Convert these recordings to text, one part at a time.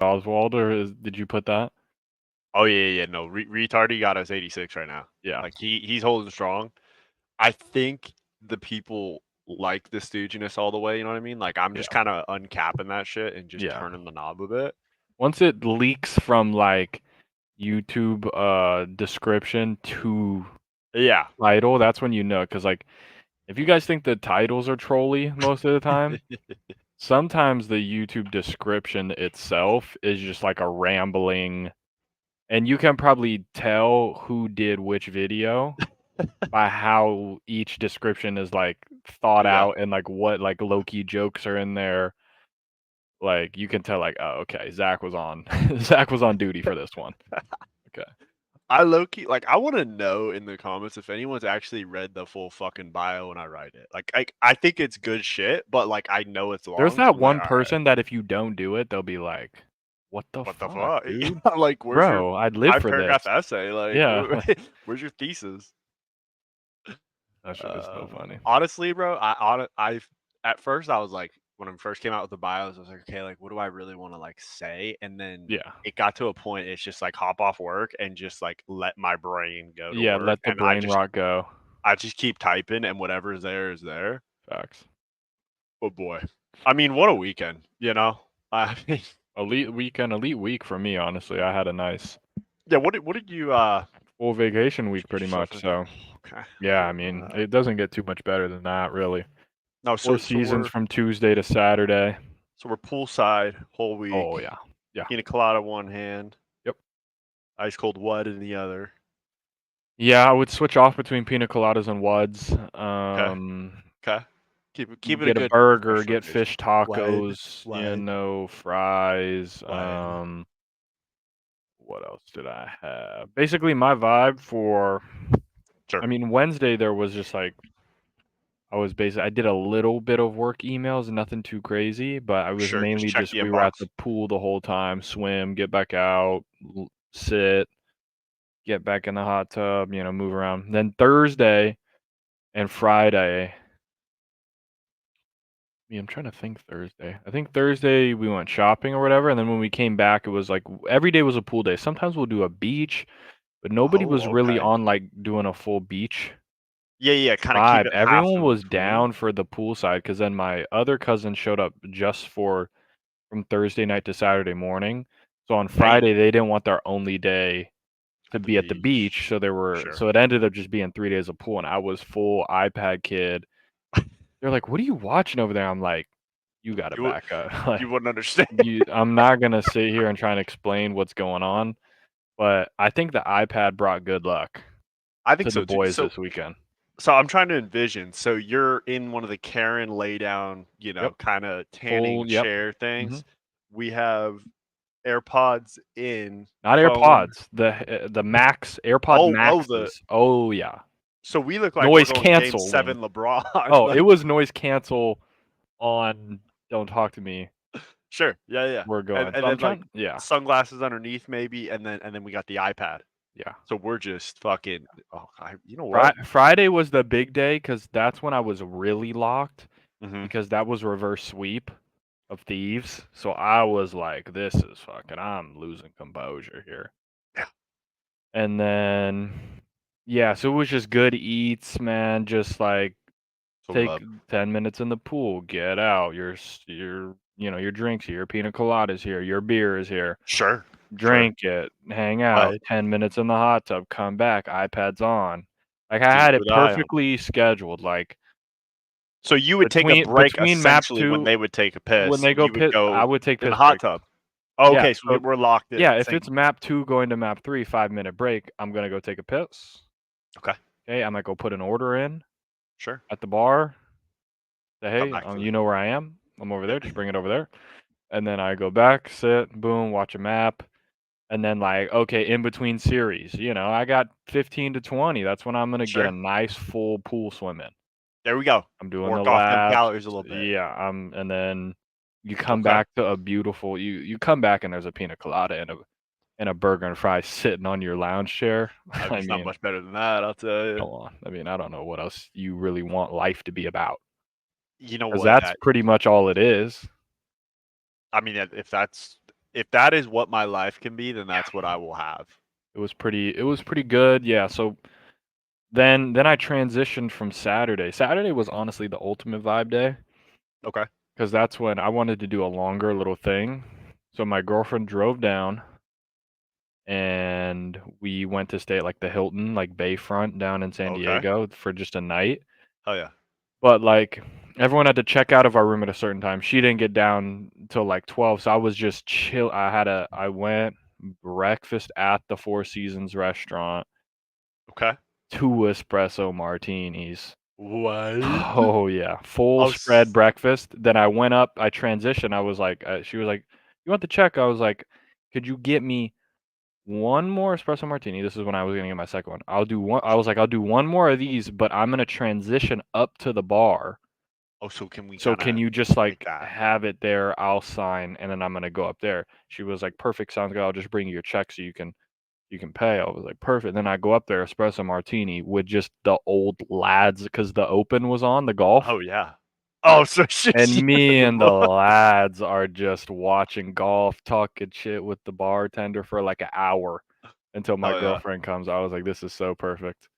Oswald, or did you put that? Oh yeah. No, Retardy got us 86 right now. Yeah. Like he's holding strong. I think the people like the stooginess all the way. You know what I mean? Like I'm Yeah. just kind of uncapping that shit and just Yeah. turning the knob a bit. Once it leaks from like YouTube description to Yeah. title, that's when you know. Because like, if you guys think the titles are trolly most of the time, sometimes the YouTube description itself is just like a rambling, and you can probably tell who did which video by how each description is like thought Yeah. out and like what like low-key jokes are in there. Like you can tell like, oh, okay, Zach was on Zach was on duty for this one. Okay. I low key like I want to know in the comments if anyone's actually read the full fucking bio when I write it. Like I think it's good shit, but like I know it's There's long, so that I'm like, one all right, person that if you don't do it, they'll be like, "What the what the fuck, fuck? dude? Yeah, like where's your Bro, I'd live five for this." paragraph essay? Like Yeah, like, where's your thesis? that shit is so funny. Honestly, bro, I at first I was like when I first came out with the bios, I was like, okay, like what do I really want to like say? And then Yeah. it got to a point it's just like hop off work and just like let my brain go to Yeah, work, let the and brain rot go. I just keep typing, and whatever's there is there. Facts. Oh boy, I mean, what a weekend, you know? I mean, Elite weekend, elite week for me, honestly. I had a nice yeah. What did you full vacation week put pretty yourself much, into? so Okay, yeah, I cool. mean, it doesn't get too much better than that, really. No, 4 so seasons we're from Tuesday to Saturday. poolside whole Oh, week. yeah. Yeah. Pina colada one hand, Yep. ice cold Wud in the other. Yeah, I would switch off between pina coladas and Wuds. Okay, okay. Keep it a Get a good burger, professional get rotation. fish Wud, tacos, Wud, fries. Wud. What else did I have? Basically, my vibe for, Sure, I mean, Wednesday there was just like I did a little bit of work emails, nothing too crazy, but I was sure. Just mainly check just the we were inbox. at the pool the whole time, swim, get back out, sit, get back in the hot tub, move around. Then Thursday and Friday, I'm trying to think Thursday. I think Thursday we went shopping or whatever, and then when we came back, it was like every day was a pool day. Sometimes we'll do a beach, but nobody Oh, was really okay. on like doing a full beach Yeah. Kind of keep vibe. it half Everyone in was between. down for the poolside because then my other cousin showed up just for from Thursday night to Saturday morning. So on Damn, Friday they didn't want their only day to at the be at the beach, beach. so Sure. it ended up just being 3 days of pool, and I was full iPad kid. They're like, "What are you watching over there?" I'm like, "You gotta You back up." Like, you wouldn't understand. I'm not gonna sit here and try and explain what's going on, but I think the iPad brought good luck I to think the so too. boys So this weekend. so I'm trying to envision. So you're in one of the Karen lay down, Yep. kind of tanning Full yep. chair Mhm. things. We have AirPods in, Not phone. AirPods, the Max, AirPod The Maxes. Oh, yeah. so we look like we're Noise going game canceling. 7 LeBron. Oh, it Like was noise cancel on Don't Talk to Me. sure. Yeah. We're And going. So and I'm then like trying yeah. sunglasses underneath maybe, and then we got the iPad. Yeah. So we're just fucking you know what? Friday was the big day because that's when I was really locked Mhm. because that was reverse sweep of thieves. So I was like, this is fucking, I'm losing composure here. Yeah. And then, yeah, so it was just good eats, man. Just like So take love. 10 minutes in the pool, get out. Your drinks here, your pina coladas here, your beer is here. Sure. Sure. Drink it, hang out, But 10 minutes in the hot tub, come back, iPad's on. Like, I sleep had it with an eye on. perfectly scheduled, like, So you would take a break between map essentially when 2 they would take a when piss, they go you would piss, I go would take in the piss hot breaks. tub. Oh, Yeah, okay, so so we're locked yeah, in. if Same. it's map 2 going to map 3, 5-minute break, I'm gonna go take a piss. Okay, Okay, I might go put an order in sure. at the bar. Say, Come "Hey, back to you the know where I am? I'm over there, yeah, just bring it over there." And then I go back, sit, boom, watch a map, and then, like, okay, in between series, I got 15 to 20, that's when I'm gonna get a sure. nice full pool swim in. There we go. I'm doing the Work off them laps, calories a little bit. yeah, and then you come Okay. back to a beautiful you come back and there's a pina colada and a burger and fries sitting on your lounge chair. I It's not mean, much better than that, I'll tell you. come on. I mean, I don't know what else you really want life to be about, You know 'cause what? that's pretty much all it is. I mean, if that's if that is what my life can be, then Yeah. that's what I will have. It was pretty good. Yeah, so then I transitioned from Saturday. Saturday was honestly the ultimate vibe day Okay. because that's when I wanted to do a longer little thing. So my girlfriend drove down and we went to stay at like the Hilton, like Bayfront down in San Okay. Diego for just a night. Oh yeah. But like everyone had to check out of our room at a certain time. She didn't get down till like 12, so I was just chill. I went breakfast at the Four Seasons restaurant, Okay. 2 espresso martinis. What? Oh yeah, full Oh, spread breakfast. Then I went up, I transitioned. I was like, she was like, "You want the check?" I was like, "Could you get me one more espresso martini?" This is when I was gonna get my second one. I'll do one. I was like, "I'll do one more of these, but I'm gonna transition up to the bar. oh, so can we So kind can of you just take like that? have it there? I'll sign, and then I'm gonna go up there." She was like, "Perfect, sounds good. I'll just bring you your check so you can pay." I was like, "Perfect." Then I go up there, espresso martini with just the old lads because the Open was on the golf. Oh yeah. Oh, so it's just And me and the you. lads are just watching golf, talking shit with the bartender for like an hour until my Oh yeah. girlfriend comes. I was like, "This is so perfect."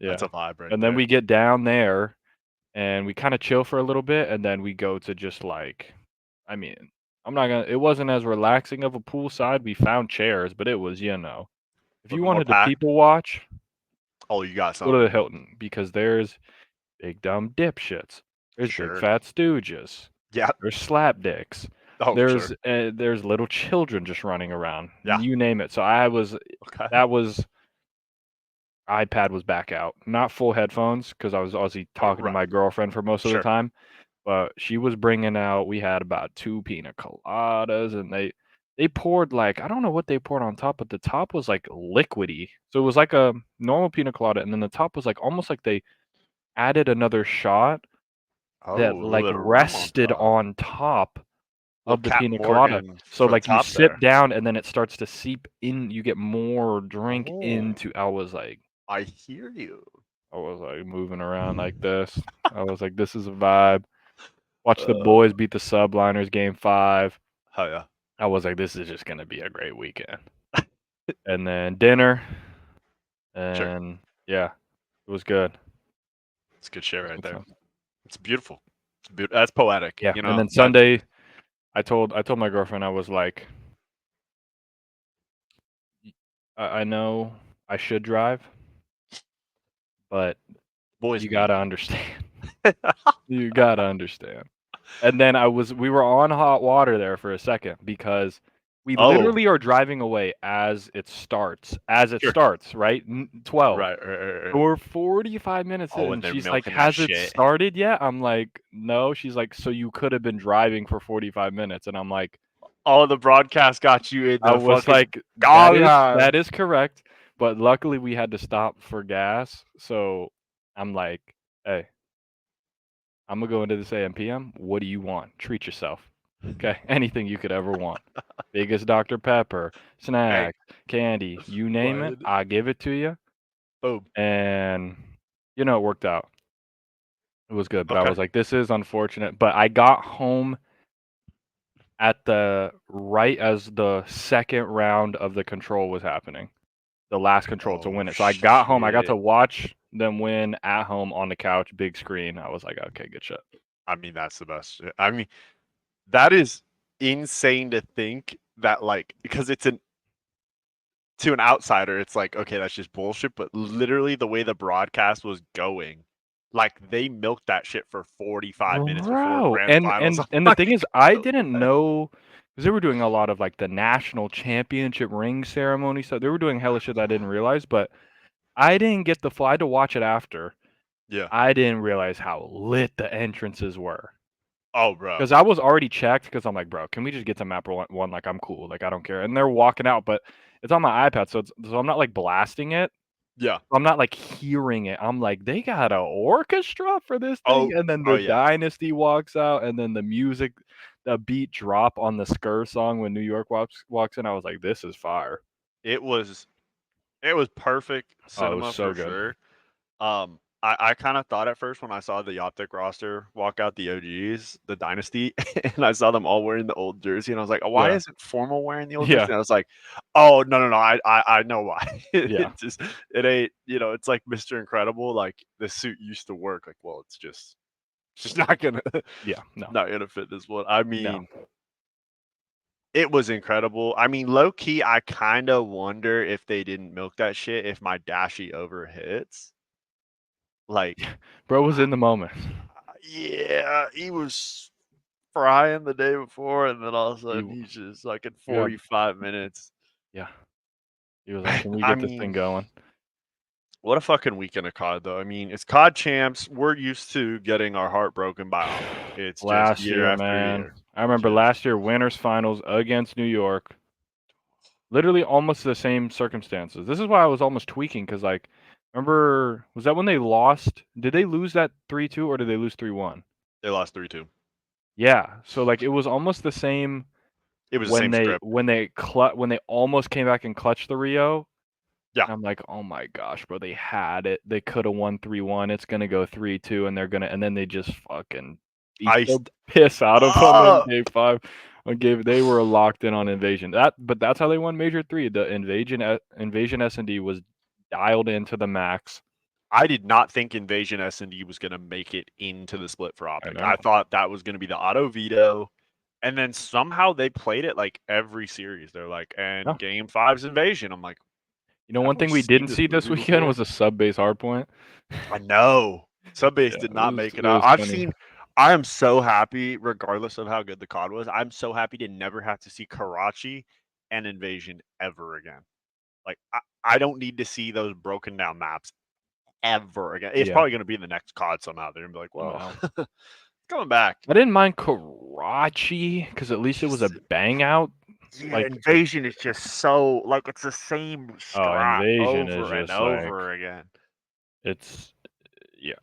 That's Yeah. a vibe right And then there. we get down there and we kinda chill for a little bit, and then we go to just like I mean, I'm not gonna it wasn't as relaxing of a poolside. We found chairs, but it was, if A you little bit more wanted to packed. people watch, Oh, you got go to the something. Hilton because there's big dumb dipshits. There's big Sure. fat stooges. Yeah. There's slapdicks. Oh, sure. There's little children just running around. Yeah. You name it. So Okay. that was iPad was back out. Not full headphones because I was obviously talking to Right. my girlfriend for most of the Sure. time, but she was bringing out we had about 2 pina coladas, and they poured, like I don't know what they poured on top, but the top was, like, liquidy. So it was like a normal pina colada, and then the top was, like, almost like they added another shot Oh, that, a little like, bit of rum on rested top. on top Little of the Cap pina colada. Morgan So, from like, you top sip there. down, and then it starts to seep in, you get more drink Oh, into I hear you. I was, like, moving around like this. I was like, "This is a vibe." Watch the Uh, boys beat the Subliners game 5. oh yeah. I was like, "This is just gonna be a great weekend." And then dinner, Sure. and yeah, it was good. It It's good shit was right good there. stuff. It's beautiful. That's poetic. Yeah, You and know, then that's Sunday, I told my girlfriend, I was like, "Y I know I should drive, but boys you meet. gotta understand. You gotta understand." And then we were on hot water there for a second because we Oh, literally are driving away as it sure. starts, right? 12. Right, right, right, right. We're 45 minutes Oh, in, and they're she's like, milking that "Has it shit. started yet?" I'm like, "No." She's like, "So you could have been driving for 45 minutes." And I'm like Oh, the broadcast got you in I the was fucking like, gong high. that is correct." But luckily we had to stop for gas, so I'm like, "Hey, Imma go into this AM PM. What do you want? Treat yourself. Okay? Anything you could ever want. Biggest Dr. Pepper, Hey, snacks, candy, you name it, what? I give it to you." Boom. And, it worked out. It was good, but I Okay. was like, "This is unfortunate." But I got home at the right as the second round of the control was happening, the last control to Oh win it. So I got home, I got to shit. watch them win at home on the couch, big screen. I was like, "Okay, good shit." I mean, that's the best shit. I mean, that is insane to think that like because it's an to an outsider, it's like, okay, that's just bullshit. But literally the way the broadcast was going, like they milked that shit for 45 minutes before Bro, grand finals. I'm and the thing like, is, I didn't know because they were doing a lot of, like, the national championship ring ceremony stuff. They were doing hella shit that I didn't realize, but I didn't get the full I had to watch it after. yeah. I didn't realize how lit the entrances were Oh, bro. because I was already checked because 'cause I'm like, "Bro, can we just get to map one? Like, I'm cool, like, I don't care." And they're walking out, but it's on my iPad, so I'm not, like, blasting it. Yeah. I'm not, like, hearing it. I'm like, "They got a orchestra for this thing?" Oh, And then oh the yeah. Dynasty walks out, and then the beat drop on the Skr song when New York walks in. I was like, "This is fire." It was it was perfect Oh, it was cinema so for good. sure. I kind of thought at first when I saw the Optic roster walk out the OGs, the Dynasty, and I saw them all wearing the old jersey, and I was like, oh, why Yeah. isn't Formal wearing the old jersey? Yeah. And I was like, oh, no, I know why. Yeah. It ain't, it's like Mr. Incredible, like the suit used to work. Like, well, it's just not gonna Yeah. No. not gonna fit this one. I No. mean, it was incredible. I mean, low key, I kind of wonder if they didn't milk that shit if my dashy over hits. Like, Bro was in the moment. yeah, he was frying the day before, and then all of a sudden You he's just like in yeah. 45 minutes. Yeah. He was like, "Can we I get this mean, thing going?" what a fucking weekend of COD, though. I mean, it's COD champs. We're used to getting our heart broken by Optic. It's just Last year year, after man. year. I remember Just last year winners finals against New York. Literally almost the same circumstances. This is why I was almost tweaking because, like, remember, was that when they lost? Did they lose that 3-2 or did they lose 3-1? they lost 3-2. Yeah. So like it was almost the same It was the when same they script. when they almost came back and clutched the Rio. Yeah. And I'm like, oh my gosh, bro, they had it. They could have won 3-1. It's gonna go 3-2, and then they just fucking beat the Iced piss out of them in up. game 5. They were locked in on Invasion. But that's how they won Major 3. The Invasion S&D was dialed into the max. I did not think Invasion S&D was going to make it into the split for I Optic. know. I thought that was going to be the auto veto. And then somehow they played it like every series. They're like, and No. game 5's Invasion. I'm like, You know, one haven't we thing we seen didn't this see this movie weekend before? was a sub-base hardpoint. I know. Subbase Yeah, did not make it it out. was funny. I am so happy, regardless of how good the COD was, I'm so happy to never have to see Karachi and Invasion ever again. Like, I don't need to see those broken down maps ever again. It's Yeah, probably going to be in the next COD somehow. They're going to be like, well, somehow. coming back. I didn't mind Karachi because at least it was a Just, bang out. yeah, Like, Invasion is just so, like, it's the same oh, strat Invasion is over and just like over again. it's yeah.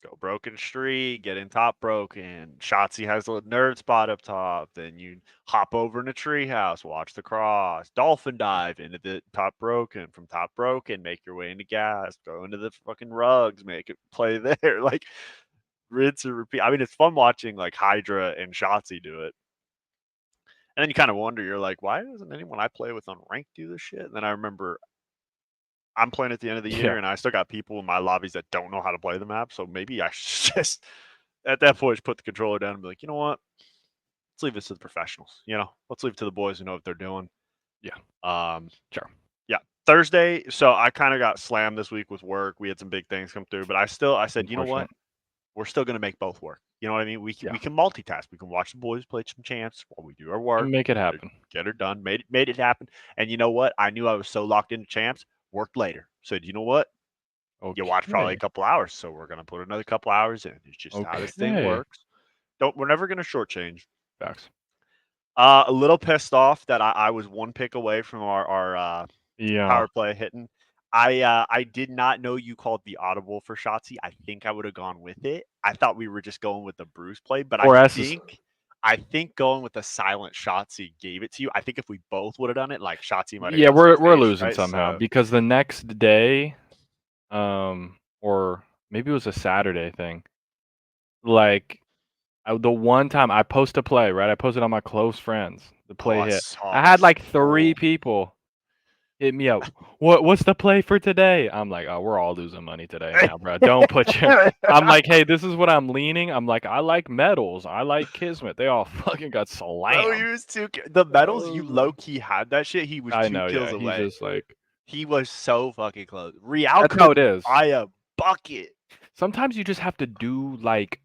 Go broken street, get in top broken. Shotzi has a nerd spot up top. Then you hop over in a treehouse, watch the cross, dolphin dive into the top broken. From top broken, make your way into gas, go into the fucking rugs, make it play there. Like, rinse and repeat. I mean, it's fun watching like Hydra and Shotzi do it. And then you kind of wonder, you're like, why doesn't anyone I play with on rank do this shit? And then I remember I'm playing at the end of the year, Yeah. and I still got people in my lobbies that don't know how to play the map. So maybe I should just, at that point, just put the controller down and be like, you know what? Let's leave this to the professionals. Let's leave it to the boys who know what they're doing. Yeah. Um, Sure. yeah. Thursday, so I kind of got slammed this week with work. We had some big things come through, but I said, you know what? Unfortunate. We're still going to make both work. You know what I mean? We Yeah. can multitask. We can watch the boys play some champs while we do our work. And make it happen. Get her done. Made it happen. And you know what? I knew I was so locked into champs. Worked later. Said, you know what? You watch probably a Okay. couple hours, so we're gonna put another couple hours in. It's just how this thing Okay. works. We're never gonna shortchange. Facts. A little pissed off that I was one pick away from our Yeah. power play hitting. I did not know you called the audible for Shotzi. I think I would have gone with it. I thought we were just going with the Bruce play, but Four S's. I think going with the silent Shotzi gave it to you. I think if we both would have done it, like Shotzi might have Yeah, got some we're face, losing right? somehow So because the next day, or maybe it was a Saturday thing. Like the one time I post a play, right? I posted on my close friends. The play I hit. saw I I had like saw 3 people hit me up. What's the play for today? I'm like, oh, we're all losing money today now, bro. Don't put your. I'm like, hey, this is what I'm leaning. I'm like, I like medals. I like Kismet. They all fucking got Bro, he slammed. was the medals, you Oh, low key had that shit. He was I 2 know, kills yeah. He's away. just like He was so fucking close. Real that's how it couldn't is. buy a bucket. Sometimes you just have to do like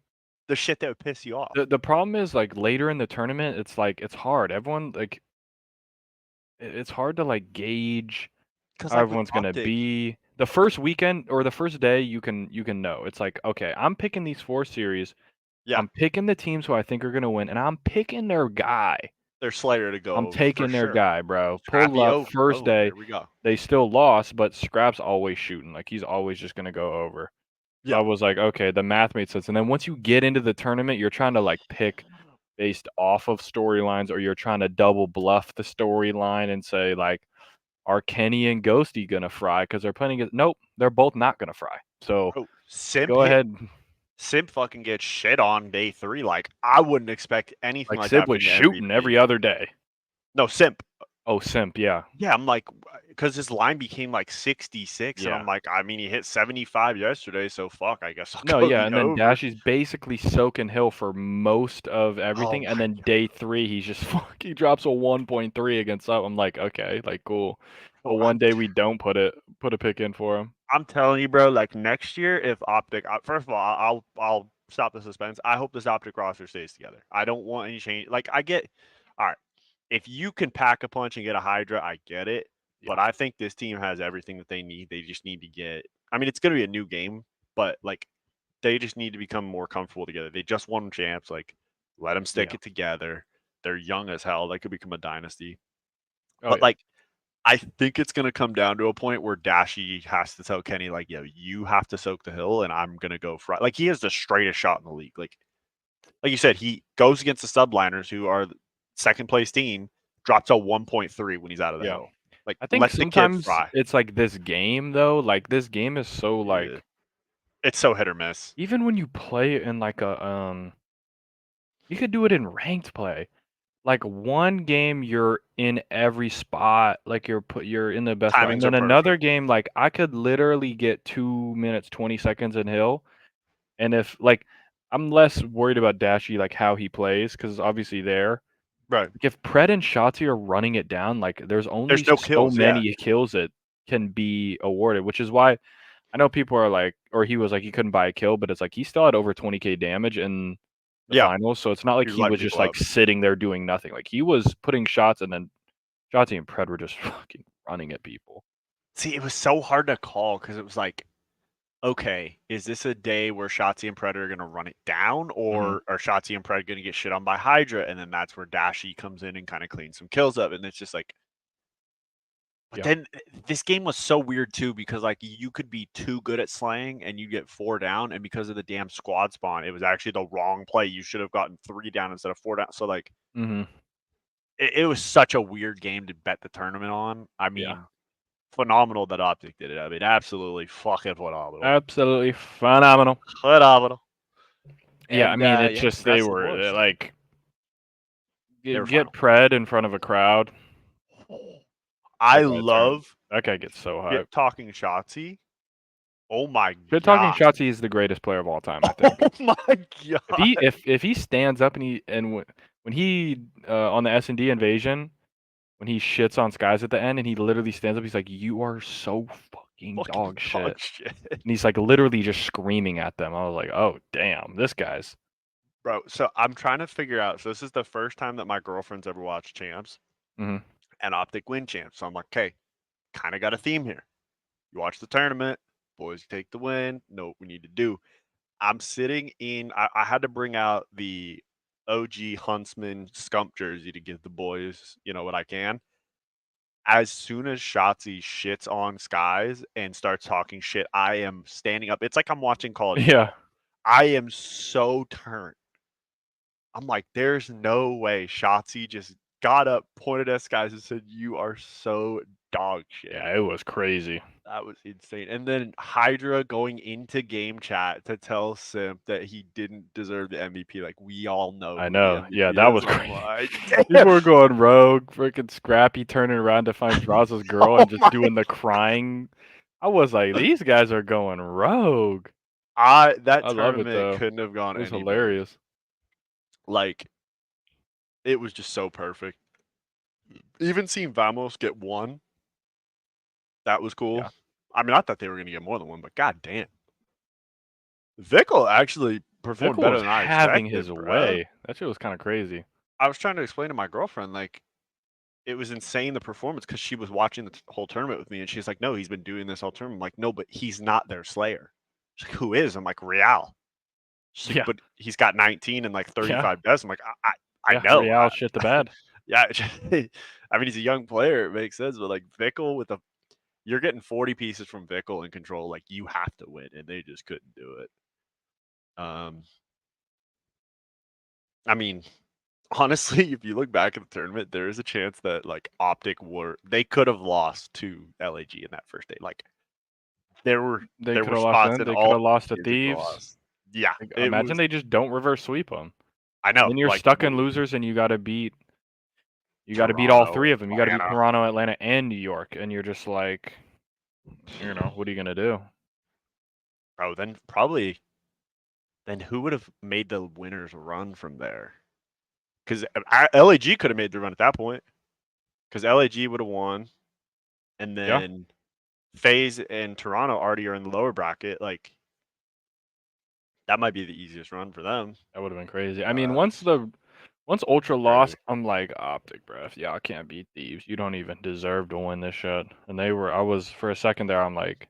The shit that would piss you off. the problem is like later in the tournament, it's like it's hard. Everyone like it's hard to like gauge Cause how like with everyone's gonna Optic, be. The first weekend or the first day, you can know. It's like, okay, I'm picking these 4 series. yeah, I'm picking the teams who I think are gonna win, and I'm picking their guy. they're Slayer to go I'm over for taking their sure. guy, bro. Pull Scrappy up over. first Oh, day. there we go. They still lost, but Scrap's always shooting. Like he's always just gonna go over. So Yeah. I was like, okay, the math made sense. And then once you get into the tournament, you're trying to like pick based off of storylines, or you're trying to double bluff the storyline and say like, are Kenny and Ghosty gonna fry? Because they're playing it. Nope, they're both not gonna fry. So Bro, Simp go hit ahead. Simp fucking gets shit on day 3. Like, I wouldn't expect anything Like like Sib that was from the shooting every MVP. other day. No, Simp. Oh, Simp, yeah, Yeah, I'm like, because his line became like 66, and yeah. I'm like, I mean, he hit 75 yesterday, so fuck, I guess I'll No, go yeah, the and then over. Dashy's basically soaking Hill for most of Oh everything, and my then day 3, he's just he drops a 1.3 against up. I'm like, okay, like cool. But God. one day we don't put a pick in for him. I'm telling you, bro. Like next year, if Optic, first of all, I'll stop the suspense. I hope this Optic roster stays together. I don't want any change. Like I get, all right. If you can pack a punch and get a Hydra, I get it. But Yeah, I think this team has everything that they need. They just need to get. I mean, it's going to be a new game, but like they just need to become more comfortable together. They just won champs. Like let them stick yeah. it together. They're young as hell. They could become a dynasty. Oh But yeah, like I think it's gonna come down to a point where Dashy has to tell Kenny, like, yo, you have to soak the hill and I'm gonna go fry. Like he has the straightest shot in the league. Like you said, he goes against the subliners who are the second place team, drops a 1.3 when he's out of the yeah. hill. Like I think let the kid sometimes fry. it's like this game though. Like this game is so Yeah. like It's so hit or miss. even when you play it in like a you could do it in ranked play. Like one game you're in every spot, like you're in the best spot, and Timings are then another perfect. game like I could literally get 2 minutes 20 seconds in hill, and if like I'm less worried about Dashy like how he plays because obviously there. Right. Like if Pred and Shotzi are running it down, like there's only There's no so kills, yeah. many kills that can be awarded, which is why I know people are like, or he was like he couldn't buy a kill, but it's like he still had over 20k damage in the Yeah. finals, so it's not like You're he lighting was just people like up. sitting there doing nothing. Like he was putting shots, and then Shotzi and Pred were just fucking running at people. See, it was so hard to call because it was like, okay, is this a day where Shotzi and Pred are going to run it down, Mhm. or are Shotzi and Pred going to get shit on by Hydra? And then that's where Dashy comes in and kind of cleans some kills up. And it's just like, but Yeah. then this game was so weird too because like you could be too good at slaying and you get 4 down, and because of the damn squad spawn, it was actually the wrong play. You should have gotten 3 down instead of 4 down. So like, Mhm. it was such a weird game to bet the tournament on. I Yeah. mean, phenomenal that Optic did it. I mean, absolutely fucking phenomenal. Absolutely phenomenal. Phenomenal. Yeah, I And mean, it's yeah, just they congrats to the were boys. like They were get final. Pred in front of a crowd. I That guy turns. love That guy gets so hyped. shit talking Shotzzy. Oh my Shit talking god. Shotzi is the greatest player of all time, I think. Oh my If he god. if he stands up and when he on the S&D invasion, when he shits on Skies at the end and he literally stands up, he's like, "You are so fucking Fucking dog dog shit." shit. And he's like literally just screaming at them. I was like, "Oh, damn, this guy's." Bro, so I'm trying to figure out. So this is the first time that my girlfriend's ever watched champs Mhm. and Optic win champs. So I'm like, okay, kind of got a theme here. You watch the tournament, boys take the win. Know what we need to do. I'm sitting in. I had to bring out the OG Huntsman Scump jersey to give the boys, what I can. As soon as Shotzi shits on Skies and starts talking shit, I am standing up. It's like I'm watching college Yeah. football. I am so turned. I'm like, there's no way Shotzi just got up, pointed at Skies, and said, "You are so dog shit." Yeah, it was crazy. That was insane. And then Hydra going into game chat to tell Simp that he didn't deserve the MVP. Like we all know I who the know. Yeah, MVP that is. was And I'm crazy. like, People damn. were going rogue, freaking Scrappy turning around to find Draza's girl Oh and just my doing the crying. I was like, these guys are going rogue. that I love it tournament though. couldn't have gone It was any better. hilarious. Like it was just so perfect. Even seeing Vamos get one, that was cool. Yeah. I mean, I thought they were gonna get more than one, but god damn. Vickle actually performed Fickle better was than I having his expected, bruh. way. That shit was kind of crazy. I was trying to explain to my girlfriend, like, it was insane the performance because she was watching the whole tournament with me, and she's like, "No, he's been doing this whole tournament." I'm like, "No, but he's not their Slayer." She's like, "Who is?" I'm like, "Real." She's like, Yeah. "But he's got 19 and like Yeah. 35 deaths." I'm like, "I Yeah. know." Real shit the bad. Yeah, I mean, he's a young player. It makes sense, but like Vickle with a, you're getting 40 pieces from Vickle in control. Like you have to win, and they just couldn't do it. Um, I mean, honestly, if you look back at the tournament, there is a chance that like Optic they could have lost to LAG in that first day. Like They there could were have lost spots then. in They could all have lost to games they could have Thieves. lost. Yeah, Like, it imagine was. they just don't reverse sweep them. I know, Then you're like stuck in losers, and you got to beat all Toronto, three of them. You got to beat Atlanta. Toronto, Atlanta, and New York, and you're just like, what are you gonna do? Bro, then who would have made the winners run from there? Because LAG could have made the run at that point. Because LAG would have won, and Yeah, then FaZe and Toronto already are in the lower bracket. Like that might be the easiest run for them. that would have been crazy. I mean, Uh, once Ultra crazy. lost, I'm like, Optic, bruh, if y'all can't beat Thieves, you don't even deserve to win this shit. And I was for a second there, I'm like,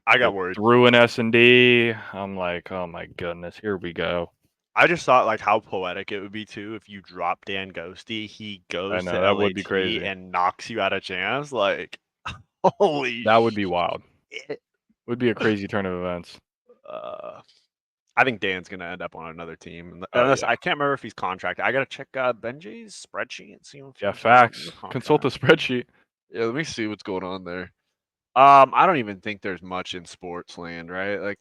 I got they're worried. through an S&D. I'm like, oh my goodness, here we go. I just thought like how poetic it would be too if you drop Dan Ghosty, he I goes to know that would be LAG crazy. and knocks you out of chance. Like, holy That would be wild. shit. Would be a crazy turn of events. Uh, I think Dan's gonna end up on another team, Oh unless yeah, I can't remember if he's contracted. I gotta check Benji's spreadsheet and see if yeah. he's under Facts. Consult the contract. spreadsheet. Yeah, let me see what's going on there. I don't even think there's much in sports land, right? Like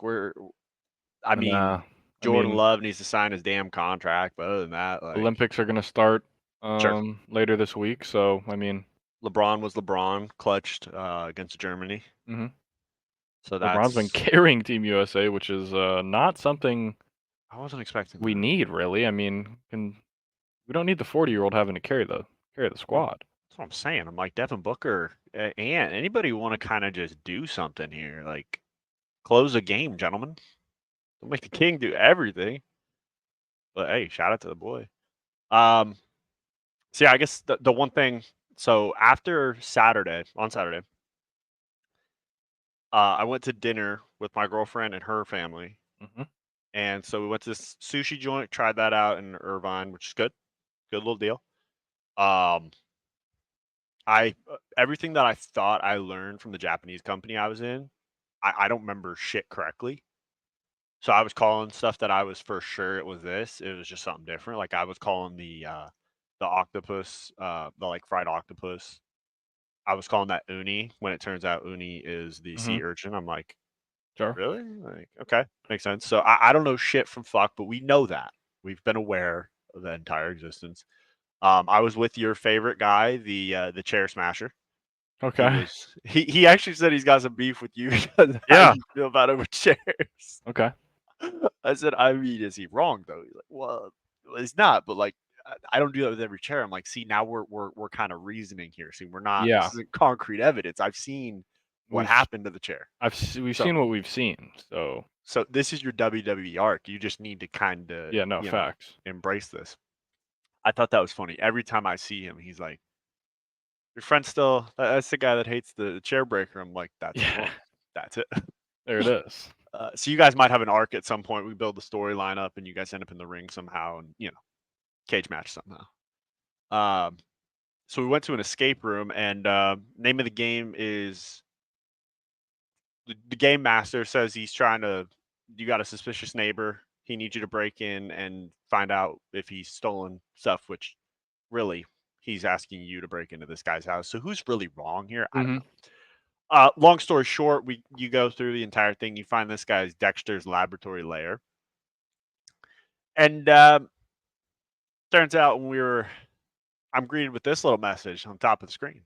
I mean, Nah, I Jordan mean, Love needs to sign his damn contract, but other than that, like, Olympics are gonna start sure. later this week, so I mean, LeBron was LeBron, clutched against Germany. mhm. So LeBron's been that's carrying Team USA, which is not something I wasn't expecting we that. need really. I mean, we don't need the 40-year-old having to carry the No, squad. that's what I'm saying. I'm like Devin Booker and anybody want to kind of just do something here, like close a game, gentlemen. Don't make the king do everything. But hey, shout out to the boy. Um, so yeah, I guess the one thing. So after on Saturday, I went to dinner with my girlfriend and her family, Hmm. and so we went to this sushi joint, tried that out in Irvine, which is good little deal. Um, I everything that I thought I learned from the Japanese company I was in, I don't remember shit correctly. So I was calling stuff that I was for sure it was this. It was just something different. Like I was calling the octopus, the like fried octopus. I was calling that uni when it turns out uni is the Hmm. sea urchin. I'm like, Sure. really? Like, okay, makes sense. So I don't know shit from fuck, but we know that. We've been aware of the entire existence. I was with your favorite guy, the chair smasher. Okay. He actually said he's got some beef with you because how Yeah. you feel about it with chairs. Okay. I said, I mean, is he wrong though? He's like, well, he's not, but like, I don't do that with every chair. I'm like, see, now we're kind of reasoning here. See, we're not. Yeah. This isn't concrete evidence. I've seen what We've happened to the chair. we've So seen what we've seen. So so this is your WWE arc. You just need to kind of yeah, no facts. embrace this. I thought that was funny. Every time I see him, he's like, your friend still. That's the guy that hates the chair breaker. I'm like, that's the Yeah, one. That's it. there it is. So you guys might have an arc at some point. We build the storyline up, and you guys end up in the ring somehow, and cage match somehow. Um, so we went to an escape room, and name of the game is the game master says he's trying to. You got a suspicious neighbor. He needs you to break in and find out if he's stolen stuff. Which really, he's asking you to break into this guy's house. So who's really wrong here? I don't Hmm. know. Long story short, you go through the entire thing. You find this guy's Dexter's laboratory lair, and turns out when I'm greeted with this little message on top of the screen.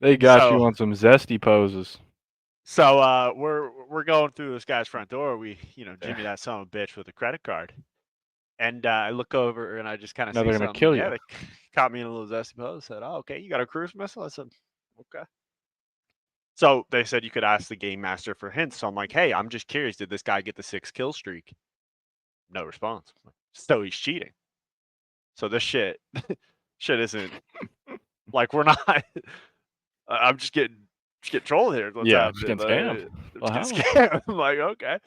They got So you on some zesty poses. we're going through this guy's front door. We Yeah. Jimmy that son of a bitch with a credit card, and I look over and I just kind of Now say they're gonna something. kill Yeah, you. they caught me in a little zesty pose. Said, "Oh, okay, you got a cruise missile?" I said, "Okay." So they said you could ask the game master for hints. So I'm like, "Hey, I'm just curious. Did this guy get the 6 kill streak?" No response. So he's cheating. So this shit isn't like we're not. I'm just getting trolled here. What's Yeah, just happening? getting scammed. I'm What just the getting hell? scammed. I'm like, okay.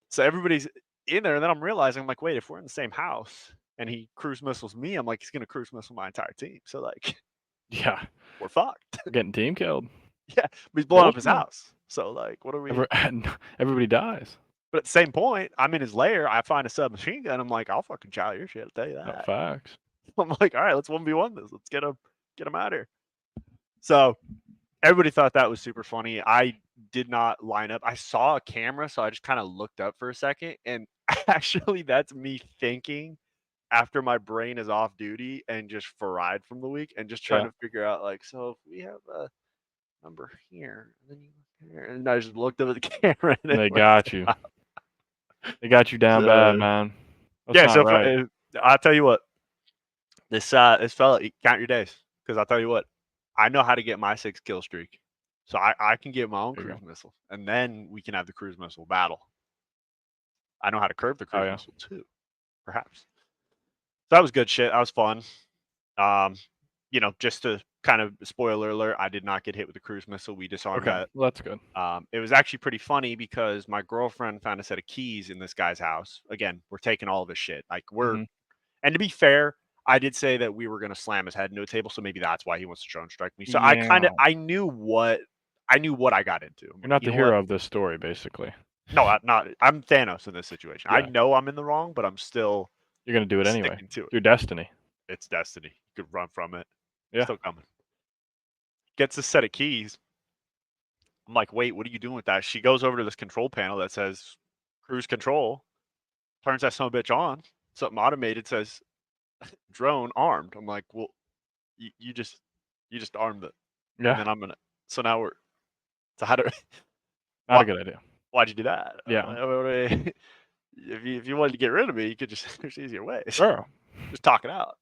So everybody's in there, and then I'm realizing, I'm like, wait, if we're in the same house and he cruise missiles me, I'm like, he's gonna cruise missile my entire team. So like, Yeah, we're fucked. getting team killed. Yeah, but he's blowing up his Ultimate. house. So like, what are we? Every, everybody dies. But at the same point, I'm in his lair. I find a submachine gun. I'm like, I'll fucking chow your shit. I'll tell you No, that. facts. I'm like, all right, let's 1v1 this. Let's get him out of here. So everybody thought that was super funny. I did not line up. I saw a camera, so I just kind of looked up for a second. And actually, that's me thinking after my brain is off duty and just fried from the week and just trying Yeah. to figure out, like, so if we have a number here, and then you look here, and I just looked up at the camera and They got you. They got you down bad, man. That's yeah, not so right. I'll tell you what, this fella, count your days, because I'll tell you what, I know how to get my 6 kill streak, so I can get my own There you cruise missile, and then we can have the cruise missile battle. I know how to curve the Oh, cruise yeah. missile too, perhaps. So that was good shit. That was fun. Just to kind of spoiler alert, I did not get hit with the cruise missile. We disarmed Okay. that. Well, that's good. It was actually pretty funny because my girlfriend found a set of keys in this guy's house. Again, we're taking all of his shit. Like Mhm. and to be fair, I did say that we were going to slam his head into a table, so maybe that's why he wants to drone strike me. So Yeah. I knew what I got into. I'm You're like, not you the know what? hero of this story, basically. No, I'm Thanos in this situation. I Yeah. know I'm in the wrong, but I'm still You're gonna do it anyway. sticking to it. Your destiny. It's destiny. You could run from it. Yeah. Still coming. Gets a set of keys. I'm like, wait, what are you doing with that? She goes over to this control panel that says cruise control, turns that son of a bitch on. Something automated says drone armed. I'm like, well, you just armed it, and Yeah. then I'm gonna. So now we're. So how do? Not Why, a good idea. why'd you do that? Yeah. If you wanted to get rid of me, you could just. There's easier ways. Sure. Just talk it out.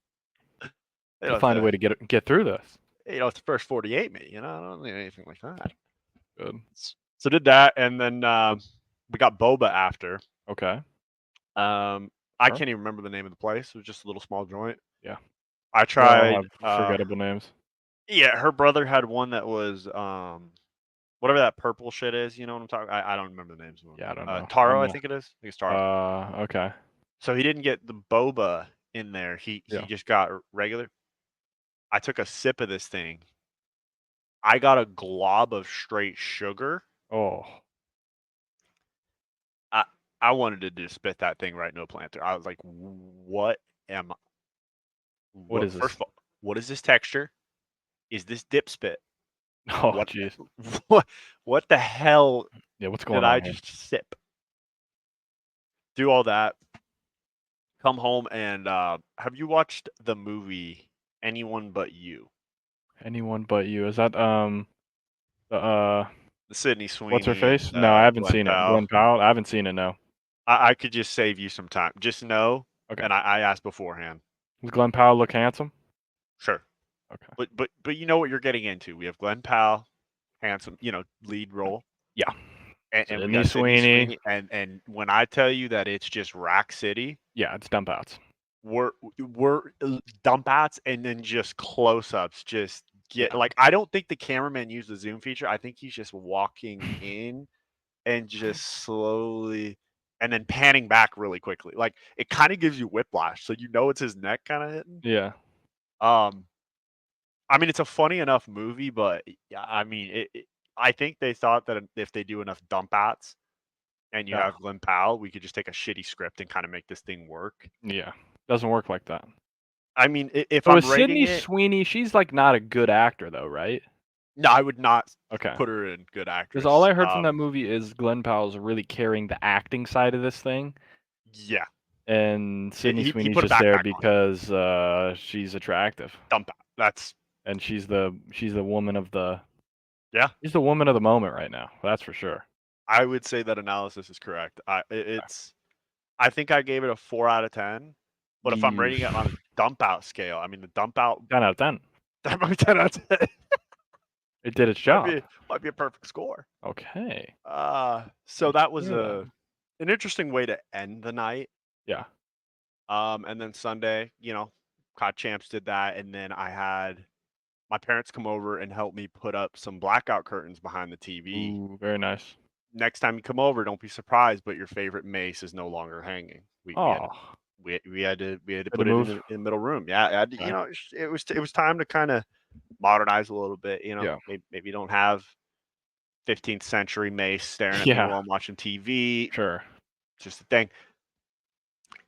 You know, To find a way to get through this. it's the first 48 me. I don't need anything like that. Good. So did that, and then we got boba after. Okay. I Sure. can't even remember the name of the place. It was just a little small joint. Yeah. I They all tried. have forgettable names. Yeah, her brother had one that was whatever that purple shit is. You know what I'm talking? I don't remember the names of them. Yeah, I don't know. Taro, I'm I think it is. I think it's Taro. okay. So he didn't get the boba in there. He Yeah. just got regular. I took a sip of this thing. I got a glob of straight sugar. Oh. I wanted to just spit that thing right into a planter. I was like, what am I? What is First this? of all, what is this texture? Is this dip spit? Oh, What jeez. what the hell Yeah, what's did going I on here? just sip? Do all that. Come home and have you watched the movie Anyone But You? Anyone but you. Is that the The Sydney what's her Sweeney face? and No, I haven't Glenn seen it. Powell. Glenn Powell? I haven't seen it, no. I could just save you some time. Just know, Okay. and I asked beforehand. Does Glenn Powell look handsome? Sure. Okay. But you know what you're getting into. We have Glenn Powell, handsome, lead role. Yeah. And we Sydney got Sydney Sweeney. Sweeney. And when I tell you that it's just Rack City, Yeah, it's dump outs. we're dump outs and then just close ups. Just get Yeah. like I don't think the cameraman used the zoom feature. I think he's just walking in and just slowly and then panning back really quickly. Like it kind of gives you whiplash, so you know it's his neck kind of hitting. Yeah. I mean, it's a funny enough movie, but yeah, I mean, I think they thought that if they do enough dump outs and you Yeah. have Glenn Powell, we could just take a shitty script and kind of make this thing work. Yeah. Doesn't work like that. I mean, if So I'm is rating Sydney it, Sweeney, she's like not a good actor though, right? no, I would not Okay. put her in good actress. Because all I heard from that movie is Glenn Powell's really carrying the acting side of this thing, Yeah, and Sydney he Sweeney's put a just there backpack on. because she's attractive, Dump out. That's and she's the woman of the yeah. she's the woman of the moment right now. That's for sure. I would say that analysis is correct. I think I gave it a 4 out of 10. But if I'm rating it on a dump out scale, I mean the dump out 10 out of 10. that might be 10 out of 10. It did its job. Might be a perfect score. Okay. So that was Yeah. an interesting way to end the night. Yeah. And then Sunday, COD Champs did that, and then I had my parents come over and help me put up some blackout curtains behind the TV. Ooh, very nice. Next time you come over, don't be surprised, but your favorite mace is no longer hanging. We Oh, had to Good put it move. in the middle room. Yeah, Okay. it was time to kind of modernize a little bit. Yeah. Maybe you don't have 15th century mace staring at me Yeah. while I'm watching TV. Sure. just the thing.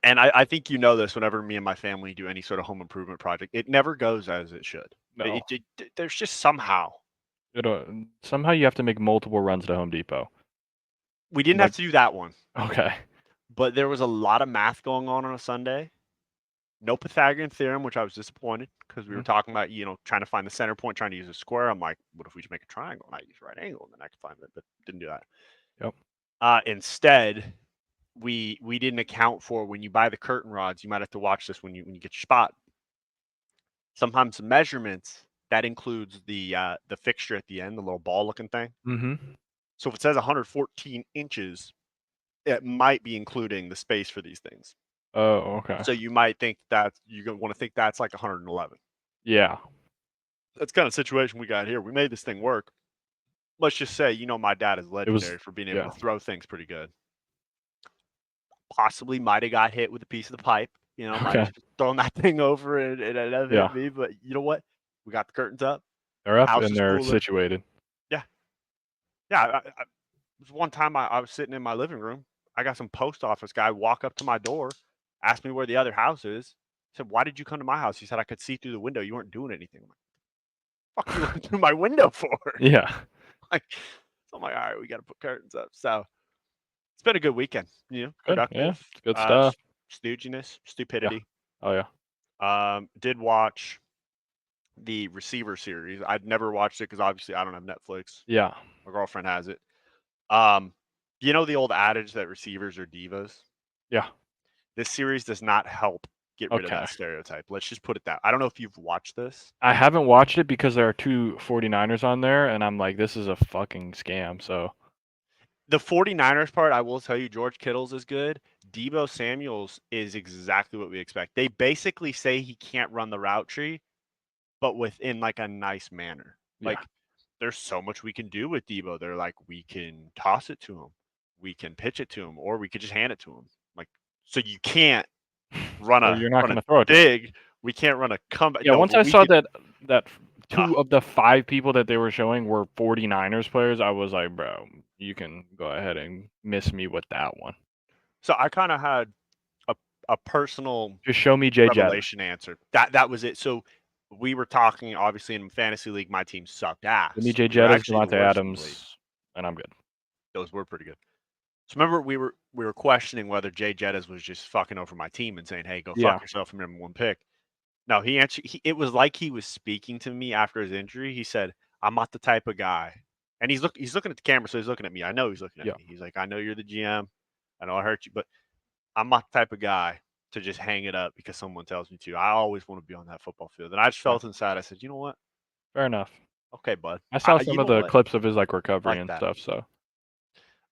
And I think you know this. Whenever me and my family do any sort of home improvement project, it never goes as it should. No. There's just somehow Somehow you have to make multiple runs to Home Depot. we didn't have to do that one, Okay. but there was a lot of math going on a Sunday. No Pythagorean theorem, which I was disappointed because we were talking about, trying to find the center point, trying to use a square. I'm like, what if we just make a triangle and I use right angle and then I can find it, but didn't do that. Yep. Instead, we didn't account for when you buy the curtain rods. You might have to watch this when you get your spot. Sometimes the measurements that includes the fixture at the end, the little ball looking thing. Mm-hmm. So if it says 114 inches, it might be including the space for these things. Oh, okay. So you might think that you're going to want to think that's like 111. Yeah. That's kind of situation we got here. We made this thing work. Let's just say, my dad is legendary for being able to throw things pretty good. Possibly might have got hit with a piece of the pipe. Might have thrown that thing over and it hit me. But you know what? We got the curtains up. They're up House and is they're cooler. situated. Yeah. Yeah. One time I was sitting in my living room. I got some post office guy walk up to my door, asked me where the other house is. I said, "Why did you come to my house?" He said, "I could see through the window. You weren't doing anything." I'm like, "Fuck you looking through my window for?" Yeah. So I'm like, all right, we got to put curtains up. So it's been a good weekend. Good. Productive. Yeah. Good stuff. Stooginess, stupidity. Yeah. Oh yeah. Did watch the Receiver series. I'd never watched it because obviously I don't have Netflix. Yeah. My girlfriend has it. You know the old adage that receivers are divas? Yeah. This series does not help get rid of that stereotype. Let's just put it that. I don't know if you've watched this. I haven't watched it because there are two 49ers on there, and I'm like, this is a fucking scam. So the 49ers part, I will tell you, George Kittle's is good. Deebo Samuel's is exactly what we expect. They basically say he can't run the route tree, but within like a nice manner. Like there's so much we can do with Deebo. They're like, we can toss it to him, we can pitch it to him, or we could just hand it to him. Like, so you can't run you're not going gonna to throw it. Dig. We can't run a comeback. Yeah. No, Once I saw that two of the 5 people that they were showing were 49ers players, I was like, bro, you can go ahead and miss me with that one. So I kind of had a personal just show me Jay revelation answer. That was it. So we were talking, obviously, in fantasy league, my team sucked ass. Give me Jay We were Jettis, actually the Devontae worst in the league. Adams, and I'm good. Those were pretty good. So remember, we were questioning whether Jay Jettis was just fucking over my team and saying, "Hey, go fuck yourself from number 1 pick." No, he answered. It was like he was speaking to me after his injury. He said, "I'm not the type of guy," and he's looking at the camera, so he's looking at me. I know he's looking at me. He's like, "I know you're the GM. I know I hurt you, but I'm not the type of guy to just hang it up because someone tells me to. I always want to be on that football field." And I just felt inside. I said, "You know what? Fair enough. Okay, bud." I saw some of the clips of his recovery and stuff. So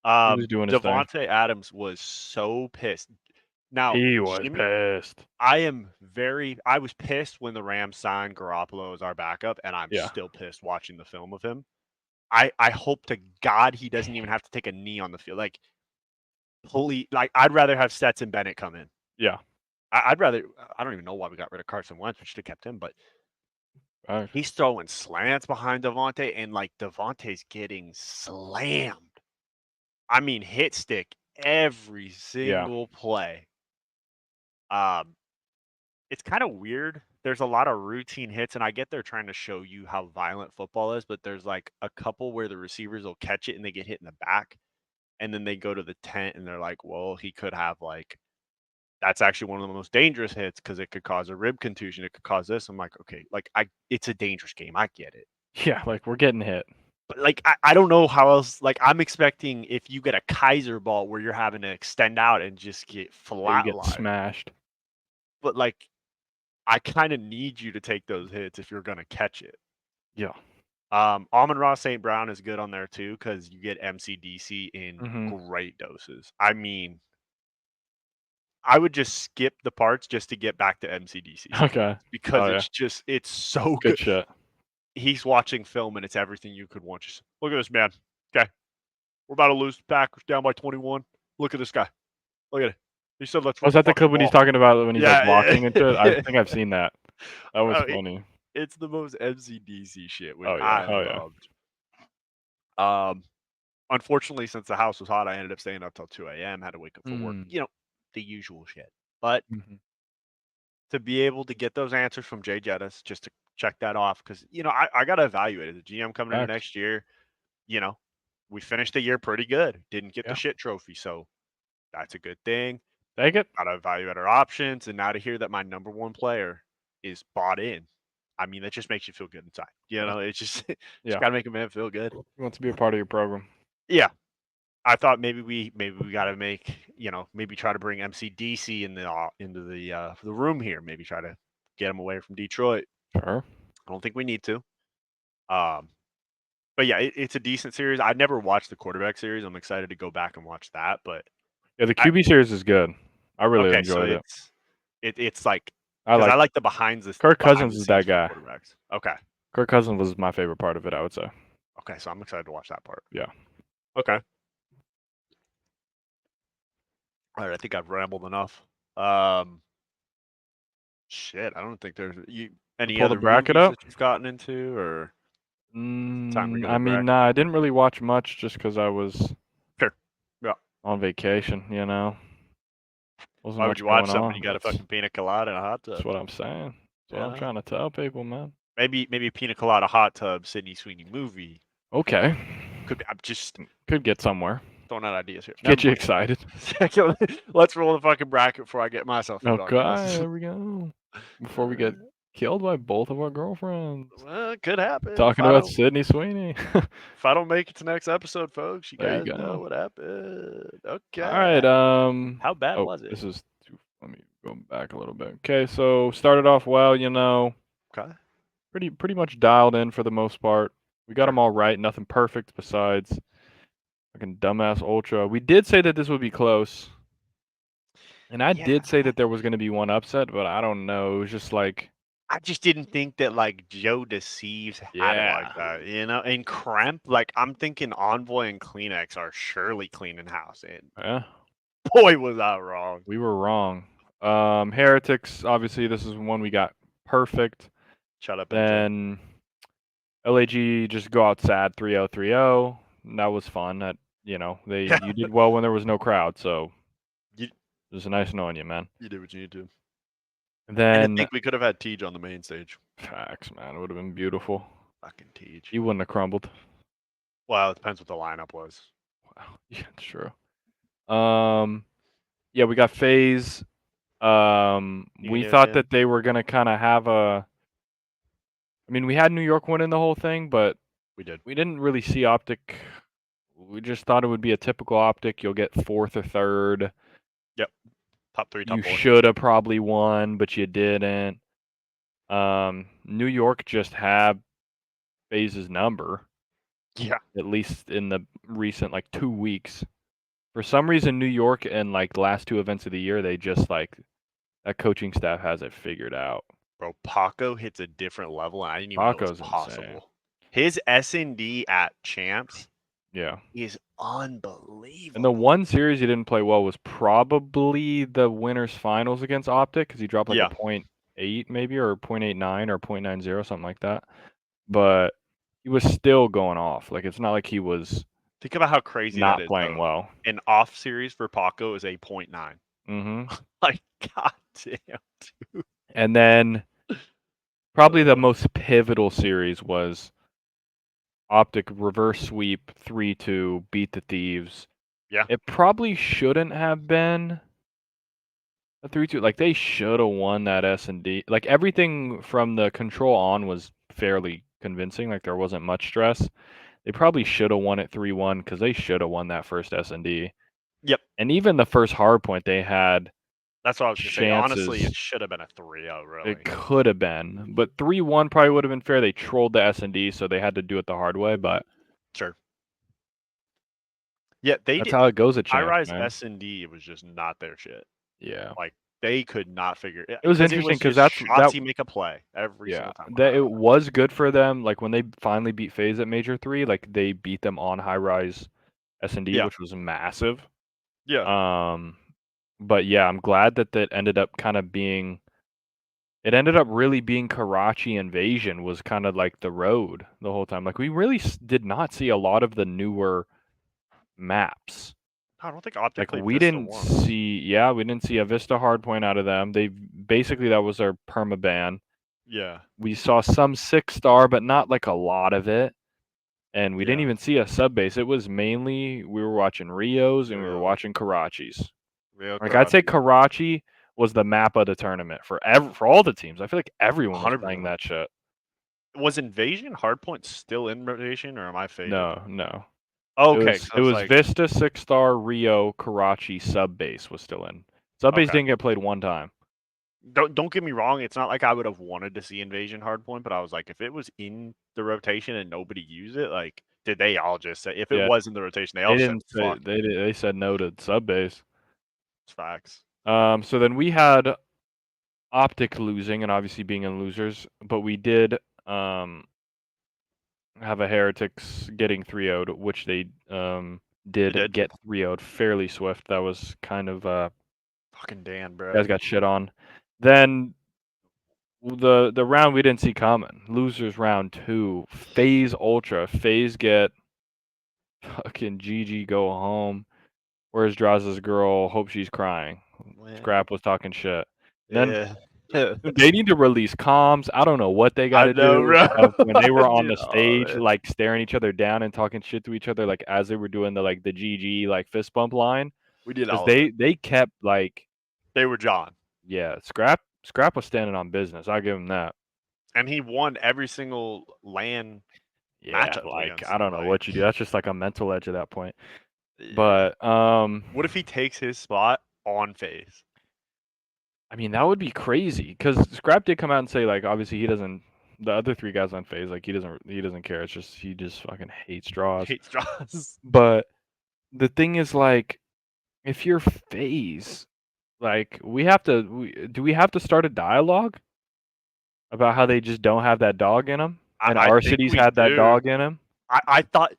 he was doing his thing. Devontae Adams was so pissed. Now he was pissed. I was pissed when the Rams signed Garoppolo as our backup, and I'm still pissed watching the film of him. I hope to God he doesn't even have to take a knee on the field. Like, I'd rather have Stetson Bennett come in. Yeah. I don't even know why we got rid of Carson Wentz. We should have kept him, but he's throwing slants behind Devontae, and Devontae's getting slammed. I mean, hit stick every single play. It's kind of weird. There's a lot of routine hits, and I get they're trying to show you how violent football is, but there's like a couple where the receivers will catch it and they get hit in the back, and then they go to the tent and they're like, well, he could have that's actually one of the most dangerous hits because it could cause a rib contusion. It could cause this. I'm like, okay, it's a dangerous game. I get it. Yeah, we're getting hit. But I don't know how else. I'm expecting if you get a Kaiser ball where you're having to extend out and just get flatlined. You get smashed. But I kind of need you to take those hits if you're gonna catch it. Yeah. Amon-Ra St. Brown is good on there too because you get MCDC in great doses. I mean, I would just skip the parts just to get back to MCDC. Okay. Because it's so good shit. He's watching film and it's everything you could want. Just look at this man. Okay. We're about to lose the Packers down by 21. Look at this guy. Look at it. He said, "Let's." Was that the clip when he's talking about when he's walking into it? I think I've seen that. That was funny. It's the most MCDC shit, which I loved. Unfortunately, since the house was hot, I ended up staying up till 2 a.m. Had to wake up for work. Mm. The usual shit. But Mhm. to be able to get those answers from Jay Jettis, just to check that off, because I got to evaluate it. The GM coming into Facts. next year, we finished the year pretty good. Didn't get the Yeah. shit trophy, so that's a good thing. Take it. Got to evaluate our options, and now to hear that my number one player is bought in, I mean, that just makes you feel good inside. Yeah. It's just Yeah. got to make a man feel good. He wants to be a part of your program. Yeah, I thought maybe we got to make maybe try to bring MCDC into the room here. Maybe try to get him away from Detroit. Sure. I don't think we need to. But yeah, it's a decent series. I never watched the quarterback series. I'm excited to go back and watch that. But Yeah, the QB series is good. I really okay, so enjoyed it. it's like I because I like like the behind the Kirk behind Cousins the is scenes that for guy. quarterbacks. Okay, Kirk Cousins was my favorite part of it, I would say. okay, so I'm excited to watch that part. Yeah. Okay. All right, I think I've rambled enough. Shit, I don't think there's any Pull the other bracket movies up? that you've gotten into, or time to go to I mean, bracket. nah, I didn't really watch much just because I was Sure. Yeah. on vacation, Wasn't Why would much you watch going something on. when you got a fucking pina colada and a hot That's tub? what I'm saying. That's what I'm Yeah. trying to tell people, man. Maybe a pina colada, hot tub, Sydney Sweeney movie. Okay. Could be. I'm just Could get somewhere. throwing out ideas here. Get you Never excited. mind. Let's roll the fucking bracket before I get myself in Okay, darkness. there we go. Before we get killed by both of our girlfriends. Well, it could happen. Talking about Sydney Sweeney. If I don't make it to next episode, folks, you There you guys know go. what happened. Okay. All right. How bad Oh, was it? this is let me go back a little bit. Okay, so started off well, Okay. pretty much dialed in for the most part. We got Sure. them all right. Nothing perfect besides fucking dumbass Ultra. We did say that this would be close. And I did say that there was going to be one upset, but I don't know. It was just like I just didn't think that like Joe Deceives had it like that, And Kremp, like I'm thinking Envoy and Kleenex are surely cleaning house, and yeah, boy was I wrong. we were wrong. Heretics, obviously, this is one we got perfect. Shut up, MJ. Then LAG just go out sad 3-0, 3-0. That was fun. You did well when there was no crowd, so it was nice knowing you, man. You did what you need to. Then And I think we could have had Tej on the main stage. facts, man. It would have been beautiful. Fucking Tej. He wouldn't have crumbled. Well, it depends what the lineup was. Wow. Yeah, true. Yeah, we got FaZe. We thought that they were gonna kind of have I mean, we had New York winning the whole thing, but We did. we didn't really see Optic. We just thought it would be a typical Optic. You'll get fourth or third. Yep. Top 3, top You 4. should have probably won, but you didn't. New York just had FaZe's number. Yeah. At least in the recent 2 weeks. For some reason, New York and the last 2 events of the year, they just that coaching staff has it figured out. Bro, Paco hits a different level, and I didn't even know it was possible. Insane. His S&D at Champs is unbelievable. And the one series he didn't play well was probably the winners finals against Optic because he dropped a 0.8 maybe or 0.89 or 0.90, something like that. But he was still going off. It's not like he was Think about how crazy not that is, playing well. An off series for Paco is a 0.9. Mm-hmm. Goddamn, dude. And then probably the most pivotal series was Optic reverse sweep 3-2, beat the Thieves. Yeah. It probably shouldn't have been a 3-2. They should have won that S&D. Everything from the control on was fairly convincing. There wasn't much stress. They probably should have won it 3-1 because they should have won that first S&D. Yep. And even the first hard point they had. That's what I was going to say. Honestly, it should have been a 3-0, really. It could have been. But 3-1 probably would have been fair. They trolled the S&D, so they had to do it the hard way, but sure. Yeah, that's how it goes at Champs, High-Rise man. S&D was just not their shit. Yeah. They could not figure it. It was interesting because that's Shotzzy make a play every single time. It was good for them. When they finally beat FaZe at Major 3, they beat them on High-Rise S&D, which was massive. Yeah. But yeah, I'm glad that ended up kind of being. It ended up really being Karachi Invasion was kind of the road the whole time. We really did not see a lot of the newer maps. I don't think Optic Like played we Vista didn't once. see a Vista hardpoint out of them. They basically that was their perma ban. Yeah. We saw some 6-star, but not like a lot of it. And we didn't Yeah. even see a sub base. It was mainly we were watching Rios and we were Rio. watching Karachis. Real Like I'd say Karachi. Karachi was the map of the tournament for all the teams. I feel like everyone was 100%. playing that shit. Was Invasion Hardpoint still in rotation, or am I faded? No. Okay, It 'cause I was was like, Vista, 6-star, Rio, Karachi, sub base was still in. Sub base Okay. didn't get played one time. don't get me wrong, it's not like I would have wanted to see Invasion Hardpoint, but I was like, if it was in the rotation and nobody used it, like, did they all just say if it Yeah. was in the rotation, they They all said didn't say fuck they said no to sub base. it's facts. So then we had Optic losing and obviously being in losers, but we did have a Heretics getting 3-0'd, which they They did. get 3-0'd fairly swift. That was kind of Fucking Dan, bro. guys got shit on. Then the round we didn't see coming. Losers round 2. FaZe Ultra. FaZe get fucking GG go home. Where's Draz's girl? Hope she's crying. Scrap was talking shit. Then Yeah. they need to release comms. I don't know what they got I to know, do bro. of when they were on Dude, the oh, stage, man. like staring each other down and talking shit to each other, like as they were doing the GG fist bump line. We did Because all of it. they kept like They were John. Scrap was standing on business. I'll give him that. And he won every single LAN Yeah, matchup like against I them, don't know what you do. That's just like a mental edge at that point. yeah. But What if he takes his spot on FaZe? I mean that would be crazy because Scrap did come out and say like obviously he doesn't. The other 3 guys on FaZe like he doesn't care. It's just he just fucking hates draws. Hates draws. But the thing is like if you're FaZe, like do we have to start a dialogue about how they just don't have that dog in them, and I our think cities we had that do. dog in them? I thought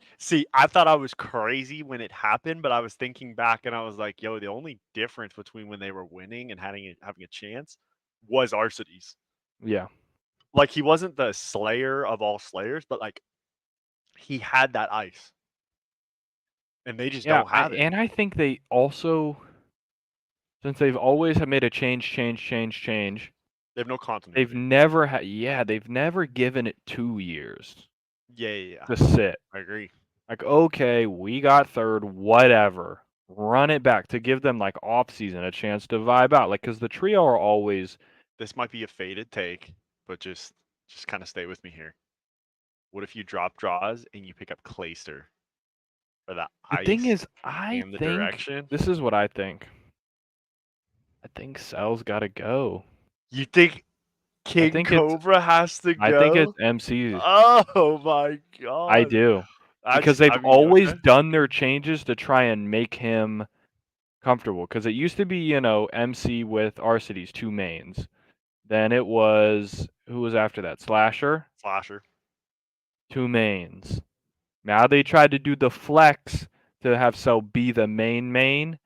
I thought I was crazy when it happened, but I was thinking back and I was like, yo, the only difference between when they were winning and having a chance was our cities. Yeah. Like he wasn't the slayer of all slayers, but like he had that ice. And they just don't have it. And I think they also, since they've always have made a change, They have no they've continuity. they've never given it 2 years Yeah. to sit. I agree. Like, okay, we got third, whatever. Run it back to give them like off season a chance to vibe out. Like, because the trio are always This might be a faded take, but just kind of stay with me here. What if you drop draws and you pick up Clayster for the the ice thing is, I and the think direction? this is what I think. I think Cell's got to go. You think King think it's- Cobra has to go? I think it's MC. Oh my god. I do. Because they've always done their changes to try and make him comfortable. Because it used to be, MC with Arcity's 2 mains. Then it was who was after that? Slasher, Slasher. 2 mains. Now they tried to do the flex to have Cell be the main.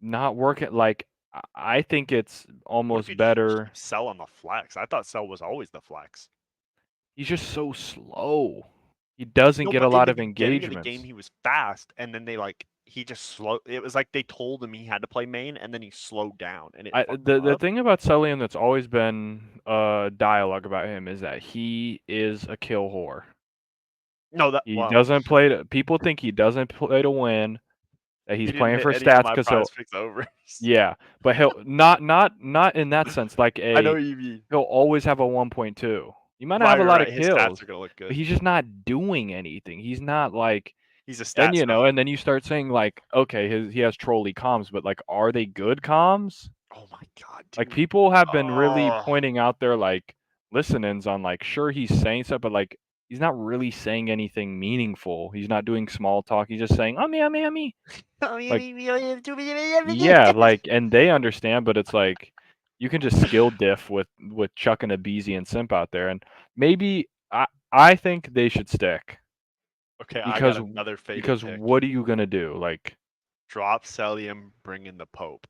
Not working. Like I think it's What if almost you just better. keep Cell on the flex? I thought Cell was always the flex. He's just so slow. He doesn't No, get but a lot in of the beginning of the engagements. game, he was fast, and then he just slowed. It was like they told him he had to play main, and then he slowed down, and it fucked him The up. thing about Celium that's always been dialogue about him is that he is a kill whore. No, He doesn't play to. People think he doesn't play to win. That he's he didn't playing hit for any of stats my because prize picks overs. yeah, but he'll not in that sense. Like I know what you mean. he'll always have a 1.2. You might not Right, have a lot of His kills, stats are gonna look but good. he's just not doing anything. He's not like. He's a stat. And then you start saying like, okay, he has trolley comms, but like, are they good comms? Oh my god, dude. Like people have been really Oh. pointing out their like listen-ins on like, sure he's saying stuff, but like he's not really saying anything meaningful. He's not doing small talk. He's just saying, me. Like, yeah, like, and they understand, but it's like you can just skill diff with chucking a Beezy and Simp out there, and maybe I think they should stick. Okay, I got another faded Because pick. what are you gonna do? Like Drop Celium, bring in the Pope.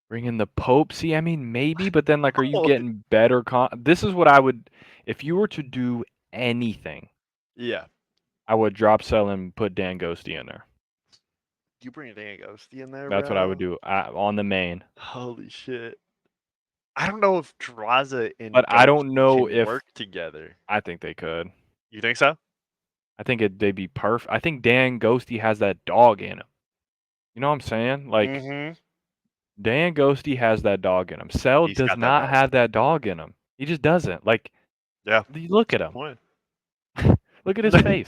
bring in the Pope? See, I mean, maybe, but then like, are you Oh, getting better? This is what I would, if you were to do anything. Yeah. I would drop sell and put Dan Ghosty in there. You bring Dan Ghosty in there, That's what I would bro? do on the main. Holy shit! I don't know if Draza and But I don't Ghosty know can if work together. I think they could. You think so? I think they'd be perfect. I think Dan Ghosty has that dog in him. You know what I'm saying? Like Mm-hmm. Dan Ghosty has that dog in him. Cell He's does got that not dog. have that dog in him. He just doesn't. Like, Yeah. you look at Good him. point. Look at his face.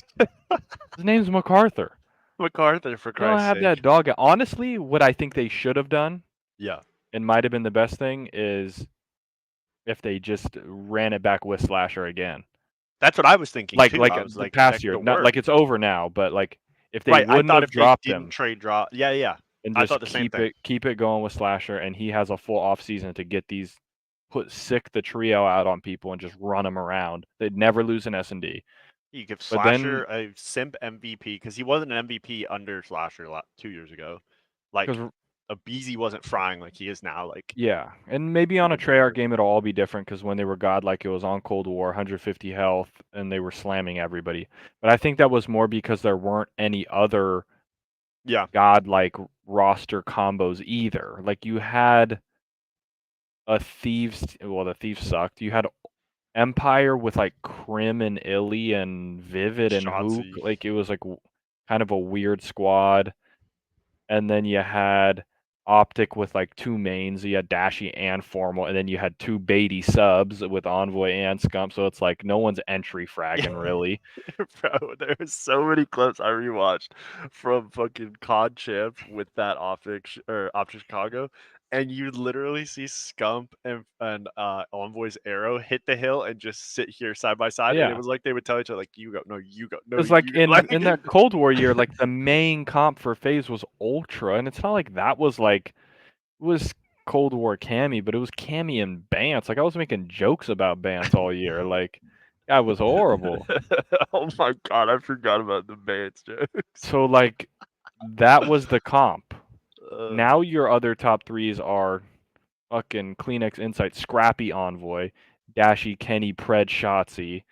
His name's MacArthur. MacArthur, for You don't Christ's have sake. that dog. Honestly, what I think they should have done, Yeah. and might have been the best thing, is if they just ran it back with Slasher again. That's what I was thinking too. I was The like, past that year, could not work. like it's over now, but like if they Right. I wouldn't thought have if they dropped didn't him trade draw, yeah. and I just thought the same thing. keep it going with Slasher, and he has a full off season to get these sick the trio out on people and just run them around. They'd never lose an S&D. You give But then, Slasher a simp MVP because he wasn't an MVP under Slasher 2 years ago. Like, because a Beezy wasn't frying like he is now. Like, yeah, and maybe on a Treyarch game it'll all be different because when they were godlike, it was on Cold War, 150 health, and they were slamming everybody. But I think that was more because there weren't any other yeah, godlike roster combos either. Like you had a the Thieves sucked. You had Empire with like Crim and Illy and Vivid and Hook. Shotzi. Like it was like kind of a weird squad. And then you had Optic with like two mains. You had Dashy and Formal, and then you had two Beatty subs with Envoy and Scump. So it's like no one's entry fragging really. Bro, there's so many clips I rewatched from fucking COD champs with that Optic Chicago, and you literally see Scump and Envoy's arrow hit the hill and just sit here side by side, and it Yeah. was like they would tell each other like, "You go, no, you go, no, Because like you." Like, in that Cold War year, like the main comp for FaZe was Ultra, and it's not like that was like it was Cold War Cammy, but it was Cammy and Bance. Like I was making jokes about Bance all year. Like that was horrible. oh my god, I forgot about the bands jokes. So like that was the comp. Uh, Now your other top threes are fucking Kleenex Insight, Scrappy Envoy, Dashy, Kenny, Pred, Shotzi,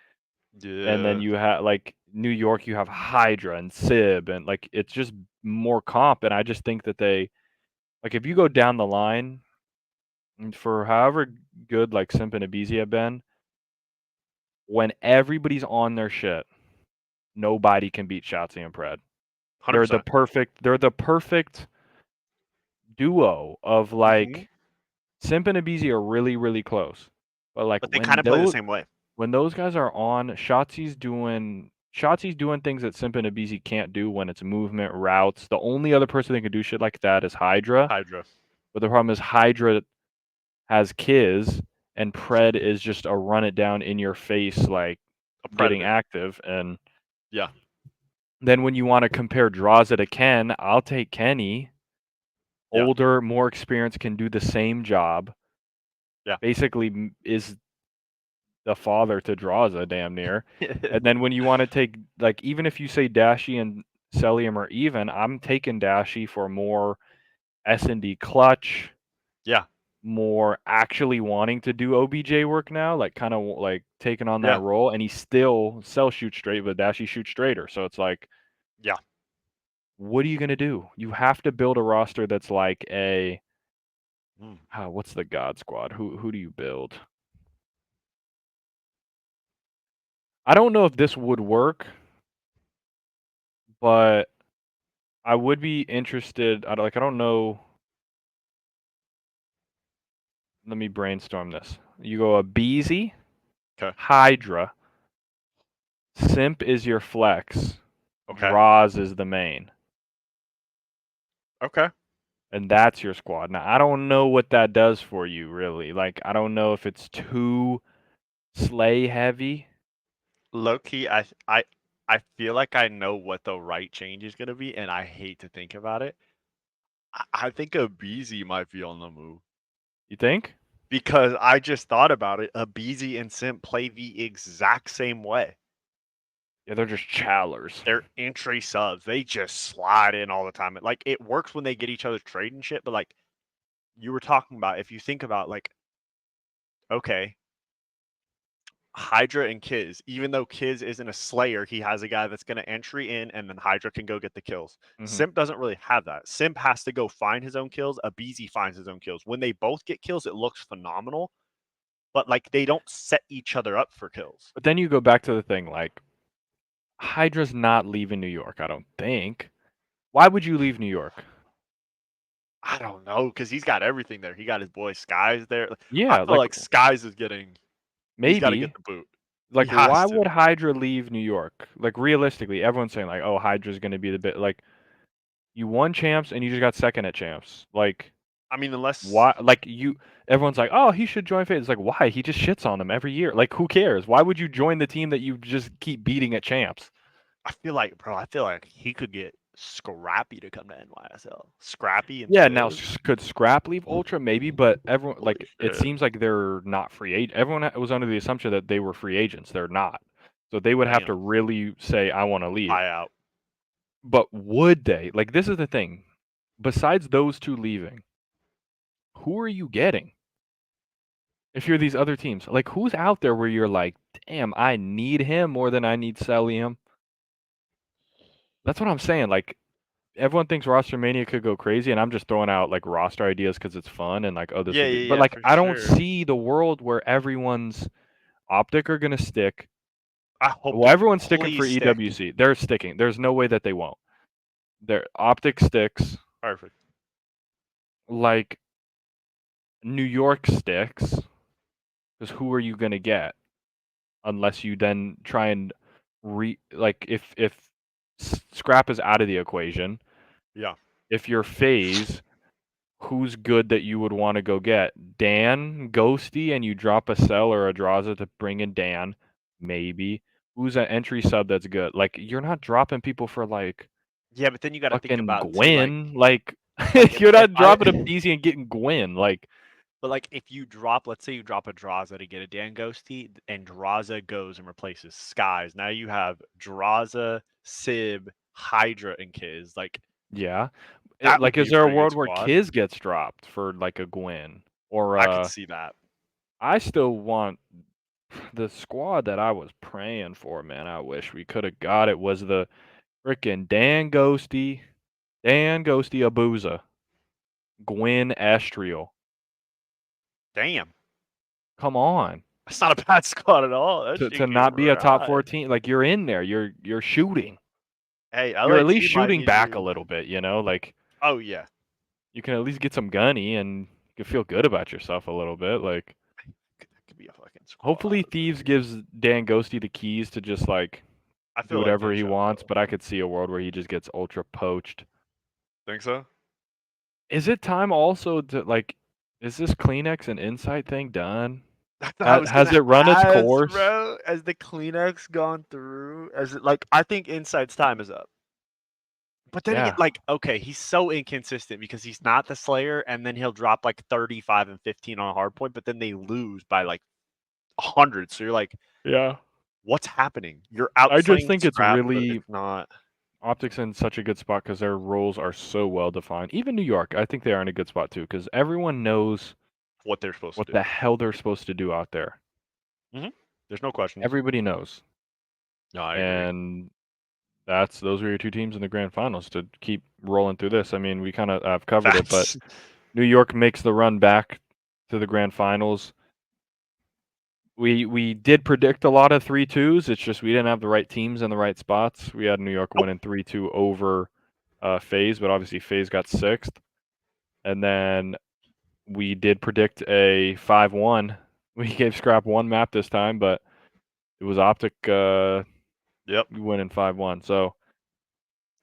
and then yeah, you have like New York, you have Hydra and Sib, and like it's just more comp. And I just think that they like if you go down the line, and for however good like Simp and Abizi have been, when everybody's on their shit, nobody can beat Shotzi and Pred. 100%. They're the perfect duo of Hmm. like Simp and Abizi are really, really close. But like But they kind of play the same way. when those guys are on, Shotzi's doing things that Simp and Abizi can't do when it's movement, routes. The only other person that can do shit like that is Hydra. Hydra. But the problem is Hydra has Kiz and Pred is just a run it down in your face like A getting predator. active. And Yeah. then when you want to compare Draza to Ken, I'll take Kenny. Yeah. Older, more experienced, can do the same job. Yeah. Basically is the father to Draza damn near. And then when you want to take like even if you say Dashy and Celium are even, I'm taking Dashy for more S&D clutch, Yeah. more actually wanting to do OBJ work now, like kind of like taking on Yeah. that role. And he still Cell shoots straight, but Dashy shoots straighter. So it's like, Yeah. what are you gonna do? You have to build a roster that's like a Mm. what's the God Squad? Who do you build? I don't know if this would work, but I would be interested. I don't know. Let me brainstorm this. You go a Beezy, 'Kay. Hydra, Simp is your flex, Okay. Draws is the main, Okay. and that's your squad. Now I don't know what that does for you really. Like I don't know if it's too slay heavy. Low key, I feel like I know what the right change is gonna be, and I hate to think about it. I think a Beezy might be on the move You think? because I just thought about it. A Beezy and Simp play the exact same way. Yeah, they're just challers. They're entry subs. They just slide in all the time. Like it works when they get each other's trade and shit, but like you were talking about, if you think about like, okay, Hydra and Kiz. Even though Kiz isn't a Slayer, he has a guy that's going to entry in, and then Hydra can go get the kills. Simp doesn't really have that. Simp has to go find his own kills. Abizi finds his own kills. When they both get kills, it looks phenomenal, but like they don't set each other up for kills. But then you go back to the thing, like Hydra's not leaving New York, I don't think. Why would you leave New York? I don't know, because he's got everything there. He got his boy Skies there. I Yeah, feel like Skies is getting. He's got to get maybe. the boot. Like, He has why to. would Hydra leave New York? Like, realistically, everyone's saying like, "Oh, Hydra's gonna be the bit." Like, you won champs and you just got second at champs. Like, I mean, unless why? Like, everyone's like, "Oh, he should join Fate." It's like, why? He just shits on them every year. Like, who cares? Why would you join the team that you just keep beating at champs? I feel like, bro, I feel like he could get Scrappy to come to NYSL. Scrappy and Yeah, now Fizz. could Scrap leave Ultra? Maybe, but everyone Holy like it shit. seems like they're not free agent. Everyone was under the assumption that they were free agents. They're not. So they would have to Damn. really say, "I want to leave." Buyout. But would they? Like, this is the thing. Besides those two leaving, who are you getting? If you're these other teams, like who's out there where you're like, damn, I need him more than I need Celium? That's what I'm saying. Like, everyone thinks rostermania could go crazy, and I'm just throwing out like roster ideas because it's fun and like, oh, this Yeah, would be. yeah, But yeah, like, for I don't sure. see the world where everyone's Optic are gonna stick. I hope. Well, everyone's sticking for please stick. EWC. They're sticking. There's no way that they won't. Their Optic sticks. Perfect. Like, New York sticks. Because who are you gonna get? Unless you then try and like if Scrap is out of the equation, Yeah. if you're FaZe, who's good that you would want to go get? Dan, Ghosty, and you drop a Cell or a Draza to bring in Dan, maybe. Who's an entry sub that's good? Like, you're not dropping people for like Yeah, but then you got to think fucking about too, Gwen. Like, like you're if not I, dropping a BZ and getting Gwen. Like, but like if you drop, let's say you drop a Draza to get a Dan Ghosty, and Draza goes and replaces Skies. Now you have Draza, Sib, Hydra, and Kiz. Like yeah. that would Like, be is a there a pretty good world where squad. Kiz gets dropped for like a Gwen? Or I could see that. I still want the squad that I was praying for, man. I wish we could have got it was the freaking Dan Ghosty Abuza, Gwen Estriel. Damn, Come on. that's not a bad squad at all. That To shit could not be a top ride. 14, like you're in there. You're shooting. Hey, You're at LAT least might shooting need back a to. little bit, you know? Like Oh yeah, you can at least get some gunny and you can feel good about yourself a little bit. Like that could be a fucking hopefully squad. Thieves gives Dan Ghosty the keys to just like I do feel like whatever they he should. wants, but I could see a world where he just gets ultra poached. Think so? Is it time also to like? Is this Kleenex and Insight thing done? That's what I was Has gonna it run its ask, course? bro. As the Kleenex gone through, as it like, I think Insight's time is up. But then again, Yeah, like, okay, he's so inconsistent because he's not the Slayer, and then he'll drop like 35 and 15 on a hard point, but then they lose by like 100. So you're like, yeah. what's happening? You're I just outslaying think it's Scrap, but really it's not Optics in such a good spot because their roles are so well defined. Even New York, I think they are in a good spot too because everyone knows what they're supposed what to do. the hell they're supposed to do out there. There's no questions. Everybody knows, No, I agree. and those are your two teams in the grand finals to keep rolling through this. I mean, we kind of have covered it, but Facts. New York makes the run back to the grand finals. We did predict a lot of 3-2s. It's just we didn't have the right teams in the right spots. We had New York Nope. winning 3-2 over FaZe, but obviously FaZe got sixth. And then we did predict a 5-1. We gave Scrap one map this time, but it was Optic Yep. winning 5-1. So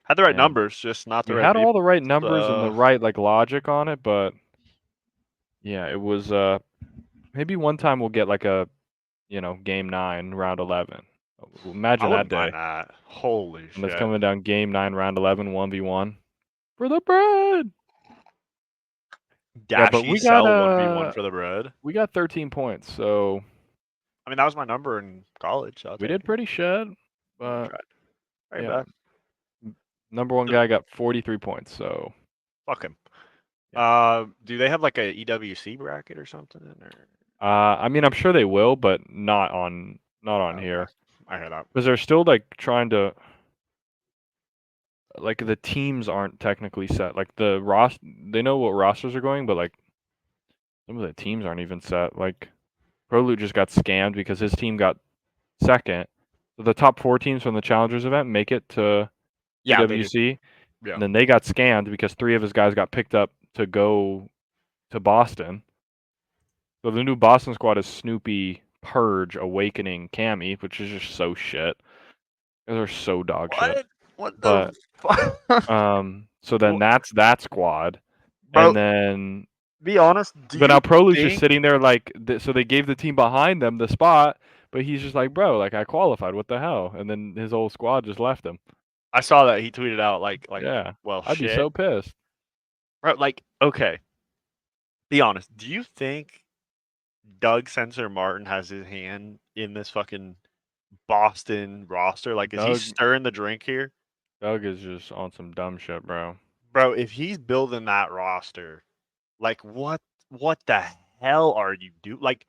Had the right man, numbers, just not the we right had all people. the right numbers and the So right like logic on it, but yeah, it was maybe one time we'll get like a game 9, round 11. I Imagine that wouldn't day. mind that. Holy And it's shit. coming down game 9, round 11, 1v1 for the bread. Yeah, but Dashy sell 1v1 for the bread. we got 13 points, so I mean, that was my number in college. So I'll we take did it. pretty shit. I But tried. Right yeah, back. number one guy got 43 points. So Fuck him. Yeah. Do they have like a EWC bracket or something? Or I mean, I'm sure they will, but not on Okay. here I hear that. because they're still like trying to. Like the teams aren't technically set. Like they know what rosters are going, but like some of the teams aren't even set. Like Prolu just got scammed because his team got second. So the top 4 teams from the Challengers event make it to Yeah, they did. PWC, Yeah. and then they got scammed because 3 of his guys got picked up to go to Boston. So the new Boston squad is Snoopy, Purge, Awakening, Cammy, which is just so shit. Those are so dog shit. What But so then Well, that's that squad, bro, and then be honest. Do but you now Prolu's just think sitting there like so they gave the team behind them the spot, but he's just like, bro, like I qualified, what the hell? And then his whole squad just left him. I saw that he tweeted out like Yeah, well I'd be shit. so pissed. Bro, like okay. Be honest. Do you think Doug Sensor Martin has his hand in this fucking Boston roster? Like, is he Doug stirring the drink here? Doug is just on some dumb shit, bro. Bro, if he's building that roster, like what the hell are you doing? Like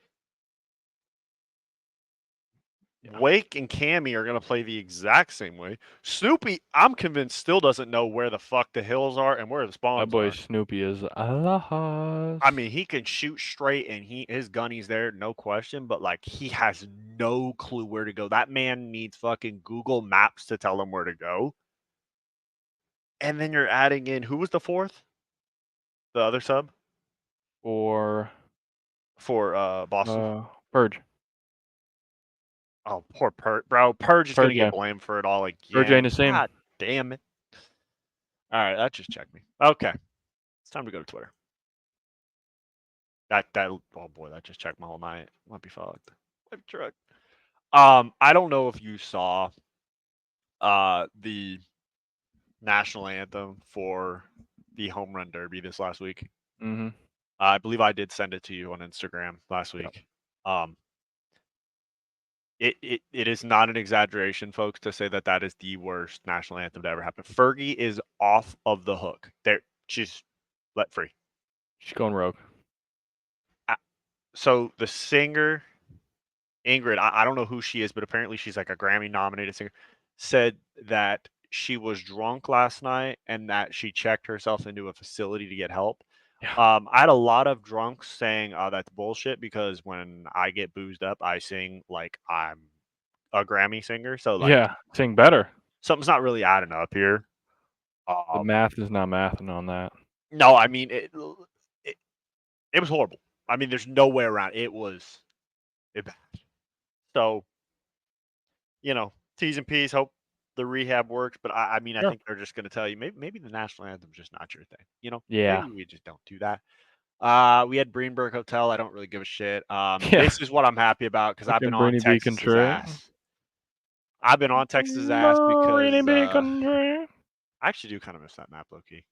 Yeah. Wake and Cammy are gonna play the exact same way. Snoopy, I'm convinced, still doesn't know where the fuck the hills are and where the That spawns boy are. Snoopy is Alahas. I mean, he can shoot straight and his gunny's there, no question, but like he has no clue where to go. That man needs fucking Google Maps to tell him where to go. And then you're adding in who was the fourth? The other sub for for Boston. Purge. Oh, poor Purge. Bro, Purge is gonna Purge, get yeah. blamed for it all Purge ain't again. the same. God damn it. All right, that just checked me. Okay. It's time to go to Twitter. That oh boy, that just checked my whole night. Might be fucked. Might be truck. I don't know if you saw the national anthem for the home run derby this last week. Mm-hmm. I believe I did send it to you on Instagram last week. It is not an exaggeration, folks, to say that that is the worst national anthem to ever happen. Fergie is off of the hook. She's let free. She's going rogue. So the singer Ingrid, I don't know who she is, but apparently she's like a Grammy nominated singer, said that she was drunk last night and that she checked herself into a facility to get help. Yeah. I had a lot of drunks saying that's bullshit because when I get boozed up, I sing like I'm a Grammy singer. So like Yeah, sing better. something's not really adding up here. The math is not mathing on that. No, I mean it was horrible. I mean, there's no way around it. It was bad. So, T's and P's. Hope the rehab works, but I mean, I Sure. think they're just going to tell you maybe the national anthem's just not your thing. Yeah. Maybe we just don't do that. We had Greenberg Hotel. I don't really give a shit. Yeah. This is what I'm happy about because I've been on Brainy Beacon Texas's Tree. ass. I've been on Texas's ass because Tree. I actually do kind of miss that map, low key.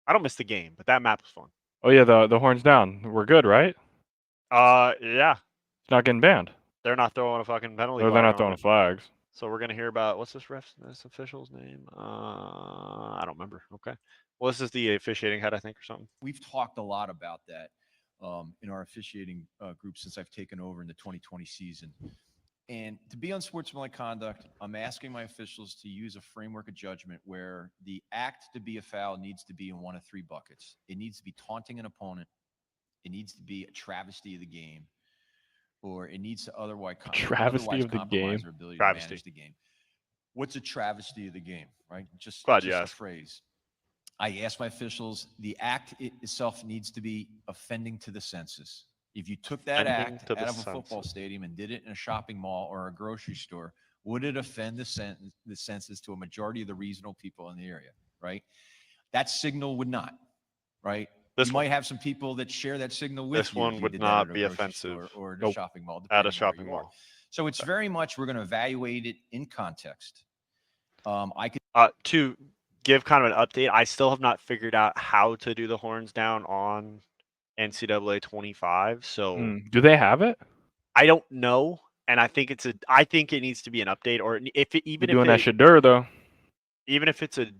I don't miss the game, but that map was fun. Oh yeah, the horns down. We're good, right? Yeah, It's not getting banned. they're not throwing a fucking penalty. Or they're flag not on throwing it. flags. So we're gonna hear about what's this official's name? I don't remember. Okay. Well, this is the officiating head, I think, or something. We've talked a lot about that in our officiating group since I've taken over in the 2020 season. And to be unsportsmanlike conduct, I'm asking my officials to use a framework of judgment where the act to be a foul needs to be in one of 3 buckets. It needs to be taunting an opponent. It needs to be a travesty of the game, or it needs to otherwise Travesty of the compromise game. our ability Travesty. to manage the game. What's a travesty of the game, right? Just you a asked. phrase. I asked my officials, the act itself needs to be offending to the senses. If you took that Offending act to out the of a football senses. stadium and did it in a shopping mall or a grocery store, would it offend the senses to a majority of the reasonable people in the area, right? That signal would not, right? This You one. might have some people that share that signal with This you if one you would did not that at a be grocery offensive. store or at a Nope. shopping mall, At a depending on where shopping you are. mall. So it's very much we're going to evaluate it in context. I could To give kind of an update, I still have not figured out how to do the horns down on NCAA 25. So Do they have it? I don't know, and I think it needs to be an update, or if it, We're doing that shadur though. even if it's a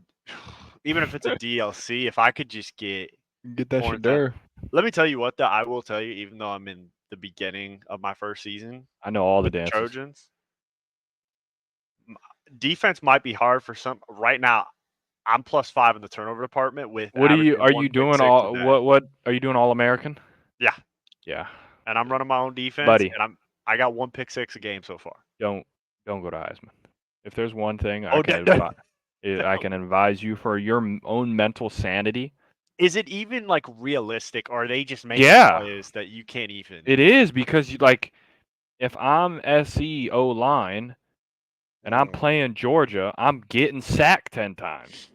DLC, if I could just get Get that horns down. shadur. Let me tell you what, though, I will tell you, even though I'm in the beginning of my first season I know all the with the dances. Trojans. Defense might be hard for some. Right now, I'm +5 in the turnover department with. What are you averaging 1.6 doing a all day. what are you doing all American? Yeah, Yeah. and I'm running my own defense, Buddy. and I got 1 pick six a game so far. Don't go to Heisman. If there's one thing Oh, I can advise you for your own mental sanity. Is it even like realistic? Or are they just making Yeah. plays that you can't even? It is because you like if I'm SC O line and I'm playing Georgia, I'm getting sacked 10 times.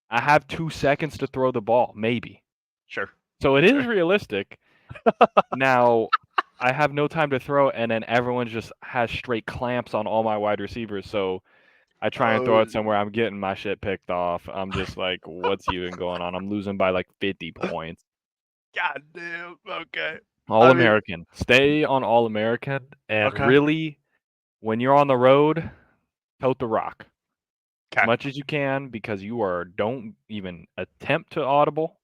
I have 2 seconds to throw the ball, maybe. Sure. So it is realistic. Now, I have no time to throw, and then everyone just has straight clamps on all my wide receivers. So I try and throw it somewhere. I'm getting my shit picked off. I'm just like, what's even going on? I'm losing by like 50 points. God damn. Okay. All-American. Stay on All-American. And Okay. really, when you're on the road, tote the rock. Okay. As much as you can because don't even attempt to audible.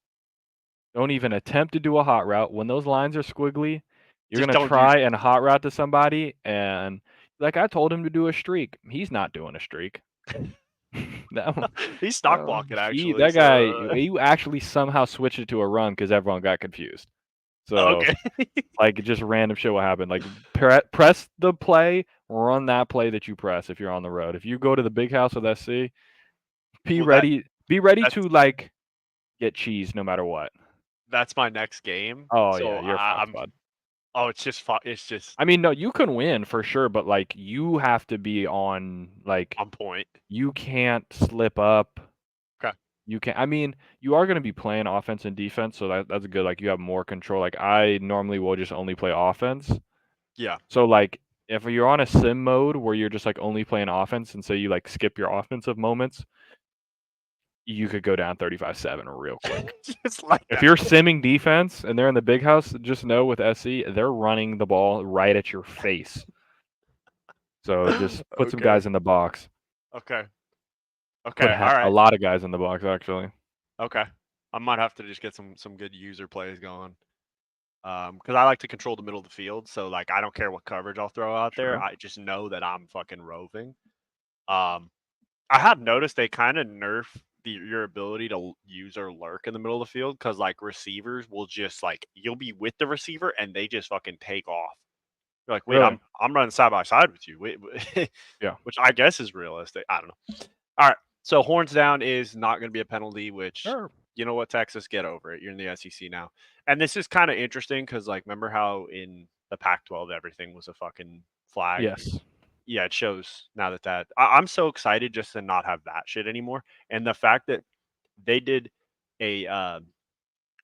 Don't even attempt to do a hot route. When those lines are squiggly, you're Just going to don't try and hot route to somebody. And like I told him to do a streak. He's not doing a streak. He's stock walking, actually. That guy, he actually somehow switched it to a run because everyone got confused. So, okay. like, just random shit will happen. Like, press the play, run that play that you press if you're on the road. If you go to the big house with SC, be ready to, like, get cheese no matter what. That's my next game. Oh, so yeah, you're fucked, bud. Oh, it's just fun. It's just. I mean, no, you can win for sure, but, like, you have to be on, like, on point. You can't slip up. Okay. You can. I mean, you are going to be playing offense and defense, so that's good. Like you have more control. Like I normally will just only play offense. Yeah. So like if you're on a sim mode where you're just like only playing offense, and say you like skip your offensive moments, you could go down 35-7 real quick. Just like if you're simming defense and they're in the big house, just know with SC they're running the ball right at your face. So just put some guys in the box. Okay. Put all right. a lot of guys in the box actually. Okay. I might have to just get some good user plays going. Because I like to control the middle of the field, so like I don't care what coverage I'll throw out there. I just know that I'm fucking roving. I have noticed they kind of nerf your ability to use or lurk in the middle of the field because like receivers will just like you'll be with the receiver and they just fucking take off. You're like, wait, Really? I'm running side by side with you. Wait, yeah, which I guess is realistic. I don't know. All right, so horns down is not going to be a penalty, which you know what, Texas, get over it. You're in the SEC now, and this is kind of interesting because like remember how in the Pac-12 everything was a fucking flag. Yes. Yeah, it shows now that I'm so excited just to not have that shit anymore, and the fact that they did a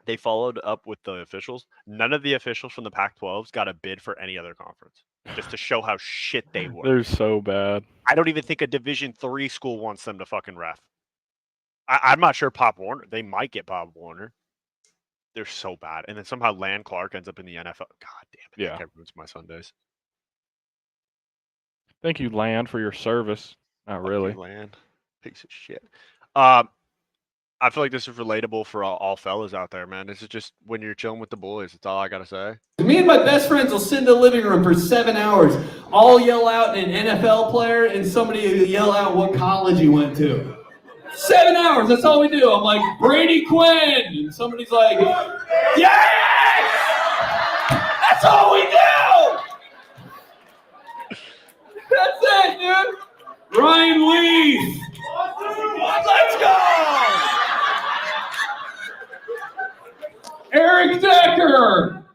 they followed up with the officials. None of the officials from the Pac-12s got a bid for any other conference, just to show how shit they were. They're so bad. I don't even think a Division III school wants them to fucking ref. I'm not sure Pop Warner. They might get Pop Warner. They're so bad, and then somehow Land Clark ends up in the NFL. God damn it! Yeah, that ruins my Sundays. Thank you, Land, for your service. Not really. You, Land, piece of shit. I feel like this is relatable for all fellas out there, man. This is just when you're chilling with the boys. That's all I gotta say. Me and my best friends will sit in the living room for 7 hours. I'll yell out an NFL player, and somebody will yell out what college he went to. 7 hours, that's all we do. I'm like, Brady Quinn, and somebody's like, yes! That's all we do! That's it, dude. Ryan Leaf. Let's go! Eric Decker.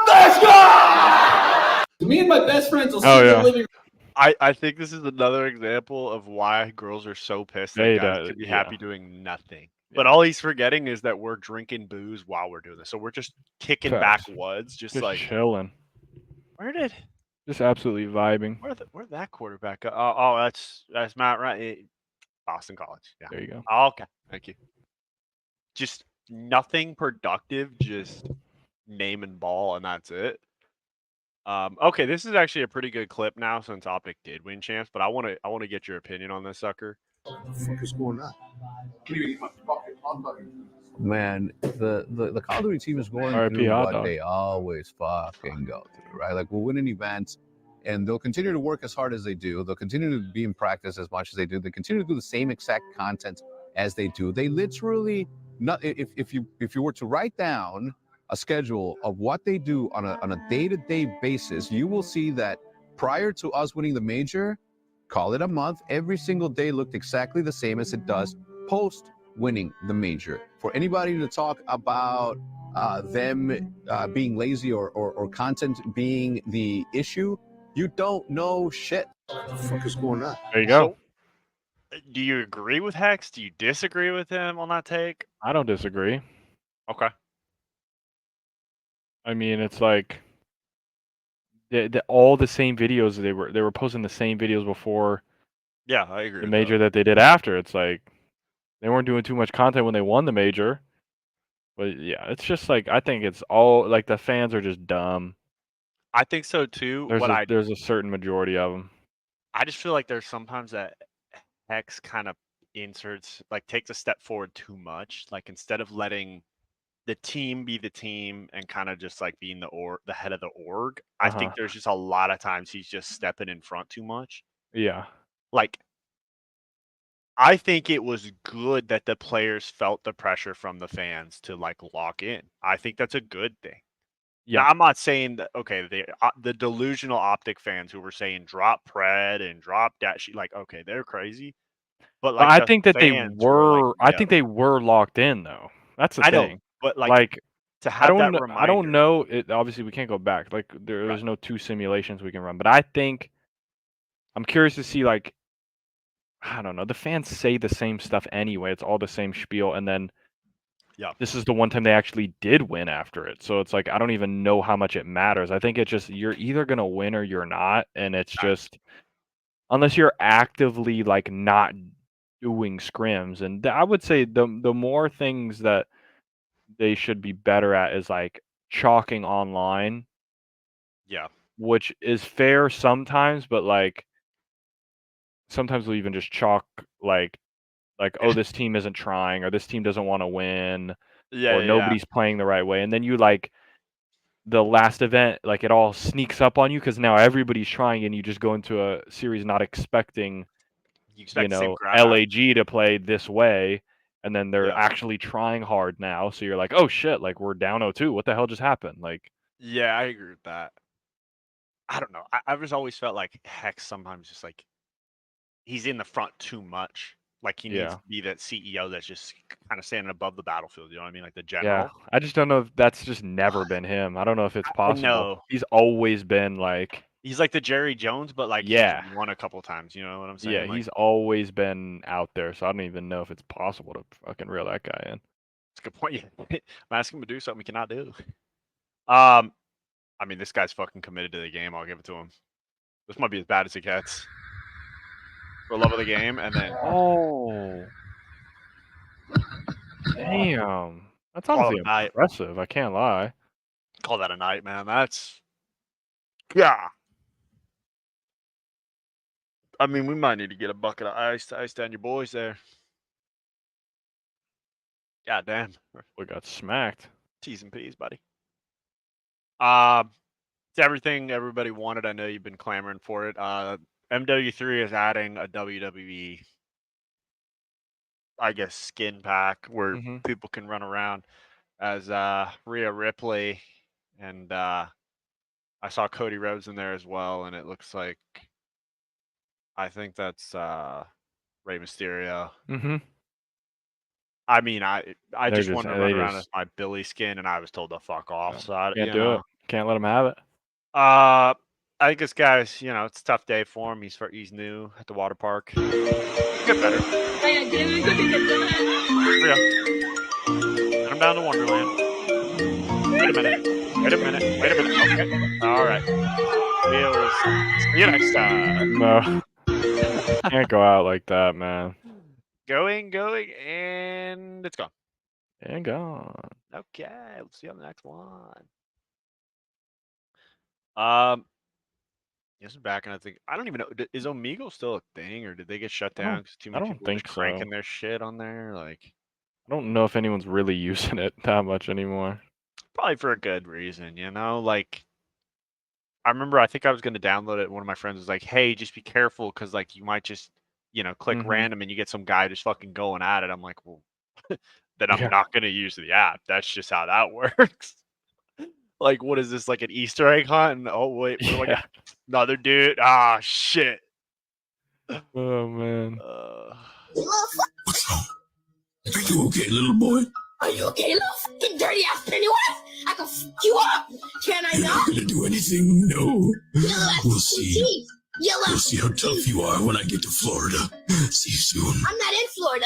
Let's go! Me and my best friends will sit in the living room. I think this is another example of why girls are so pissed that guys could be happy doing nothing. But all he's forgetting is that we're drinking booze while we're doing this. So we're just kicking backwoods, just like chilling. Just absolutely vibing. Where'd that quarterback go? Oh, that's Matt right. Boston College. Yeah. There you go. Oh, okay. Thank you. Just nothing productive, just name and ball, and that's it. Okay, this is actually a pretty good clip now since Optic did win champs, but I want to get your opinion on this sucker. What the fuck is going on? man, the Call of Duty team is going R.I.P. through hot what dog. they always fucking go through, right? Like, we'll win an event, and they'll continue to work as hard as they do. They'll continue to be in practice as much as they do. They continue to do the same exact content as they do. They literally, not if you were to write down a schedule of what they do on a day-to-day basis, you will see that prior to us winning the major, call it a month, every single day looked exactly the same as it does post winning the major. For anybody to talk about them being lazy or content being the issue, you don't know shit. What the fuck is going on? There you go. So, do you agree with Hex? Do you disagree with him on that take? I don't disagree. Okay. I mean, it's like all the same videos they were posting the same videos before Yeah, I agree. the with major that they did after. It's like they weren't doing too much content when they won the major. But yeah, it's just like I think it's all like the fans are just dumb. I think so too. There's a certain majority of them. I just feel like there's sometimes that Hex kind of inserts, like, takes a step forward too much. Like, instead of letting the team be the team and kind of just like being the head of the org, I think there's just a lot of times he's just stepping in front too much. Yeah. Like, I think it was good that the players felt the pressure from the fans to like lock in. I think that's a good thing. Yeah. Now, I'm not saying that, okay, the delusional Optic fans who were saying drop Pred and drop that shit, like, okay, they're crazy. But like, I the think that they fans were like, I think they were locked in though. That's the I know, thing. but like, Like to have that reminder. I don't know. It obviously we can't go back. Like there's Right. no 2 simulations we can run. But I think I'm curious to see like I don't know. The fans say the same stuff anyway. It's all the same spiel, and then Yeah. this is the one time they actually did win after it. So it's like I don't even know how much it matters. I think it's just you're either gonna win or you're not, and it's just unless you're actively like not doing scrims, and I would say the more things that they should be better at is like chalking online. Yeah. Which is fair sometimes, but like sometimes we'll even just chalk like oh this team isn't trying or this team doesn't want to win or nobody's playing the right way, and then you like the last event like it all sneaks up on you because now everybody's trying and you just go into a series not expecting You expect the same crap. LAG to play this way, and then they're Yeah. actually trying hard now. So you're like, oh shit, like we're down 0-2. What the hell just happened? Like, Yeah, I agree with that. I don't know. I've just always felt like Hex sometimes just like he's in the front too much. Like he needs yeah, to be that CEO that's just kind of standing above the battlefield. You know what I mean? Like the yeah. general. I just don't know if that's just never been him. I don't know if it's I possible. know. He's always been like, He's like the Jerry Jones, but like Yeah. he's won a couple times. You know what I'm saying? yeah, Like, he's always been out there. So I don't even know if it's possible to fucking reel that guy in. it's a good point. Yeah. I'm asking him to do something he cannot do. I mean, this guy's fucking committed to the game. I'll give it to him. This might be as bad as it gets. For love of the game, and then Oh, damn. That's Call it honestly a night. impressive. I can't lie. Call that a night, man. That's yeah. I mean, we might need to get a bucket of ice to ice down your boys there. God damn. We got smacked. T's and P's, buddy. It's everything everybody wanted. I know you've been clamoring for it. MW3 is adding a WWE, I guess, skin pack where Mhm. people can run around as Rhea Ripley, and I saw Cody Rhodes in there as well, and it looks like I think that's Rey Mysterio. Mhm. I mean, I They're just just- wanted to they run around just- as my Billy skin, and I was told to fuck off. Yeah. So I, Can't do it. Can't let him have it. I think this guy's, it's a tough day for him. He's new at the water park. Get better. Yeah. Send him down to Wonderland. Wait a minute. Okay. All right. See you next time. No. Can't go out like that, man. Going, and it's gone. And gone. Okay, let's see on the next one. This is back, and I don't even know. Is Omegle still a thing, or did they get shut down because too I many don't people were think just so. cranking their shit on there? Like, I don't know if anyone's really using it that much anymore. Probably for a good reason, you know. Like I remember, I think I was going to download it. One of my friends was like, "Hey, just be careful, because like you might just, click Mhm. random and you get some guy just fucking going at it." I'm like, "Well, then I'm Yeah. not going to use the app. That's just how that works." Like, what is this, like an Easter egg hunt? And oh wait, what do I Yeah. got? Another dude. Ah, shit. Oh man. Are you okay, little boy? Are you okay, little fucking dirty ass Pennywise? I can fuck you up. Can I not? You're not gonna do anything, no. We'll see. We'll see how tough you are when I get to Florida. See you soon. I'm not in Florida.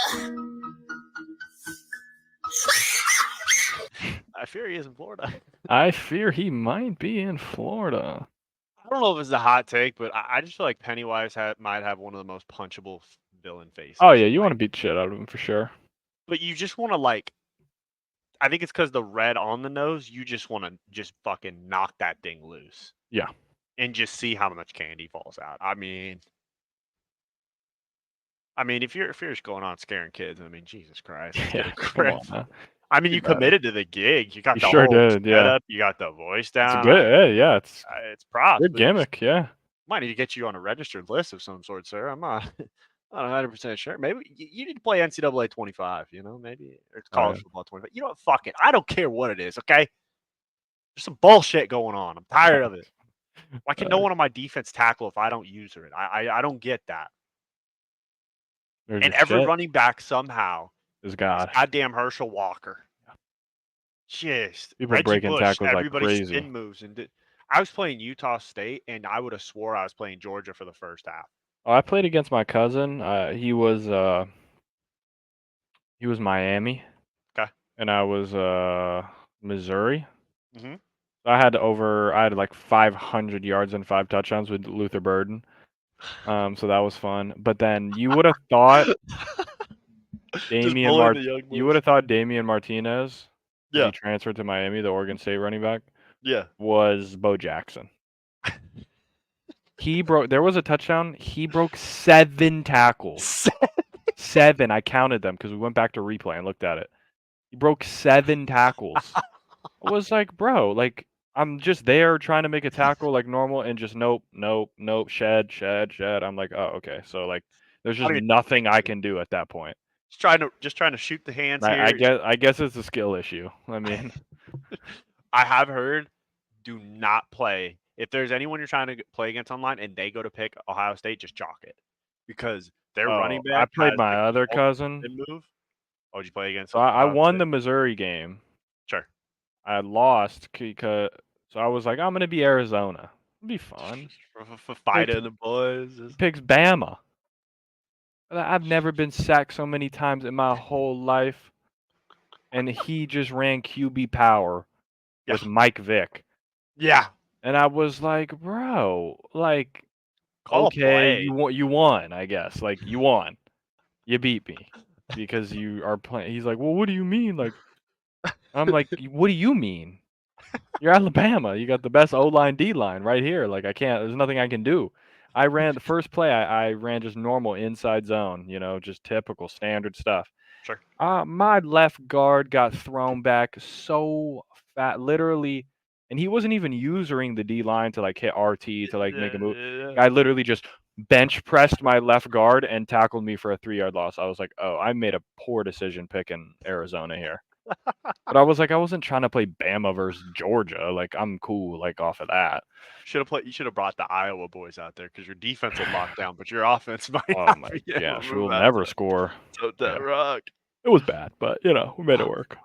I fear he is in Florida. I fear he might be in Florida. I don't know if it's a hot take, but I just feel like Pennywise might have one of the most punchable villain faces. Oh yeah, you want to beat the shit out of him for sure. But you just want to like. I think it's because the red on the nose. You just want to just fucking knock that thing loose. Yeah. And just see how much candy falls out. I mean, if you're just going on scaring kids, I mean, Jesus Christ, let's get Yeah. a Come grip. on. Man. I mean, Be you better. committed to the gig. You got You the sure whole did. Yeah. setup. You got the voice It's down. good. Yeah. It's props. Good But just gimmick. Yeah. might need to get you on a registered list of some sort, sir. I'm not. Not 100% sure. Maybe you need to play NCAA 25. Maybe or Oh, college yeah. football 25. You know what? Fuck it. I don't care what it is. Okay. There's some bullshit going on. I'm tired of it. Why can no one on my defense tackle if I don't use her? I don't get that. There's And just every shit. running back somehow Is is God. goddamn Herschel Walker. Just People Reggie breaking Bush. tackles like Everybody crazy. spin moves I was playing Utah State, and I would have swore I was playing Georgia for the first half. Oh, I played against my cousin. He was Miami. Okay. And I was Missouri. Mhm. I had like 500 yards and 5 touchdowns with Luther Burden. So that was fun. But then you would have thought Damian Martinez, when Yeah. he transferred to Miami, the Oregon State running back, Yeah. was Bo Jackson. There was a touchdown. He broke 7 tackles. 7. I counted them because we went back to replay and looked at it. He broke 7 tackles. I was like, bro, like I'm just there trying to make a tackle like normal and just nope, shed. I'm like, oh, okay. So like there's Not just even nothing I thinking. can do at that point. Just trying to shoot the hands I here. I guess it's a skill issue. I mean, I have heard, do not play. If there's anyone you're trying to play against online and they go to pick Ohio State, just chalk it. Because their running I back played has my like the other ultimate cousin. spin move. Oh, did you play against So I Ohio won State? the Missouri game. Sure. I lost because so I was like, I'm gonna be Arizona. It'll be fun. Fighting the boys. Picks Bama. I've never been sacked so many times in my whole life. And he just ran QB power with Yeah. Mike Vick. Yeah. And I was like, bro, like, Call a okay, play. you won, I guess. Like, you won. You beat me because you are playing. He's like, well, what do you mean? Like, I'm like, what do you mean? You're Alabama. You got the best O-line, D-line right here. Like, there's nothing I can do. I ran the first play. I ran just normal inside zone, just typical standard stuff. Sure. My left guard got thrown back so fat, literally, and he wasn't even using the D line to like hit RT to like make a move. I literally just bench pressed my left guard and tackled me for a 3-yard loss. I was like, oh, I made a poor decision picking Arizona here. But I was like, I wasn't trying to play Bama versus Georgia. Like, I'm cool, like off of that. You should have brought the Iowa boys out there because your defense will lock down, but your offense might Oh not my be able gosh, to we'll move never outside. score. Tote that Yeah. rock. It was bad, but we made it work.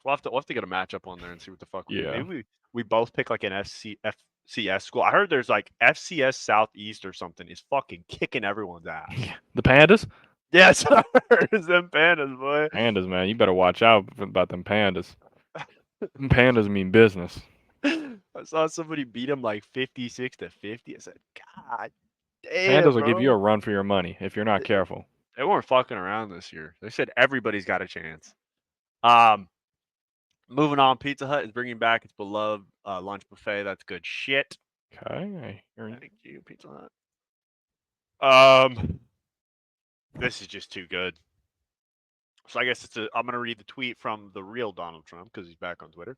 We'll have to get a matchup on there and see what the fuck we do. Yeah. Maybe we both pick like an FCS school. I heard there's like FCS Southeast or something is fucking kicking everyone's ass. The Pandas? Yes, I heard it's them Pandas, boy. Pandas, man. You better watch out about them Pandas. Them Pandas mean business. I saw somebody beat them like 56-50. I said, God damn, Pandas will bro. give you a run for your money if you're not careful. They weren't fucking around this year. They said everybody's got a chance. Moving on, Pizza Hut is bringing back its beloved lunch buffet. That's good shit. Okay. Thank you, Pizza Hut. This is just too good. So I guess I'm going to read the tweet from the real Donald Trump because he's back on Twitter.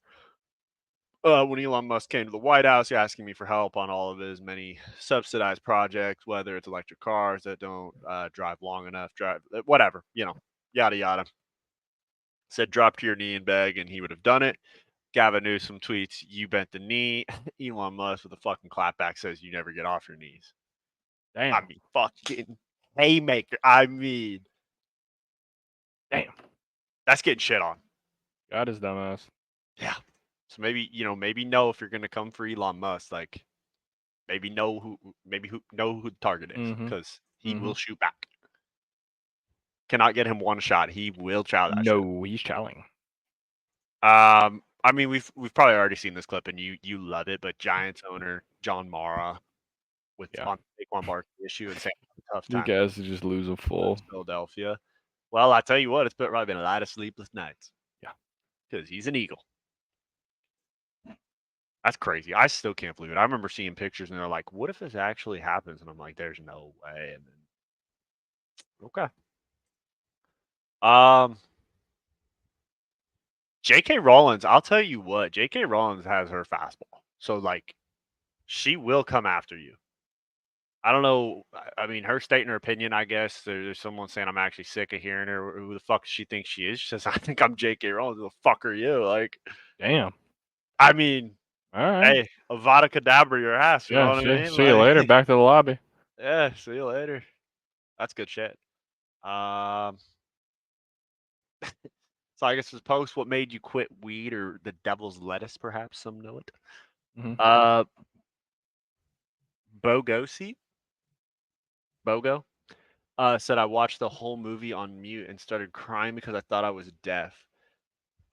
When Elon Musk came to the White House, he asking me for help on all of his many subsidized projects, whether it's electric cars that don't drive long enough, whatever, yada yada. Said drop to your knee and beg, and he would have done it. Gavin Newsom tweets, "You bent the knee." Elon Musk with a fucking clapback says, "You never get off your knees." Damn. I mean, fucking haymaker. I mean, Damn. That's getting shit on. Got his dumbass. Yeah. So maybe know if you're gonna come for Elon Musk, like maybe know who the target is, because he will shoot back. Cannot get him one shot. He will chow that shit. No, he's chowing. I mean, we've probably already seen this clip, and you love it. But Giants owner John Mara with on Saquon Barkley issue and saying a tough You time. guys just lose a full. Philadelphia. Well, I tell you what, it's probably been a lot of sleepless nights. Yeah, because he's an Eagle. That's crazy. I still can't believe it. I remember seeing pictures, and they're like, "What if this actually happens?" And I'm like, "There's no way." And then, okay. J.K. Rowling, I'll tell you what, J.K. Rowling has her fastball. So, like, she will come after you. I don't know. I mean, her stating her opinion, I guess. There's someone saying, I'm actually sick of hearing her. Who the fuck does she think she is? She says, I think I'm J.K. Rowling. Who the fuck are you? Like, damn. I mean, all right. Hey, Avada Kedavra your ass. You know what I mean? See you later. Back to the lobby. Yeah, see you later. That's good shit. So I guess this post, what made you quit weed or the devil's lettuce, perhaps some know it. Bogo said I watched the whole movie on mute and started crying because I thought I was deaf.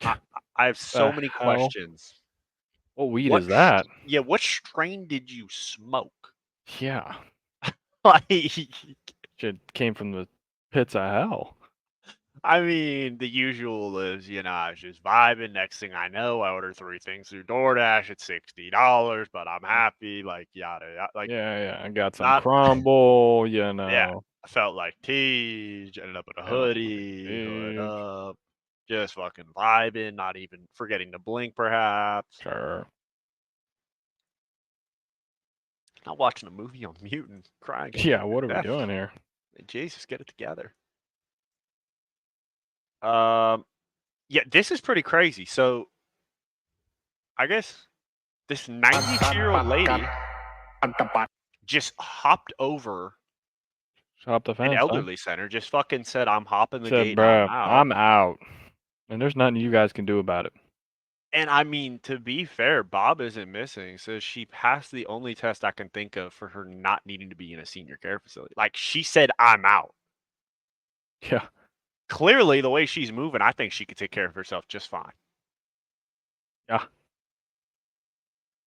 I have so many questions. What weed is that? Yeah, what strain did you smoke? Yeah. Like, Shit came from the pits of hell. I mean, the usual is, I was just vibing. Next thing I know, I ordered 3 things through DoorDash at $60, but I'm happy. Like, yada. Like, yeah. I got some crumble, Yeah, I felt like Tej, ended up in a hoodie, hood up, just fucking vibing, not even forgetting to blink, perhaps. Sure. Not watching a movie on mute and crying. Yeah, what are we doing here? Jesus, get it together. Yeah, this is pretty crazy. So, I guess this 92-year-old lady just hopped over the fence, an elderly center, just fucking said, I'm hopping the gate, bro, I'm out. And there's nothing you guys can do about it. And I mean, to be fair, Bob isn't missing. So she passed the only test I can think of for her not needing to be in a senior care facility. Like, she said, I'm out. Yeah. Clearly, the way she's moving, I think she could take care of herself just fine. Yeah.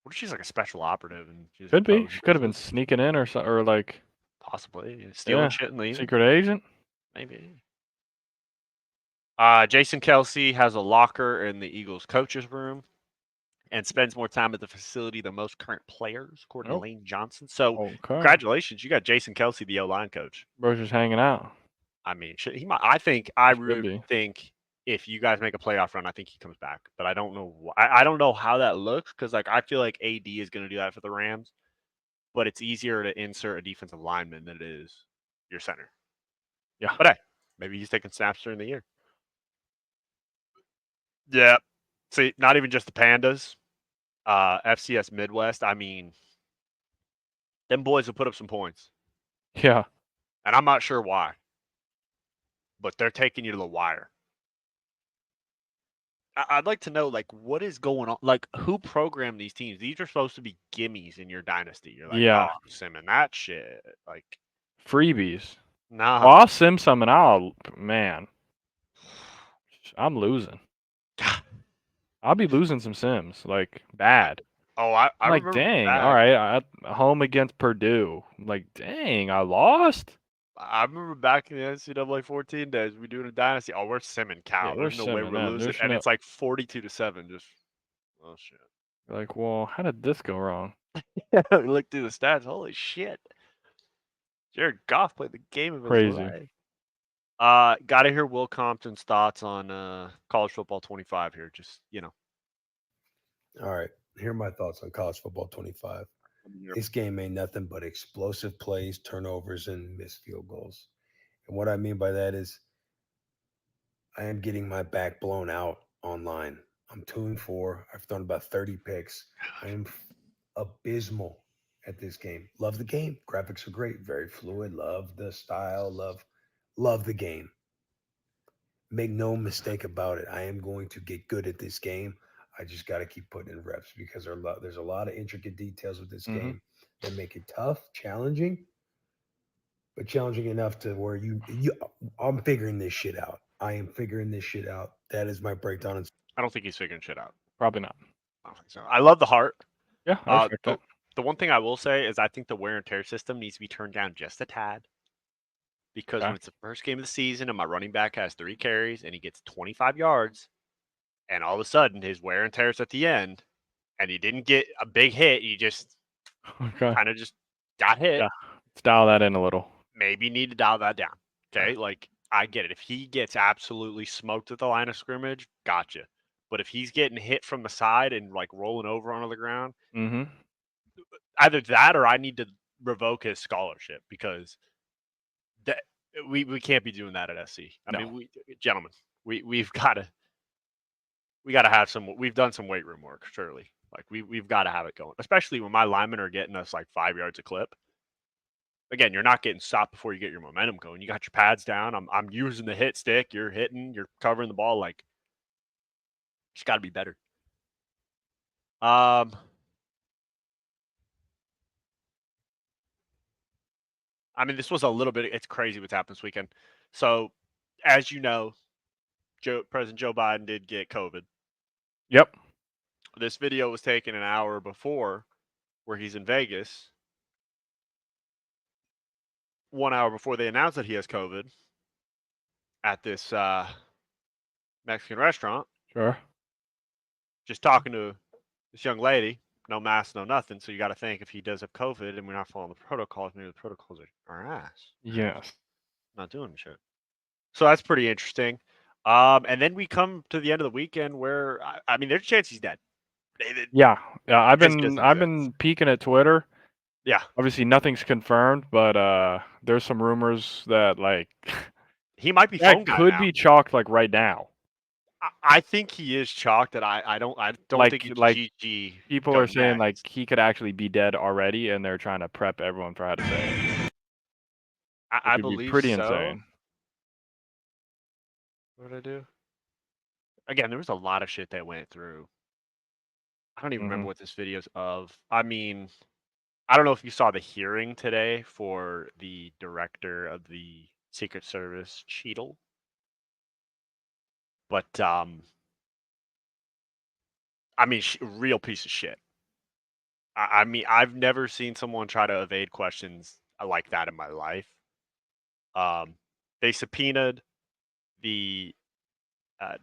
What if she's like a special operative? And she's could be. She could have been sneaking in or something, or like possibly stealing shit and leaving. Secret agent? Maybe. Jason Kelsey has a locker in the Eagles coach's room and spends more time at the facility than most current players, according to Lane Johnson. So, congratulations, you got Jason Kelsey, the O-line coach. Bro's just hanging out. I mean, he might. I really think if you guys make a playoff run, I think he comes back. But I don't know. I don't know how that looks because, like, I feel like AD is going to do that for the Rams. But it's easier to insert a defensive lineman than it is your center. Yeah. But hey, maybe he's taking snaps during the year. Yeah. See, not even just the Pandas. FCS Midwest. I mean, them boys will put up some points. Yeah. And I'm not sure why. But they're taking you to the wire. I'd like to know, like, what is going on? Like, who programmed these teams? These are supposed to be gimmies in your dynasty. You're like, oh, I'm simming that shit. Like, freebies. Nah. Well, I'll sim some and man, I'm losing. I'll be losing some sims, like, bad. Oh, I like, dang, all right, home against Purdue. Like, dang, I lost? I remember back in the NCAA 14 days, we doing a dynasty. Oh, we're simming cow. Yeah, There's no way we're losing. And it's like 42-7. Just, oh, shit. Like, well, how did this go wrong? Look through the stats. Holy shit. Jared Goff played the game of his life. Got to hear Will Compton's thoughts on college football 25 here. Just All right. Here are my thoughts on college football 25. This game ain't nothing but explosive plays, turnovers, and missed field goals. And what I mean by that is I am getting my back blown out online. I'm 2-4. I've thrown about 30 picks. I am abysmal at this game. Love the game. Graphics are great. Very fluid. Love the style. Love the game. Make no mistake about it. I am going to get good at this game. I just got to keep putting in reps because there's a lot of intricate details with this game that make it tough, challenging, but challenging enough to where I'm figuring this shit out. I am figuring this shit out. That is my breakdown. I don't think he's figuring shit out. Probably not. I don't think so. I love the heart. Yeah, I respect that. The one thing I will say is I think the wear and tear system needs to be turned down just a tad. Because when it's the first game of the season and my running back has 3 carries and he gets 25 yards, and all of a sudden his wear and tear's at the end, and he didn't get a big hit, he just kind of just got hit. Yeah, let's dial that in a little. Maybe need to dial that down. Okay, like I get it. If he gets absolutely smoked at the line of scrimmage, gotcha. But if he's getting hit from the side and like rolling over onto the ground, either that or I need to revoke his scholarship because that we can't be doing that at SC. I mean, gentlemen, we've got to have some. We've done some weight room work, surely. Like we've got to have it going, especially when my linemen are getting us like 5 yards a clip. Again, you're not getting stopped before you get your momentum going. You got your pads down. I'm using the hit stick. You're hitting. You're covering the ball. Like, it's got to be better. I mean, this was a little bit. It's crazy what's happened this weekend. So, as you know, President Joe Biden did get COVID. Yep. This video was taken an hour before, where he's in Vegas. 1 hour before they announced that he has COVID at this Mexican restaurant. Sure. Just talking to this young lady, no mask, no nothing. So you got to think if he does have COVID and we're not following the protocols, maybe the protocols are ass. Yes. Not doing shit. So that's pretty interesting. And then we come to the end of the weekend where I mean, there's a chance he's dead. Yeah. I've been peeking at Twitter. Yeah. Obviously, nothing's confirmed, but there's some rumors that like he might be that could be chalked like right now. I think he is chalked. That I don't like, think it's like GG. People are saying like he could actually be dead already, and they're trying to prep everyone for how to say it. I believe pretty so. insane. What did I do? Again, there was a lot of shit that went through. I don't even remember what this video's of. I mean, I don't know if you saw the hearing today for the director of the Secret Service, Cheadle. But, I mean, real piece of shit. I mean, I've never seen someone try to evade questions like that in my life. They subpoenaed the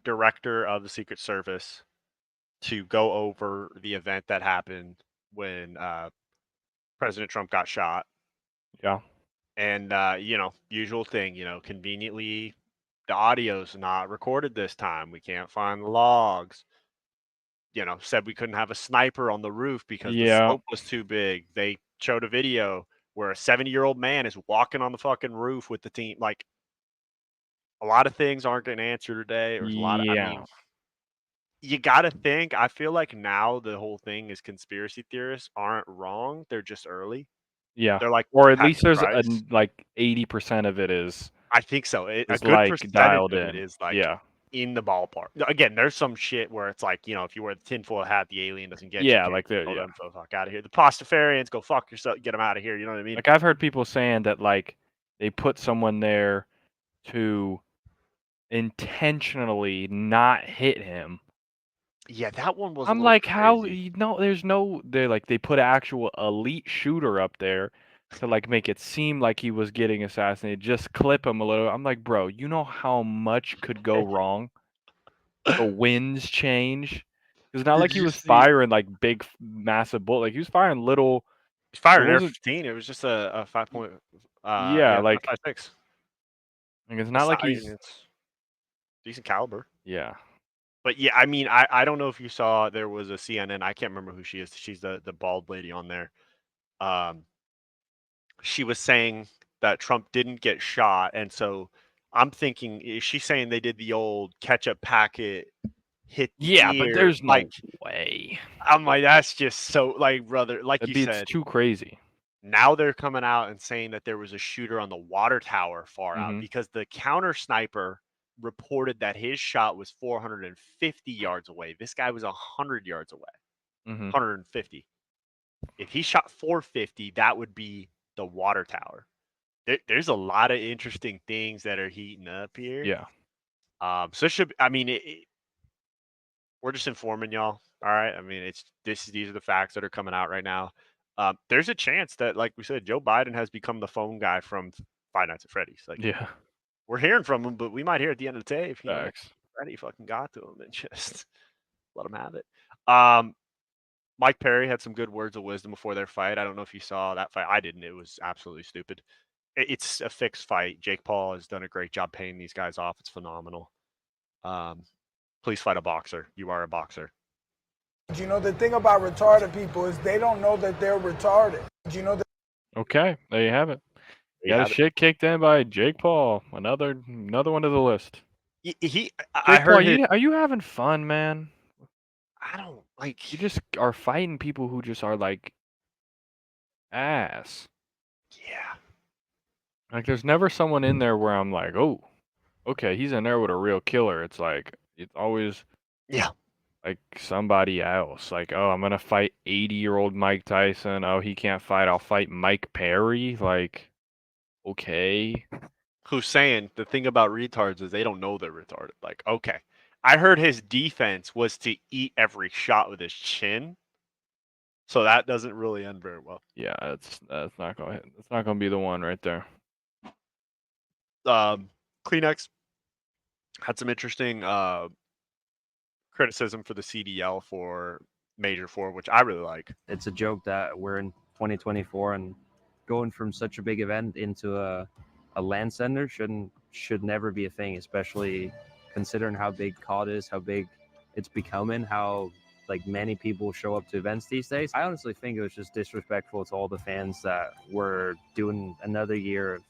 director of the Secret Service to go over the event that happened when President Trump got shot. Yeah. And, usual thing, conveniently, the audio's not recorded this time. We can't find the logs. Said we couldn't have a sniper on the roof because the slope was too big. They showed a video where a 70-year-old man is walking on the fucking roof with the team. Like, a lot of things aren't getting answered today. There's a lot of, I mean, you got to think, I feel like now the whole thing is conspiracy theorists aren't wrong. They're just early. Yeah. They're like, or at least there's like 80% of it is. I think so. A good like percentage dialed of in. it is like in the ballpark. Again, there's some shit where it's like, if you wear the tinfoil hat, the alien doesn't get you. Yeah, like them the fuck out of here. The Pastafarians, go fuck yourself, get them out of here. You know what I mean? Like I've heard people saying that like they put someone there to intentionally not hit him. Yeah, that one was. I'm like, how? No, there's no. They put an actual elite shooter up there to like make it seem like he was getting assassinated. Just clip him a little. I'm like, bro, you know how much could go wrong? The winds change. It's not like he was firing like big, massive bullet. Like he was firing little. He's firing Air 15. It was just a 5 point. Yeah, like 5.56. Like, it's not like Besides, he's. it's decent caliber. Yeah. But yeah, I mean, I don't know if you saw there was a CNN. I can't remember who she is. She's the bald lady on there. She was saying that Trump didn't get shot, and so I'm thinking, is she saying they did the old ketchup packet hit the Yeah, but ear? there's no Like, way. I'm like, that's just so like, brother, like you It's said. too crazy. Now they're coming out and saying that there was a shooter on the water tower far out Mhm. because the counter sniper reported that his shot was 450 yards away. This guy was 100 yards away, Mhm. 150. If he shot 450, that would be the water tower. There's a lot of interesting things that are heating up here. Yeah. So it should, I mean, we're just informing y'all. All right. I mean, these are the facts that are coming out right now. There's a chance that, like we said, Joe Biden has become the phone guy from Five Nights at Freddy's. Like, Yeah. we're hearing from him, but we might hear at the end of the day if Facts. Freddy fucking got to him and just let him have it. Mike Perry had some good words of wisdom before their fight. I don't know if you saw that fight. I didn't. It was absolutely stupid. It's a fixed fight. Jake Paul has done a great job paying these guys off. It's phenomenal. Please fight a boxer. You are a boxer. You know, the thing about retarded people is they don't know that they're retarded. You know that. Okay, there you have it. There you Got have his it. shit kicked in by Jake Paul. Another one to the list. I Jake heard Paul, his, are you having fun, man? I don't like. You just are fighting people who just are like ass. Yeah. Like, there's never someone in there where I'm like, oh, okay, he's in there with a real killer. It's like, it's always Yeah. like somebody else. Like, oh, I'm gonna fight 80-year-old Mike Tyson. Oh, he can't fight. I'll fight Mike Perry. Like, okay. Who's saying the thing about retards is they don't know they're retarded. Like, okay. I heard his defense was to eat every shot with his chin. So that doesn't really end very well. Yeah, that's not gonna be the one right there. Kleenex had some interesting criticism for the CDL for Major 4, which I really like. It's a joke that we're in 2024 and going from such a big event into a land center should never be a thing, especially considering how big COD is, how big it's becoming, how like many people show up to events these days. I honestly think it was just disrespectful to all the fans that were doing another year of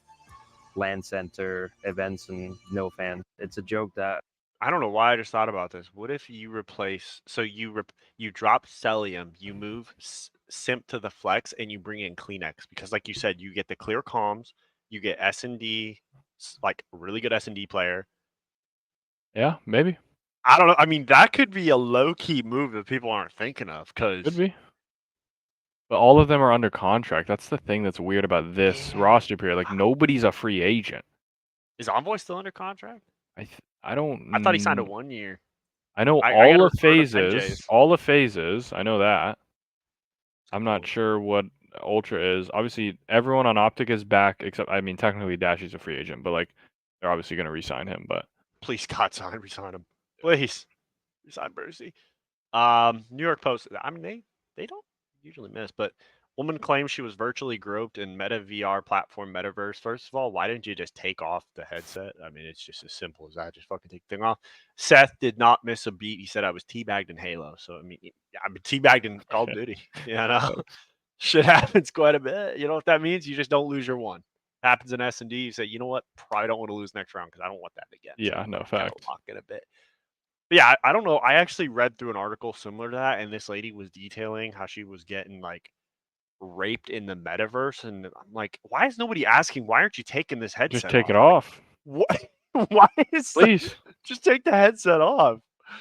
land center events and no fans. It's a joke that I don't know why I just thought about this. What if you replace, so you drop Celium, you move Simp to the Flex, and you bring in Kleenex? Because like you said, you get the clear comms, you get S&D, like really good S&D player. Yeah, maybe. I don't know. I mean, that could be a low-key move that people aren't thinking of. Could be. But all of them are under contract. That's the thing that's weird about this roster period. Like, nobody's a free agent. Is Envoy still under contract? I don't. I thought he signed a 1 year. I know I all gotta of refer to phases. Benjay's. All of phases. I know that. I'm not Cool. sure what Ultra is. Obviously, everyone on Optic is back, except, I mean, technically Dashy's a free agent, but like, they're obviously going to re-sign him. But Please, God, resign him. Please, resign Bercy. New York Post. I mean, they don't usually miss, but woman claims she was virtually groped in Meta VR platform Metaverse. First of all, why didn't you just take off the headset? I mean, it's just as simple as that. Just fucking take the thing off. Seth did not miss a beat. He said I was teabagged in Halo. So I mean, I'm teabagged in Call of Duty. You know, shit happens quite a bit. You know what that means? You just don't lose your one. Happens in S&D. You say, you know what? Probably don't want to lose next round because I don't want that again. yeah, no fact. Lock in a bit. But yeah, I don't know. I actually read through an article similar to that, and this lady was detailing how she was getting like raped in the metaverse, and I'm like, why is nobody asking? Why aren't you taking this headset? Just take it off? off. What? Why is Please. just take the headset off?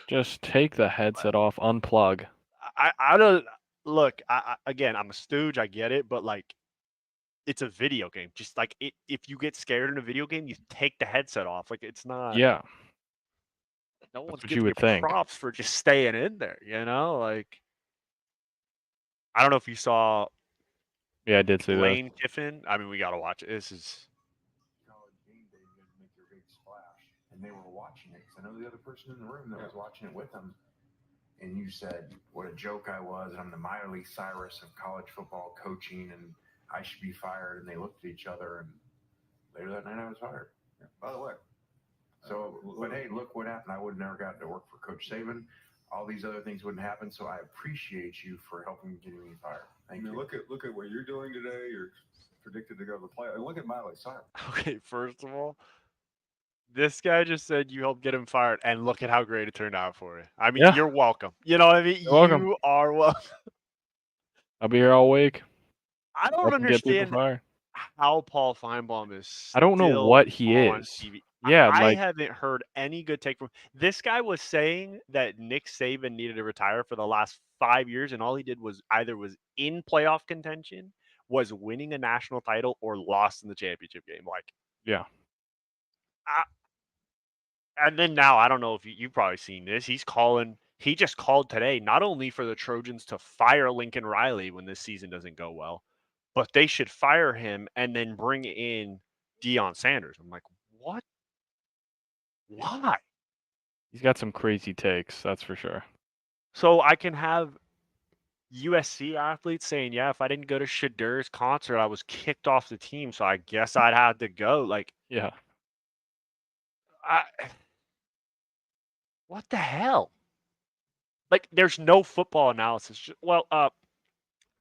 Just take the headset off. Unplug. I don't look. Again, I'm a stooge. I get it, but like, it's a video game. Just like if you get scared in a video game, you take the headset off. Like it's not. Yeah. No one's what you giving you would think. props for just staying in there. You know, like I don't know if you saw. Yeah, I did see that. Lane Kiffin. I mean, we gotta watch it. This is. College game day, you guys make your big splash, and they were watching it because I know the other person in the room that was watching it with them. And you said what a joke I was, and I'm the Miley Cyrus of college football coaching, and I should be fired. And they looked at each other, and later that night I was fired. By the way. So, but hey, look what happened. I would have never gotten to work for Coach Saban. All these other things wouldn't happen. So I appreciate you for helping getting me fired. Thank you. Look at what you're doing today. You're predicted to go to the play. And look at Miley Cyrus. Okay, first of all, this guy just said you helped get him fired, and look at how great it turned out for you. I mean, Yeah. you're welcome. You know what I mean? You're welcome. You are welcome. I'll be here all week. I don't Helping get people understand fired. how Paul Feinbaum is I don't know still what he on is. TV. Yeah, I like haven't heard any good take from this guy. Was saying that Nick Saban needed to retire for the last 5 years, and all he did was either was in playoff contention, was winning a national title, or lost in the championship game. Like, yeah. and then now I don't know if you've probably seen this. He just called today, not only for the Trojans to fire Lincoln Riley when this season doesn't go well, but they should fire him and then bring in Deion Sanders. I'm like, what? Why? He's got some crazy takes, that's for sure. So I can have USC athletes saying, yeah, if I didn't go to Shadur's concert, I was kicked off the team, so I guess I'd have to go. Like, yeah. What the hell? Like, there's no football analysis. Well,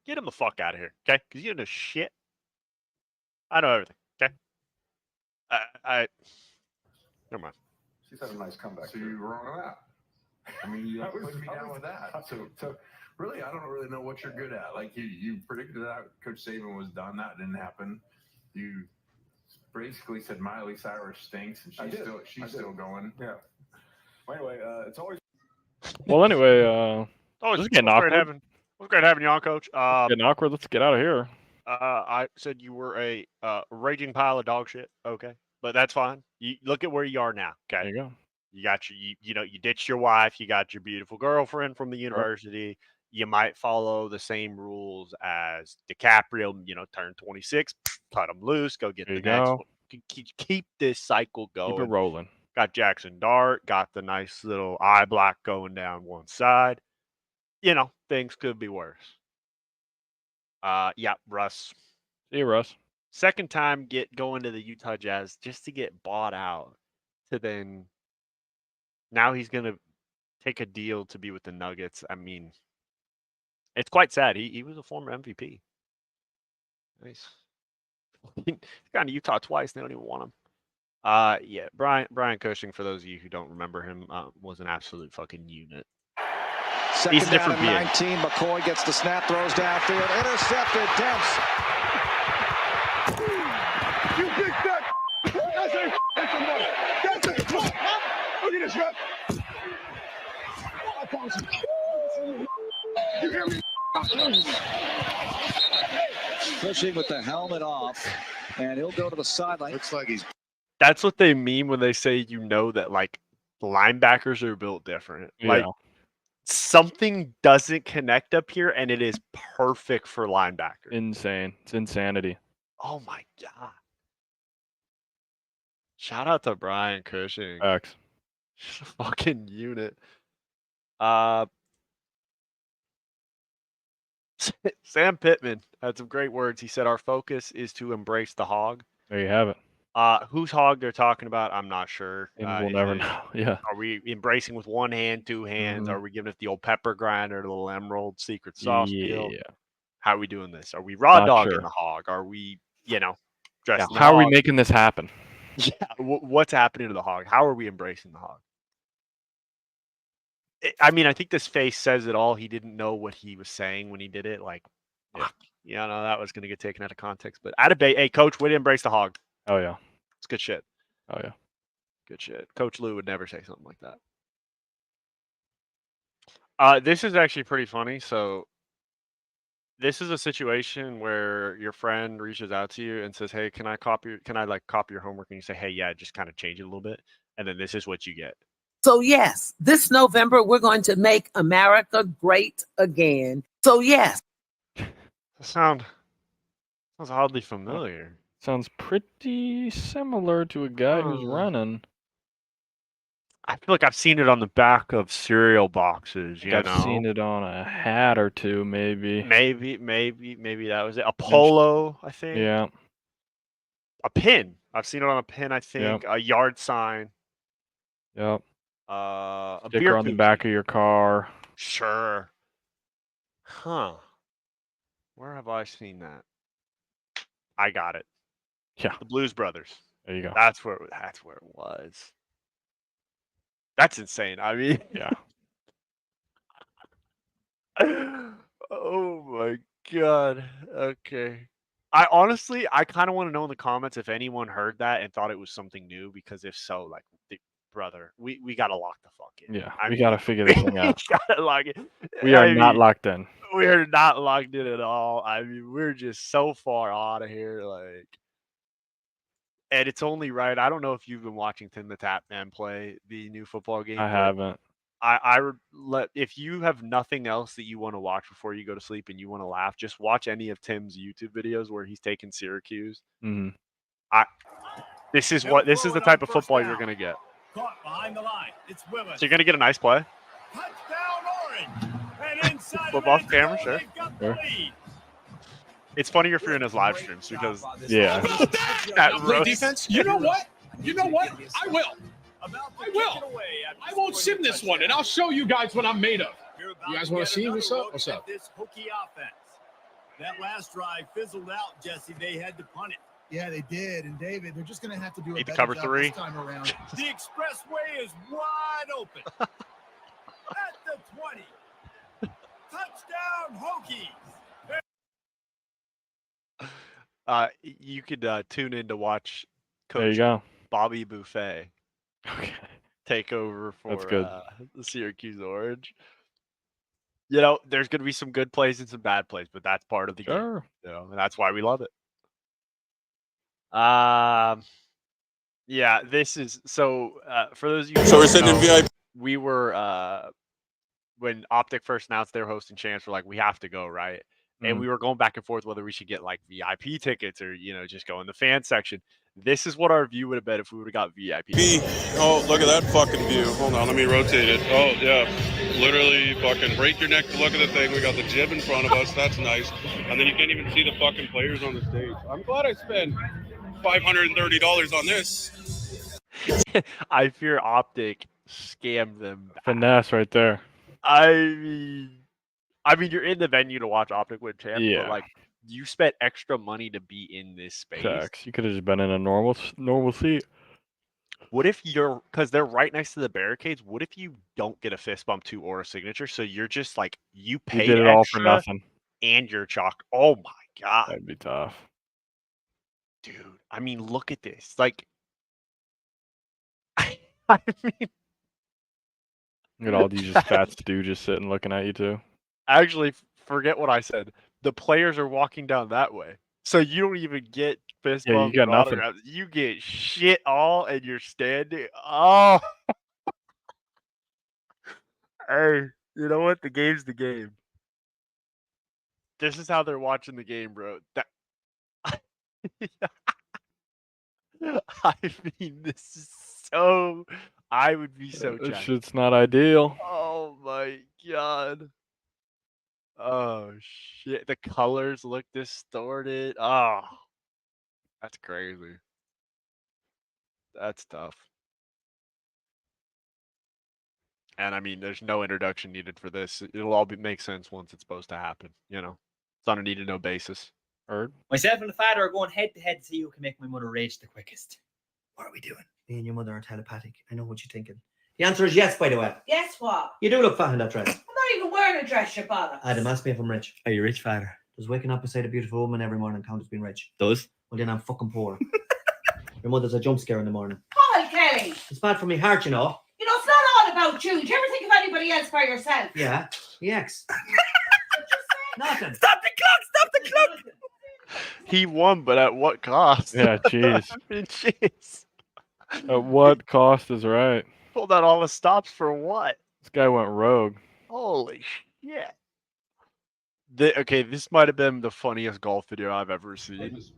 get him the fuck out of here, okay? Because you know shit. I know everything, okay? Never mind. She's had a nice comeback. So you were wrong on that. I mean, you put me down with that. So really, I don't really know what you're good at. Like you predicted that Coach Saban was done. That didn't happen. You basically said Miley Cyrus stinks, and she's still going. Yeah. Well, anyway, it's always. Well, anyway, This is getting awkward. It was great having you on, Coach. Getting awkward. Let's get out of here. I said you were a raging pile of dog shit. Okay, but that's fine. You look at where you are now. Okay, There you go. You got you ditched your wife. You got your beautiful girlfriend from the university. You might follow the same rules as DiCaprio. Turn 26, cut him loose, go get the next one. Keep this cycle going. Keep it rolling. Got Jackson Dart. Got the nice little eye black going down one side. Things could be worse. Yeah, Russ. See you, Russ. Second time going to the Utah Jazz just to get bought out. To then now he's gonna take a deal to be with the Nuggets. I mean, it's quite sad. He was a former MVP. Nice. He's gone to Utah twice. They don't even want him. Yeah, Brian Cushing. For those of you who don't remember him, was an absolute fucking unit. Second He's different down and 19. McCoy gets the snap, throws downfield, intercepted. Dents. You big fat. That's it. That's the money. That's it. Look at this rep. I promise you. You hear me? Pushing with the helmet off, and he'll go to the sideline. Looks like he's. That's what they mean when they say that like linebackers are built different. Yeah. Like something doesn't connect up here, and it is perfect for linebackers. Insane. It's insanity. Oh my god! Shout out to Brian Cushing. Facts. Fucking unit. Sam Pittman had some great words. He said, "Our focus is to embrace the hog." There you have it. Whose hog they're talking about, I'm not sure. And we'll never know. Yeah. Are we embracing with one hand, two hands? Mhm. Are we giving it the old pepper grinder, the little emerald secret sauce deal? Yeah. How are we doing this? Are we raw Not dogging sure. the hog? Are we, Yeah. dressing the How are we hog? making this happen? Yeah. What's happening to the hog? How are we embracing the hog? I mean, I think this face says it all. He didn't know what he was saying when he did it. Like, Yeah. that was going to get taken out of context. But out of bay, hey, coach, way to embrace the hog. Oh yeah. It's good shit. Oh yeah. Good shit. Coach Lou would never say something like that. This is actually pretty funny. So this is a situation where your friend reaches out to you and says, "Hey, can I copy your homework?" And you say, "Hey, yeah, just kind of change it a little bit." And then this is what you get. So yes, this November, we're going to make America great again. So yes. Sounds oddly familiar. Sounds pretty similar to a guy who's running. I feel like I've seen it on the back of cereal boxes. I've seen it on a hat or two, maybe. Maybe that was it. A polo, I think. Yeah. A pin. I've seen it on a pin, I think. Yep. A yard sign. Yep. A Sticker beer on the koozie. back of your car. Sure. Huh. Where have I seen that? I got it. Yeah. The Blues Brothers. There you go. That's where it was. That's insane. I mean, Yeah. oh my god. Okay. I kind of want to know in the comments if anyone heard that and thought it was something new, because if so, like, brother, we gotta lock the fuck in. Yeah. I We mean, got to figure this thing out. we gotta lock it. We are I not mean, locked in. we're not locked in at all. I mean, we're just so far out of here, like, and it's only right. I don't know if you've been watching Tim the Tap Man play the new football game. I haven't. I would if you have nothing else that you want to watch before you go to sleep and you want to laugh, just watch any of Tim's YouTube videos where he's taking Syracuse. Mm-hmm. This is the type of football you're gonna get. Caught behind the line. It's Willis. So you're gonna get a nice play. Touchdown Orange. And inside Flip off camera, sure. they've got the lead. It's funnier if you're in his live streams because Yeah. that Play roast. defense. You know what? I will. I won't sim this one, and I'll show you guys what I'm made of. You guys want to see what's up? What's up? This hooky offense. That last drive fizzled out, Jesse. They had to punt it. Yeah, they did. And David, they're just going to have to do Need a to better cover job three. this time around. The expressway is wide open. At the 20. Touchdown Hokies. You could tune in to watch There you Coach go. Bobby Buffet Okay. take over for That's good. The Syracuse Orange. You know, there's going to be some good plays and some bad plays, but that's part of the game. Sure. You know, and that's why we love it. Yeah, this is so. For those of you, So we're sitting in VIP. We were when Optic first announced they're hosting Chance. We're like, we have to go, right? And Mhm. we were going back and forth whether we should get like VIP tickets or just go in the fan section. This is what our view would have been if we would have got VIP. Oh, look at that fucking view. Hold on, let me rotate it. Oh, yeah. Literally fucking break your neck to look at the thing. We got the jib in front of us. That's nice. And then you can't even see the fucking players on the stage. I'm glad I spent $530 on this. I fear Optic scammed them. Finesse right there. I mean, you're in the venue to watch Optic win champ, Yeah. but like you spent extra money to be in this space. Facts. You could have just been in a normal seat. What if because they're right next to the barricades? What if you don't get a fist bump too or a signature? So you're just like you pay You did it extra all for nothing. and you're chalked. Oh my god, That'd be tough. dude! I mean, look at this. Like, I mean, Look at all these just fat stooges sitting looking at you too. actually, forget what I said. The players are walking down that way, so you don't even get fist Yeah, you bumps got and nothing. autographs. You get shit all, and you're standing. Oh, hey, you know what? The game's the game. This is how they're watching the game, bro. I mean, this is so. I would be so That jacked. shit's not ideal. Oh my god. Oh shit. The colors look distorted. Oh, that's crazy. That's tough. And I mean, there's no introduction needed for this. It'll all make sense once it's supposed to happen. You know, it's on a need to know basis. Heard? Myself and the father are going head to head to see who can make my mother rage the quickest. What are we doing? Me and your mother are telepathic. I know what you're thinking. The answer is yes, by the way. Guess what? You do look fat in that dress. I'm not even wearing a dress, you bother. Adam, ask me if I'm rich. Are you rich, father? Does waking up beside a beautiful woman every morning count as being rich? Does? Well, then I'm fucking poor. Your mother's a jump scare in the morning. Paul Kelly. It's bad for me heart, you know. You know, it's not all about you. Do you ever think of anybody else by yourself? Yeah. The ex. Nothing. Stop the clock! Stop the clock! He won, but at what cost? Yeah, jeez. I mean, jeez. At what cost is right? Pulled out all the stops for what? This guy went rogue. Holy shit. Okay, this might have been the funniest golf video I've ever seen. It just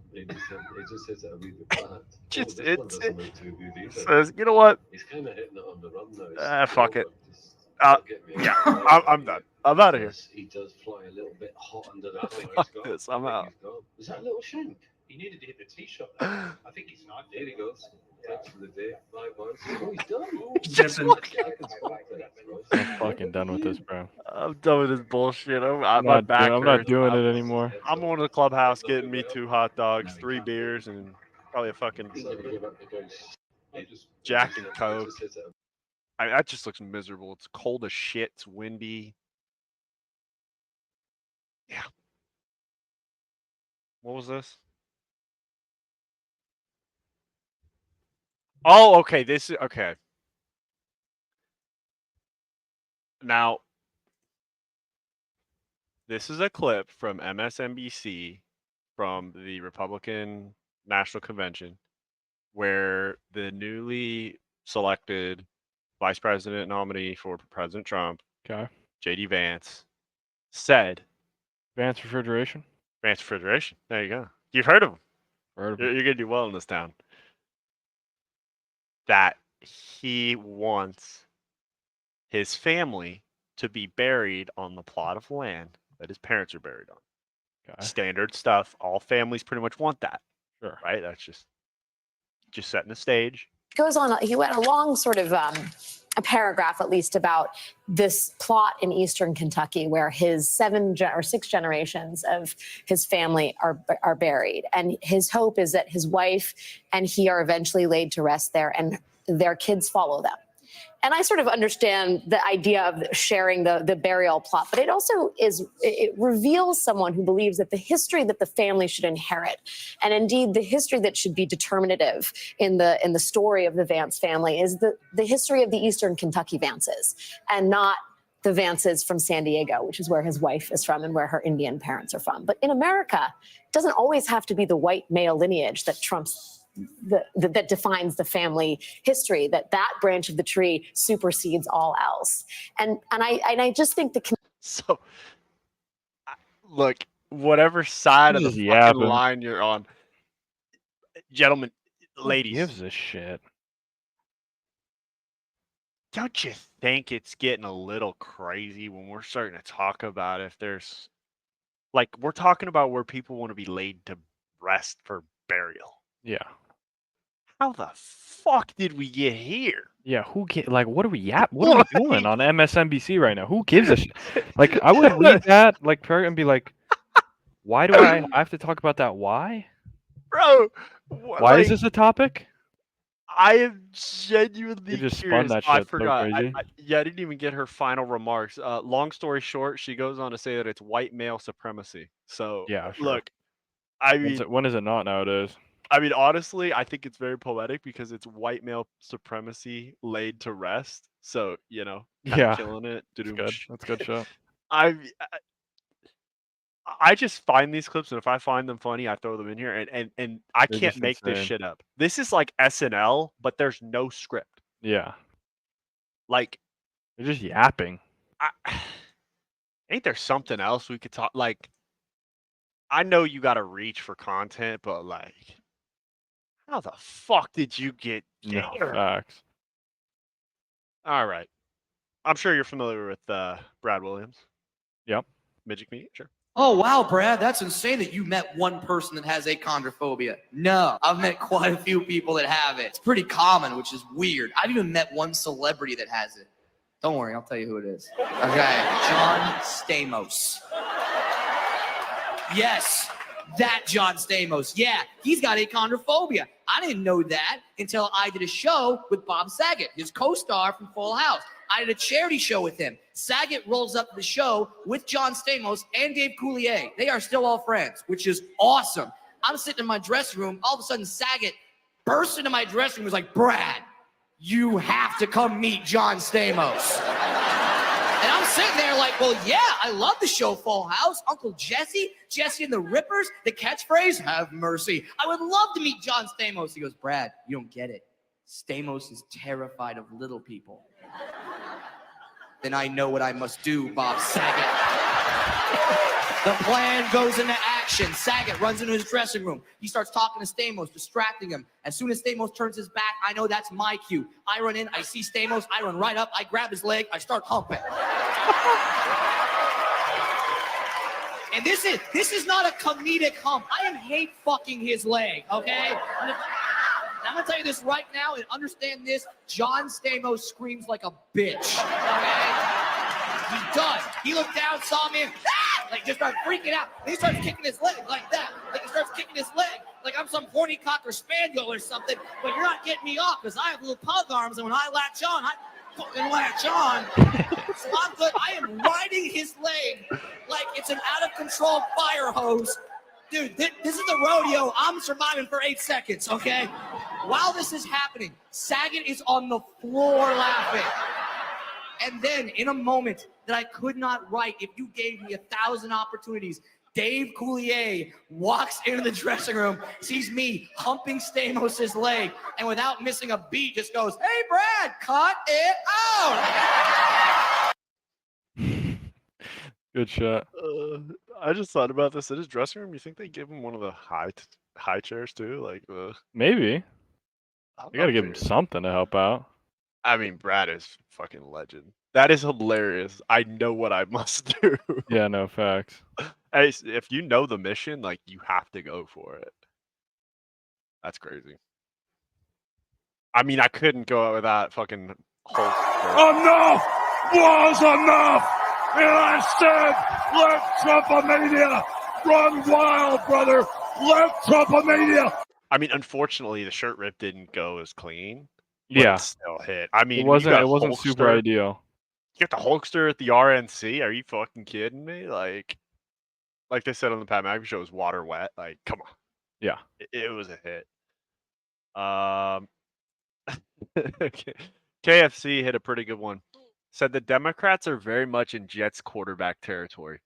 hits it a wee bit flat. Just this one it's doesn't look too good either. says, you know what? He's kind of hitting it on the run now. Fuck it. Get me Yeah, out. I'm done. I'm out of here. He does fly a little bit hot under that. Fuck this, I'm out. Is that a little shank? He needed to hit the tee shot. I think he's not. There he goes. Thanks for the day. Bye, boys. Oh, he's done. He's just I'm fucking done with this, bro. I'm done with this bullshit. I'm My not back doing, I'm not hurts. doing it anymore. I'm going to the clubhouse getting me 2 hot dogs, 3 beers, and probably a fucking Jack and Coke. That just looks miserable. It's cold as shit. It's windy. Yeah. What was this? Oh, okay. This is okay. Now, this is a clip from MSNBC from the Republican National Convention where the newly selected vice president nominee for President Trump, Okay. JD Vance, said, Vance Refrigeration? Vance Refrigeration. There you go. You've heard of him. Heard of You're him. going to do well in this town. That he wants his family to be buried on the plot of land that his parents are buried on. Okay. Standard stuff. All families pretty much want that. Sure. Right? That's just setting the stage. Goes on, he went a long sort of a paragraph at least about this plot in eastern Kentucky where his 6 generations of his family are buried, and his hope is that his wife and he are eventually laid to rest there and their kids follow them. And I sort of understand the idea of sharing the burial plot, but it also it reveals someone who believes that the history that the family should inherit, and indeed the history that should be determinative in the story of the Vance family, is the history of the Eastern Kentucky Vances, and not the Vances from San Diego, which is where his wife is from and where her Indian parents are from. But in America, it doesn't always have to be the white male lineage that trumps that defines the family history, that branch of the tree supersedes all else. And I just think So, look, whatever side of the Just fucking yapping. line you're on, gentlemen, Who ladies, gives a shit? don't you think it's getting a little crazy when we're starting to talk about if there's, like, we're talking about where people want to be laid to rest for burial. Yeah. How the fuck did we get here? Yeah, what are we what are we doing on MSNBC right now? Who gives a shit? Like, I would read that and be like, why do I have to talk about that? Why? Bro, Why is this a topic? I am genuinely You just spun curious. that I shit so forgot. crazy. I didn't even get her final remarks. Long story short, she goes on to say that it's white male supremacy. So, Yeah, sure. look, I mean, When is it not nowadays? I mean, honestly, I think it's very poetic because it's white male supremacy laid to rest. So, kinda Yeah, killing it. that's good. That's good shit. I just find these clips, and if I find them funny, I throw them in here, and I They're can't just make this insane. shit up. This is like SNL, but there's no script. Yeah, Like, they're just yapping. ain't there something else we could talk? Like, I know you got to reach for content, but like, how the fuck did you get No there? facts. All right, I'm sure you're familiar with Brad Williams. Yep. Midget comedian, sure. Oh, wow, Brad, that's insane that you met one person that has achondrophobia. No, I've met quite a few people that have it. It's pretty common, which is weird. I've even met one celebrity that has it. Don't worry, I'll tell you who it is. Okay, John Stamos. Yes, that John Stamos. Yeah, he's got achondrophobia. I didn't know that until I did a show with Bob Saget, his co-star from Full House. I did a charity show with him. Saget rolls up to the show with John Stamos and Dave Coulier. They are still all friends, which is awesome. I'm sitting in my dressing room. All of a sudden, Saget burst into my dressing room and was like, Brad, you have to come meet John Stamos. And I'm sitting there like, well, yeah, I love the show Full House. Uncle Jesse, Jesse and the Rippers, the catchphrase, have mercy. I would love to meet John Stamos. He goes, Brad, you don't get it. Stamos is terrified of little people. Then I know what I must do, Bob Saget. The plan goes into action. Saget runs into his dressing room. He starts talking to Stamos, distracting him. As soon as Stamos turns his back, I know that's my cue. I run in, I see Stamos, I run right up, I grab his leg, I start humping. And this is not a comedic hump. I am hate fucking his leg, okay? And I'm gonna tell you this right now, and understand this. John Stamos screams like a bitch, okay? He's done. He looked down, saw me, and like just started freaking out. And he starts kicking his leg like that. Like he starts kicking his leg like I'm some horny cocker spaniel or something. But you're not getting me off because I have little pug arms, and when I latch on, I fucking latch on. So I'm good. I am riding his leg like it's an out of control fire hose. Dude, this is the rodeo. I'm surviving for 8 seconds, okay? While this is happening, Saget is on the floor laughing. And then, in a moment that I could not write, if you gave me 1,000 opportunities, Dave Coulier walks into the dressing room, sees me humping Stamos' leg, and without missing a beat, just goes, "Hey, Brad, cut it out." Good shot. I just thought about this in his dressing room. You think they give him one of the high chairs too? Like Maybe. You gotta give him something to help out. I mean, Brad is fucking legend. That is hilarious. I know what I must do. Yeah, no facts. Hey, if you know the mission, like you have to go for it. That's crazy. I mean, I couldn't go out without fucking Hulk. Enough was enough! And I said, let Trumpomania run wild, brother! Let Trumpomania! I mean, unfortunately, the shirt rip didn't go as clean. But Yeah. it still hit. I mean, It wasn't Hulkster, super ideal. You got the Hulkster at the RNC? Are you fucking kidding me? Like they said on the Pat McAfee show, it was water wet. Like, come on. Yeah. It was a hit. KFC hit a pretty good one. Said the Democrats are very much in Jets quarterback territory.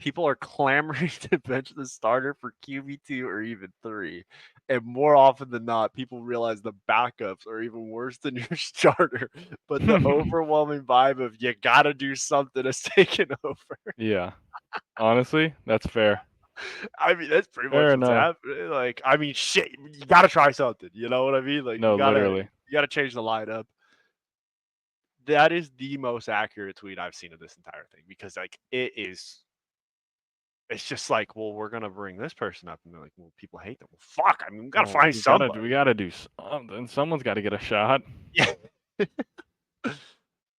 People are clamoring to bench the starter for QB2 or even 3. And more often than not, people realize the backups are even worse than your starter. But the overwhelming vibe of you gotta do something has taken over. Yeah. Honestly, that's fair. I mean, that's pretty Fair much what's enough. happening. Like, I mean, shit, you gotta try something. You know what I mean? Like, No, you gotta literally. change the lineup. That is the most accurate tweet I've seen of this entire thing because, like, it's just like, well, we're gonna bring this person up, and they're like, well, people hate them. Well, fuck, I mean, we gotta find somebody. We gotta do something. Someone's got to get a shot. Yeah.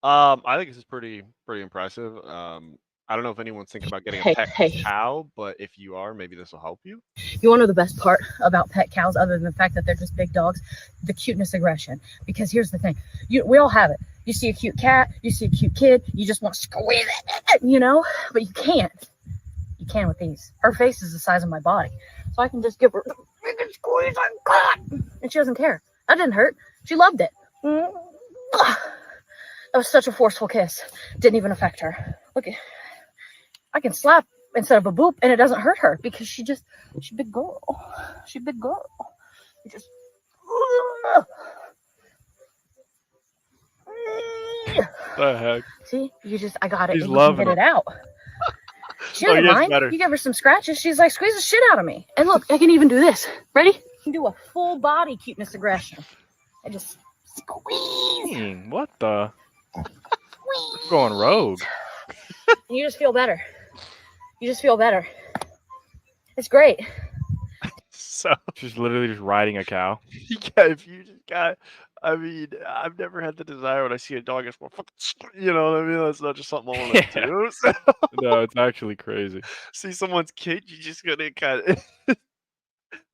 I think this is pretty impressive. I don't know if anyone's thinking about getting a pet cow, but if you are, maybe this will help you. You want to know the best part about pet cows, other than the fact that they're just big dogs? The cuteness aggression. Because here's the thing. We all have it. You see a cute cat, you see a cute kid, you just want to squeeze it, you know? But you can't. You can with these. Her face is the size of my body. So I can just give her the biggest squeeze I got. And she doesn't care. That didn't hurt. She loved it. That was such a forceful kiss. Didn't even affect her. Look at, I can slap instead of a boop, and it doesn't hurt her because she's a big girl. She's a big girl. You just. The heck? See, I got it. She's and loving you can get it out. She doesn't mind. You give her some scratches, she's like, squeeze the shit out of me. And look, I can even do this. Ready? I can do a full body cuteness aggression. I just squeeze. What the? Going rogue. And you just feel better. It's great. So she's literally just riding a cow. Yeah, if you just got, I mean, I've never had the desire when I see a dog, it's more fucking, you know what I mean? That's not just something I want to do. So. No, it's actually crazy. See someone's kid, you just gonna kind of.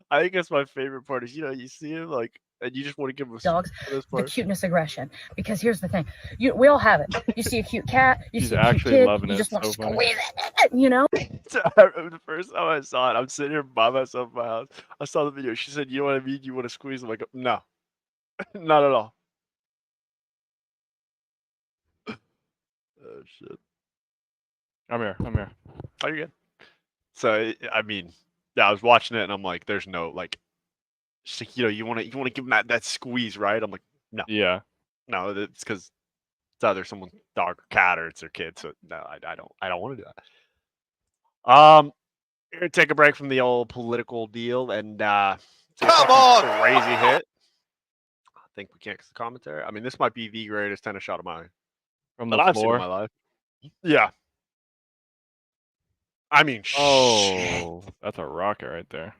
I think that's my favorite part is, you see him like, and you just want to give him dogs the cuteness aggression. Because here's the thing, we all have it. You see a cute cat, you see a cute kid, you just want to squeeze it, you know? So I remember the first time I saw it, I'm sitting here by myself in my house. I saw the video. She said, "You know what I mean? You want to squeeze?" I'm like, "No, not at all." Oh shit! I'm here. Oh, you're good. So I mean, yeah, I was watching it and I'm like, "There's no like." She's like, you want to give him that squeeze, right? I'm like, no. Yeah. No, it's because it's either someone's dog or cat or it's their kid. So no, I don't want to do that. We're gonna take a break from the old political deal and come on, crazy hit. I think we can't get the commentary. I mean, this might be the greatest tennis shot of mine from the I've floor. seen in my life. Yeah. I mean, Oh, that's a rocket right there.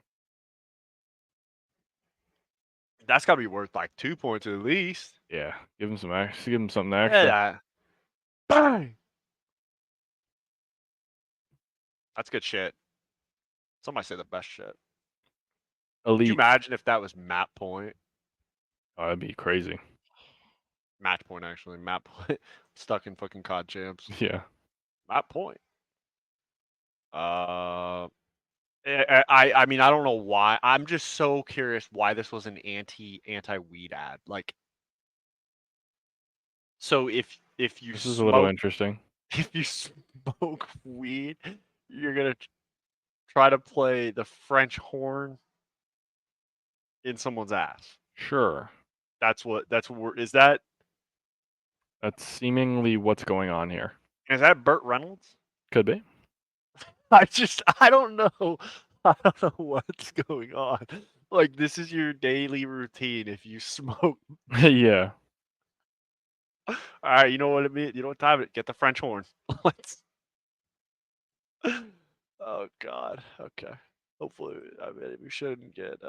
That's got to be worth like 2 points at least. Yeah, give him some extra. Give him something extra. Yeah. Bang. That's good shit. Somebody say the best shit. Could you Elite. imagine if that was map point? Oh, that'd be crazy. Match point, actually. Map point. Stuck in fucking COD champs. Yeah. Map point. I mean, I don't know why. I'm just so curious why this was an anti-weed ad. Like, so if you This is a little interesting. if you smoke weed, you're gonna try to play the French horn in someone's ass. Sure. That's what is that? That's seemingly what's going on here. Is that Burt Reynolds? Could be. I don't know. I don't know what's going on. Like, this is your daily routine if you smoke. Yeah. All right, you know what it means. You know what time it. Get the French horn. Let's. Oh God. Okay. Hopefully, I mean, we shouldn't get.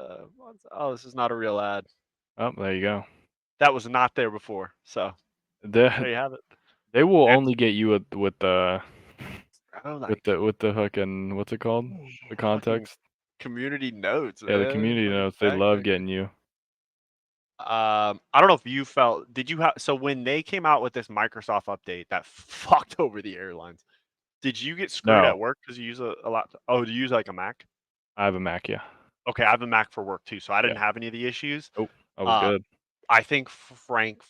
Oh, this is not a real ad. Oh, there you go. That was not there before. So there you have it. They will only get you with the like, with the fucking what's it called? The context. Community notes. Yeah, the man. community Fucking notes. They fact love check. getting you. I don't know if you felt. Did you have? So when they came out with this Microsoft update that fucked over the airlines, did you get screwed No. at work because you use a lot? Oh, do you use like a Mac? I have a Mac, yeah. Okay, I have a Mac for work too, so I didn't have any of the issues. Oh, that was good. I think Frank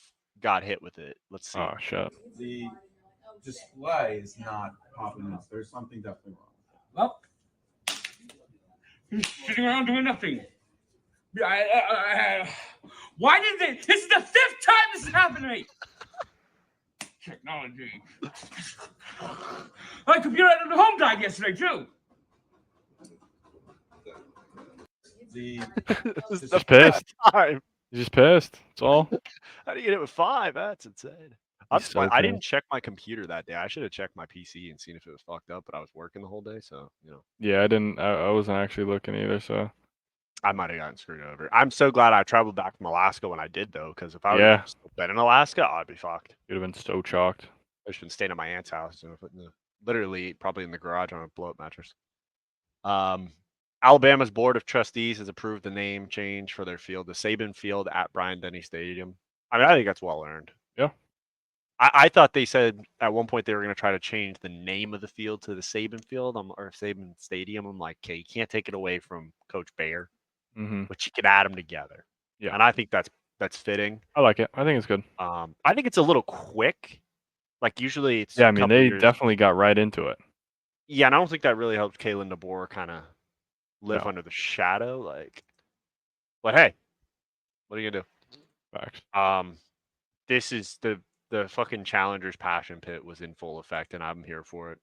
got hit with it. Let's see. Oh shit. The display is not popping up. There's something definitely wrong. Well, he's sitting around doing nothing. Why did they? This is the 5th time this has happened to me. Technology. My computer at home died yesterday too. This is He's the pissed. time. He's just pissed. That's all. How do you get it with 5? That's insane. I'm He's surprised. so I didn't pissed. check my computer that day. I should have checked my PC and seen if it was fucked up, but I was working the whole day, so you know. Yeah, I didn't. I wasn't actually looking either. So I might have gotten screwed over. I'm so glad I traveled back from Alaska when I did, though, because if I would Yeah. have still been in Alaska, I'd be fucked. you'd have been so chalked. I should been staying at my aunt's house, and literally probably in the garage on a blow-up mattress. Alabama's Board of Trustees has approved the name change for their field, the Saban Field at Bryant-Denny Stadium. I mean, I think that's well earned. Yeah. I thought they said at one point they were going to try to change the name of the field to the Saban Field or Saban Stadium. I'm like, okay, you can't take it away from Coach Bayer, Mm-hmm. but you can add them together. Yeah. And I think that's fitting. I like it. I think it's good. I think it's a little quick. Like usually it's Yeah, I a mean couple they years. definitely got right into it. Yeah, and I don't think that really helped Kalen DeBoer kind of live No. under the shadow. Like, but hey, what are you gonna do? Facts. This is the fucking Challengers passion pit was in full effect, and I'm here for it.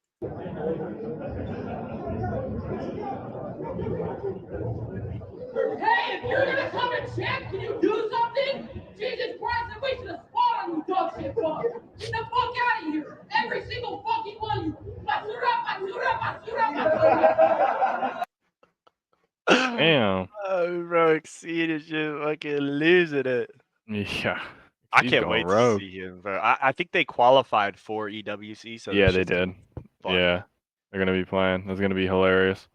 Hey, if you're gonna come and check, can you do something? Jesus Christ, I'm wasting a spot on you dog shit fuck. Get the fuck out of here. Every single fucking one of you. Damn. Oh, bro, Exceed is just fucking losing it. Yeah. I He's can't going wait rogue. to see him, bro. I think they qualified for EWC, so Yeah, this they shit's did. fun. Yeah. They're gonna be playing. That's gonna be hilarious.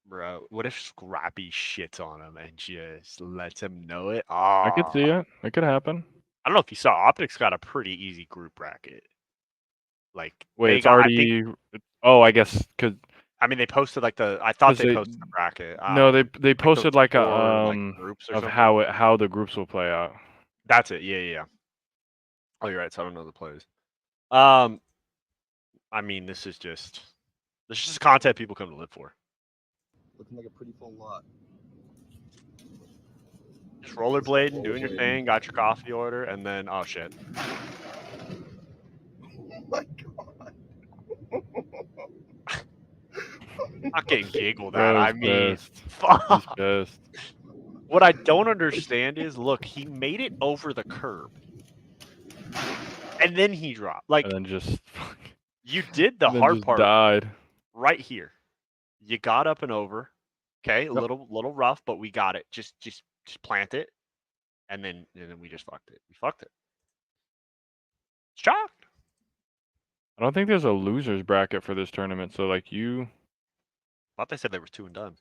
Bro, what if Scrappy shits on him and just lets him know it? I could see it. It could happen. I don't know if you saw. Optic's got a pretty easy group bracket. Like, Wait, they it's got, already. Oh, I guess because. I mean, they posted like I thought 'Cause they they- posted the bracket. No, they those posted like a 4, groups or of something. how the groups will play out. That's it. Yeah. Oh, you're right. So I don't know the players. I mean, this is just content people come to live for. Looking like a pretty full lot. Just rollerblading, doing your thing, got your coffee order, and then oh shit. Oh my god. Not getting giggled at. Bro's I mean, pissed. He's fuck. pissed. What I don't understand is, look, he made it over the curb, and then he dropped. Like, And then just you did the and then hard just part died. right here. You got up and over. Okay, a Yep. little rough, but we got it. Just plant it, and then we just fucked it. We fucked it. Shocked. I don't think there's a losers bracket for this tournament. So like you, Thought they said they were 2 and done.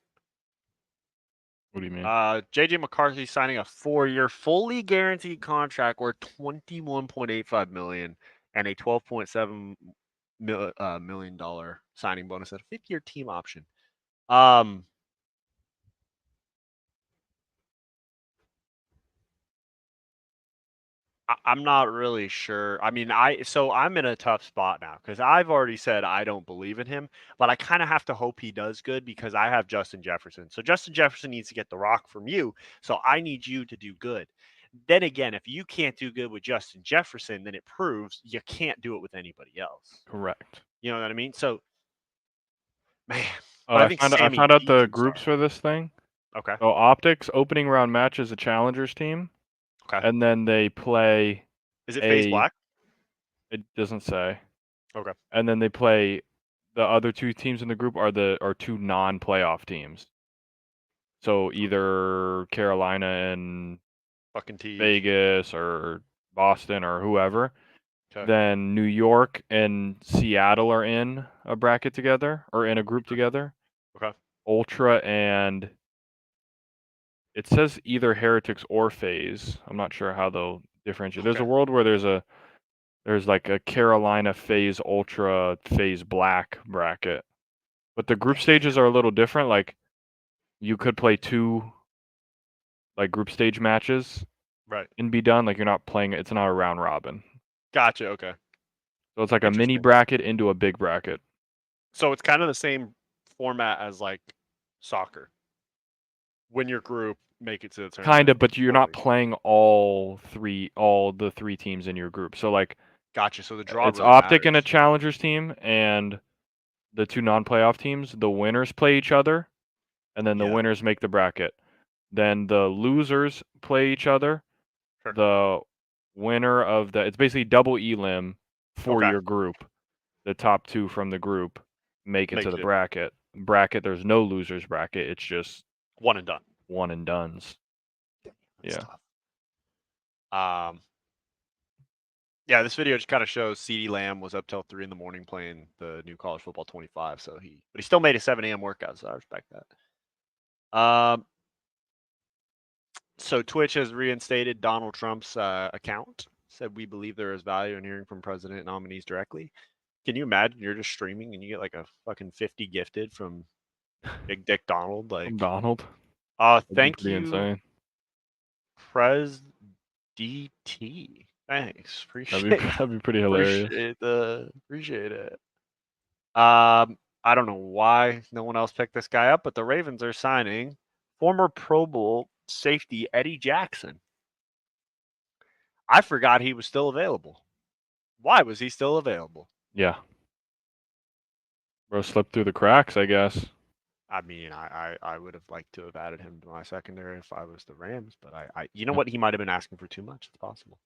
what do you mean? JJ McCarthy signing a 4-year fully guaranteed contract worth $21.85 million and a $12.7 million signing bonus and a 5-year team option. I'm not really sure. I mean, I'm in a tough spot now because I've already said I don't believe in him, but I kind of have to hope he does good because I have Justin Jefferson. So Justin Jefferson needs to get the rock from you. So I need you to do good. Then again, if you can't do good with Justin Jefferson, then it proves you can't do it with anybody else. Correct. You know what I mean? So, man, Oh, but I I think found Sammy out D's the a groups star. for this thing. Okay. So Optics opening round match is a challengers team. Okay. And then they play. Is it FaZe Black? It doesn't say. Okay. And then they play. The other 2 teams in the group are 2 non-playoff teams. So either Carolina and fucking T. Vegas or Boston or whoever. Okay. Then New York and Seattle are in a bracket together or in a group together. Okay. Ultra and it says either Heretics or FaZe. I'm not sure how they'll differentiate. There's a world where there's like a Carolina FaZe Ultra FaZe Black bracket. But the group stages are a little different. Like you could play 2 like group stage matches Right. and be done. Like you're not playing it's not a round robin. Gotcha. Okay. So it's like a mini bracket into a big bracket. So it's kind of the same format as like soccer. Win your group, make it to the tournament. Kind of, but you're not playing all the 3 teams in your group. So like Gotcha. So the draw it's really Optic and a matters. challengers team and the 2 non-playoff teams, the winners play each other and then the winners make the bracket. Then the losers play each other. Sure. The winner of it's basically double elim for your group. The top 2 from the group make it to the bracket. There's no losers bracket. It's just one and done. One and dones. Yeah. Yeah, this video just kind of shows CeeDee Lamb was up till 3 in the morning playing the new college football 25. But he still made a 7 a.m. workout, so I respect that. So Twitch has reinstated Donald Trump's account. Said we believe there is value in hearing from president nominees directly. Can you imagine you're just streaming and you get like a fucking 50 gifted from Big Dick Donald? Like Donald. Thank you, insane. Pres DT. Thanks. Appreciate That'd be pretty hilarious. Appreciate it. I don't know why no one else picked this guy up, but the Ravens are signing former Pro Bowl safety Eddie Jackson. I forgot he was still available. Why was he still available? Yeah. Bro slipped through the cracks, I guess. I mean, I would have liked to have added him to my secondary if I was the Rams, but you know what? He might have been asking for too much. It's possible.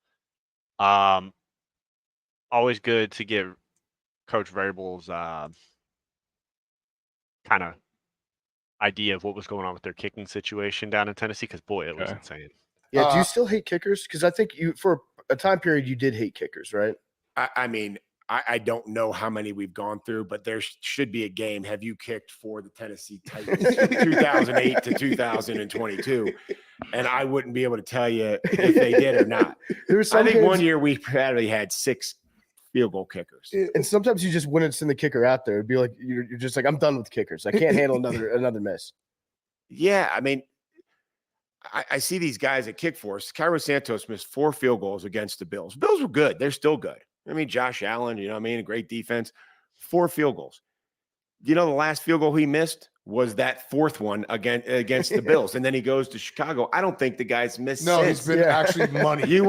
Always good to give Coach Vrabel's kind of idea of what was going on with their kicking situation down in Tennessee, because boy, it was insane. Yeah, do you still hate kickers? Because I think you, for a time period, you did hate kickers, right? I mean, I don't know how many we've gone through, but there should be a game. Have you kicked for the Tennessee Titans from 2008 to 2022? And I wouldn't be able to tell you if they did or not. I think one year we probably had 6 field goal kickers. And sometimes you just wouldn't send the kicker out there. It'd be like you're just like, I'm done with kickers. I can't handle another miss. Yeah, I mean, I see these guys that kick for us. Cairo Santos missed 4 field goals against the Bills. Bills were good. They're still good. I mean, Josh Allen, you know what I mean? A great defense. 4 field goals. You know, the last field goal he missed was that 4th one against the Bills. And then he goes to Chicago. I don't think the guy's missed No, since. he's been actually money. It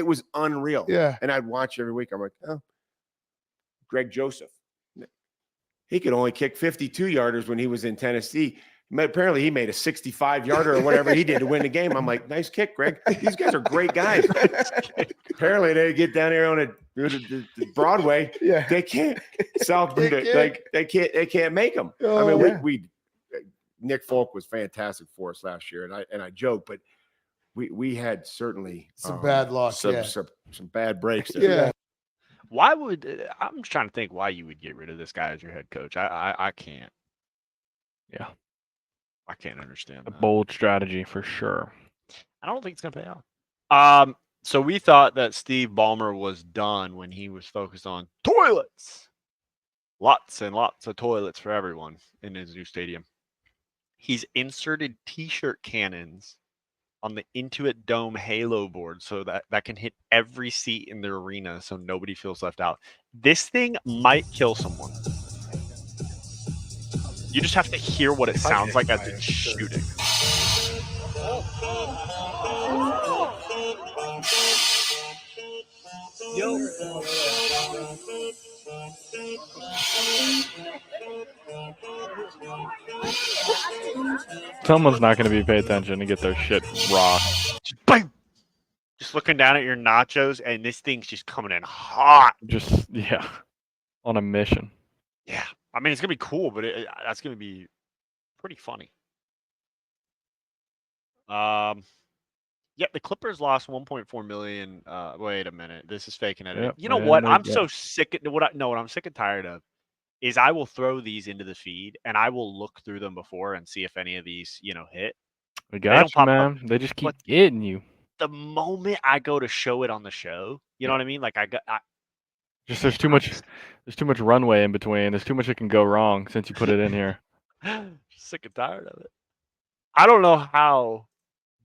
was unreal. Yeah. And I'd watch every week. I'm like, oh, Greg Joseph. He could only kick 52-yarders when he was in Tennessee. Apparently, he made a 65-yarder or whatever he did to win the game. I'm like, nice kick, Greg. These guys are great guys. Apparently, they get down here on the Broadway. Yeah, they can't. They can't make them. I Oh, mean, yeah. we Nick Folk was fantastic for us last year, and I joke, but we had certainly Some bad luck, some bad breaks there. Yeah. Why would I'm just trying to think why you would get rid of this guy as your head coach? I can't. Yeah. I can't understand A that. bold strategy for sure. I don't think it's gonna pay off. So we thought that Steve Ballmer was done when he was focused on toilets. Lots and lots of toilets for everyone in his new stadium. He's inserted t-shirt cannons on the Intuit Dome Halo board so that can hit every seat in the arena so nobody feels left out. This thing might kill someone. You just have to hear what it sounds like as it's shooting. Someone's not going to be paying attention to get their shit rocked. Bang! Just looking down at your nachos, and this thing's just coming in hot. Just, yeah, on a mission. Yeah. I mean, it's going to be cool, but that's going to be pretty funny. Yeah, the Clippers lost 1.4 million. Wait a minute. This is faking editing. Yep, You know man, what? they I'm got- so sick of what I'm sick and tired of is I will throw these into the feed and I will look through them before and see if any of these, hit. We They got don't you, pop up. man. They just keep But getting you. the moment I go to show it on the show, you know what I mean? Like Just there's too much runway in between. There's too much that can go wrong since you put it in here. sick and tired of it. I don't know how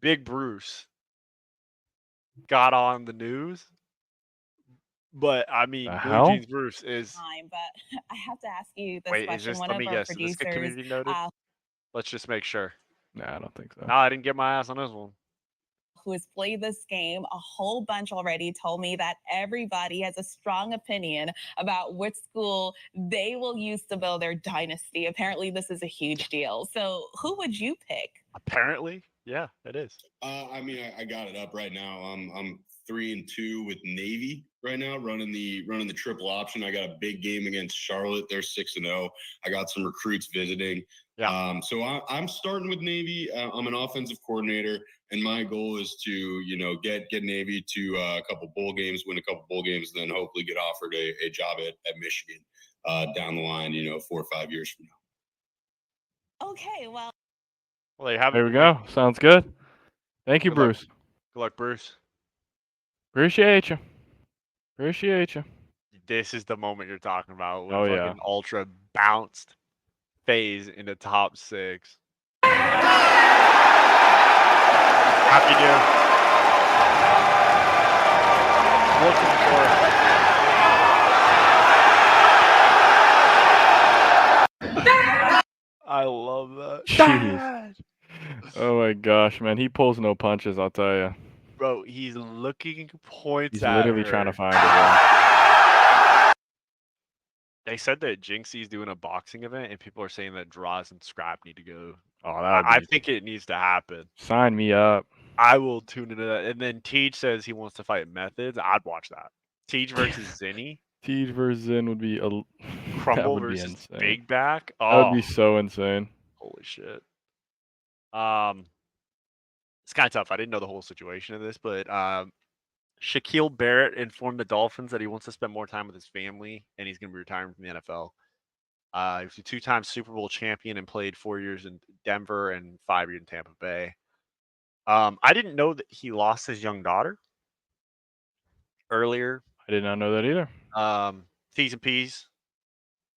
Big Bruce got on the news, but I mean, The Blue hell? Jeans Bruce is. But I have to ask you this Wait, is question. this? One Let of me our guess. Is this producers, community noted? Let's just make sure. Nah, I don't think so. No, I didn't get my ass on this one. who has played this game a whole bunch already, told me that everybody has a strong opinion about which school they will use to build their dynasty. Apparently, this is a huge deal. So, who would you pick? Apparently, yeah, it is. I mean, I got it up right now. I'm 3-2 with Navy right now, running the triple option. I got a big game against Charlotte. They're 6-0. I got some recruits visiting. Yeah. So I'm starting with Navy. I'm an offensive coordinator, and my goal is to get Navy to a couple bowl games, win a couple bowl games, then hopefully get offered a job at Michigan down the line, 4 or 5 years from now. Okay, well. Well, they have. There we go. Sounds good. Thank you, Good luck. Bruce. Good luck, Bruce. Appreciate you. Appreciate you. This is the moment you're talking about. When Oh, fucking yeah. Ultra bounced phase into top 6. Happy New Year. Looking for. I love that. Jeez. Oh my gosh, man. He pulls no punches, I'll tell you. Bro, he's looking points He's at literally her. trying to find it. They said that Jinxie's doing a boxing event, and people are saying that Draws and Scrap need to go. Oh, I think it needs to happen. Sign me up. I will tune into that. And then Teej says he wants to fight Methods. I'd watch that. Teej versus Zinni. Teej versus Zin would be that Crumble would be versus insane. Big Back. That would Oh, be so insane. holy shit. It's kind of tough. I didn't know the whole situation of this, but Shaquille Barrett informed the Dolphins that he wants to spend more time with his family, and he's going to be retiring from the NFL. He was a 2-time Super Bowl champion and played 4 years in Denver and 5 years in Tampa Bay. I didn't know that he lost his young daughter earlier. I did not know that either. T's and P's.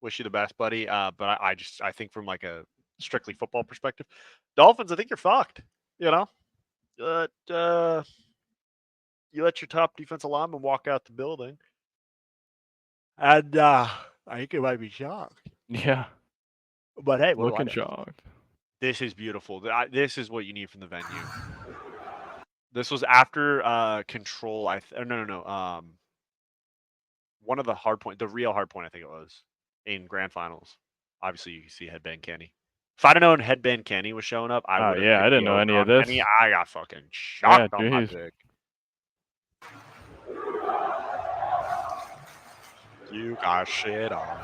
Wish you the best, buddy. But I think from like a strictly football perspective, Dolphins, I think you're fucked. But you let your top defensive lineman walk out the building, and I think it might be shocked. Yeah. But hey, what do I Looking know? shocked. This is beautiful. This is what you need from the venue. This was after Control. No. One of the hard point, the real hard point, I think it was in grand finals. Obviously, you can see headbang Kenny. If I'd have known Headband Kenny was showing up, I Oh, would have. yeah, I didn't know any of this. Kenny, I got fucking Yeah, shocked on my jeez. pick. You got shit on.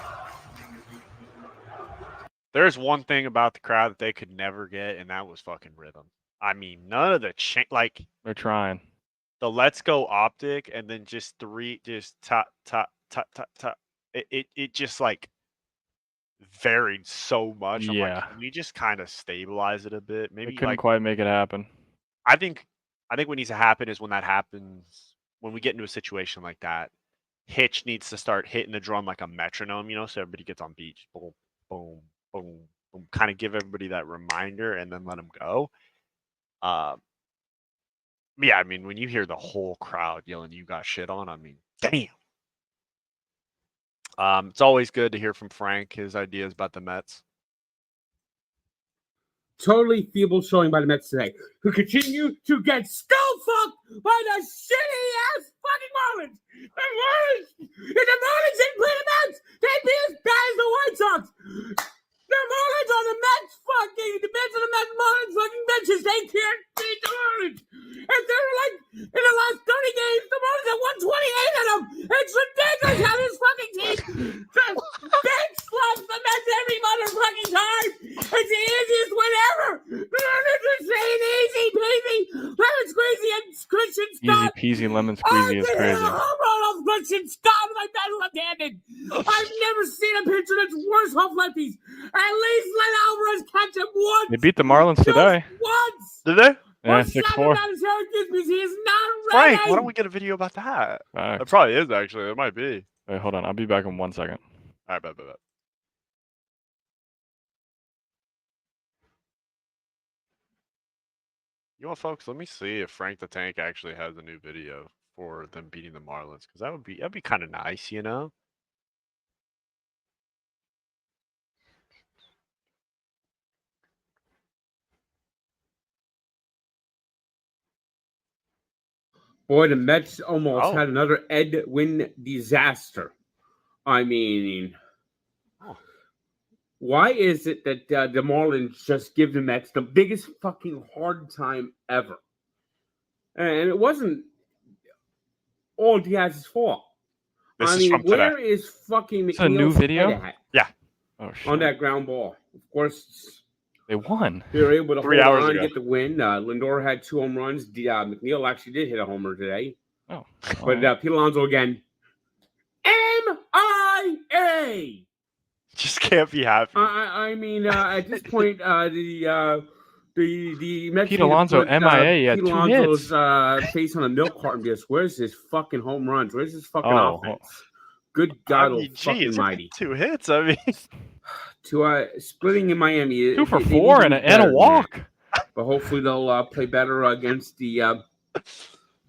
There's one thing about the crowd that they could never get, and that was fucking rhythm. I mean, none of the like They're trying. the Let's Go Optic, and then just top. It just like varied so much. I'm like, Yeah. can we just kind of stabilize it a bit? They Maybe couldn't like quite make it happen. I think what needs to happen is when that happens, when we get into a situation like that, Hitch needs to start hitting the drum like a metronome, so everybody gets on beat. Boom, boom, boom, boom. Kind of give everybody that reminder and then let them go. Yeah, I mean, when you hear the whole crowd yelling, "You got shit on," I mean, damn. It's always good to hear from Frank his ideas about the Mets. Totally feeble showing by the Mets today, who continue to get skull-fucked by the shitty-ass fucking Marlins. The Marlins! If the Marlins didn't play the Mets, they'd be as bad as the White Sox. The Marlins are the Mets fucking, the Mets are the Mets Marlins fucking benches. They can't beat the Marlins. And they're like, in the last 30 games, the Marlins have won 28 of them. It's ridiculous how this fucking team just bench slumps the Mets every motherfucking time. It's the easiest win ever. The Marlins are saying easy peasy, lemon squeezy, and Christian Easy Scott. peasy lemon squeezy is crazy. A home run off Christian Scott like that left-handed. I've never seen a pitcher that's worse off lefties. At least let Alvarez catch him once. They beat the Marlins today. Once. Did they? Yeah, Or 6-4. slap him out his hair because he is not ready. Frank, why don't we get a video about that? Facts. It probably is actually. It might be. Wait, hold on. I'll be back in 1 second. All right, bet. You know what, folks? Let me see if Frank the Tank actually has a new video for them beating the Marlins, because that'd be kind of nice, Boy, the Mets almost had another Edwin disaster. I mean, why is it that the Marlins just give the Mets the biggest fucking hard time ever? And it wasn't all Diaz's fault. This I is mean, from where today. is fucking It's a new McNeil's video? head at? Yeah. Oh, shit. On that ground ball. Of course, They won. they were able to 3 hold hours on ago. and get the win. Lindor had 2 home runs. McNeil actually did hit a homer today. Oh. But Pete Alonso again. MIA. Just can't be happy. I mean, at this point, the Mets Pete need to Alonso, put, MIA, he had Pete 2 Alonso's hits. face on a milk carton. Because where's his fucking home runs? Where's his fucking Oh. offense? Good God, I mean, fucking geez, mighty! 2 hits. I mean, To splitting in Miami. 2 for they 4 need to and do a better than walk. that. But hopefully they'll play better against the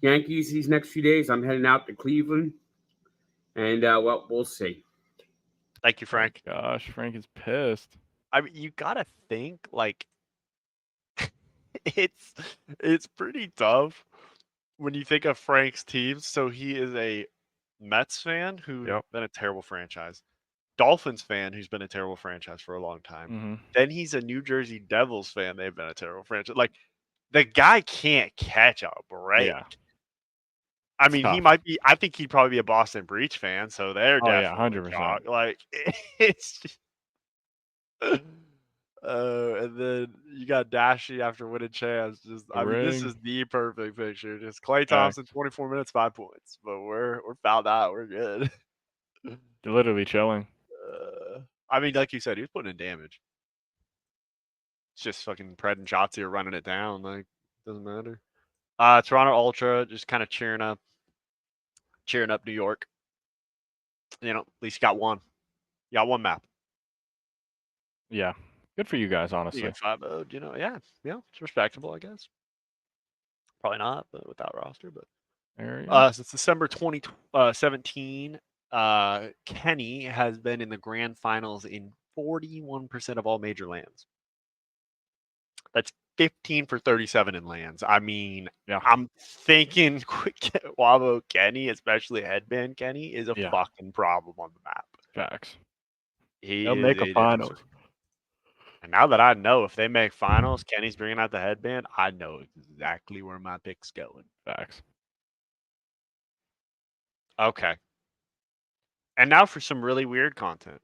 Yankees these next few days. I'm heading out to Cleveland, and well, we'll see. thank you, Frank. Gosh, Frank is pissed. I mean, you gotta think like it's pretty tough when you think of Frank's teams. So he is a Mets fan who's been a terrible franchise, Dolphins fan who's been a terrible franchise for a long time. Mm-hmm. Then he's a New Jersey Devils fan. They've been a terrible franchise. Like the guy can't catch a break. Yeah. I mean, tough. he might be. I think he'd probably be a Boston Breach fan. So they're definitely 100%. shocked. Like it's just. And then you got Dashy after winning champs. I mean, this ring. is the perfect picture. Just Klay Thompson, 24 minutes, 5 points. But we're fouled out. We're good. They're literally chilling. I mean, like you said, he was putting in damage. It's just fucking Pred and Shotzi are running it down. Like, doesn't matter. Toronto Ultra just kind of cheering up New York. At least you got one. You got one map. Yeah. Good for you guys, You honestly. get 5-0, yeah, it's respectable, I guess. Probably not, but without roster. But since December 2017, Kenny has been in the grand finals in 41% of all major lands. That's 15 for 37 in lands. I mean, I'm thinking Wabo Kenny, especially Headband Kenny, is a fucking problem on the map. Facts. He They'll is make a finals. And now that I know if they make finals, Kenny's bringing out the headband, I know exactly where my pick's going. Facts. Okay. And now for some really weird content.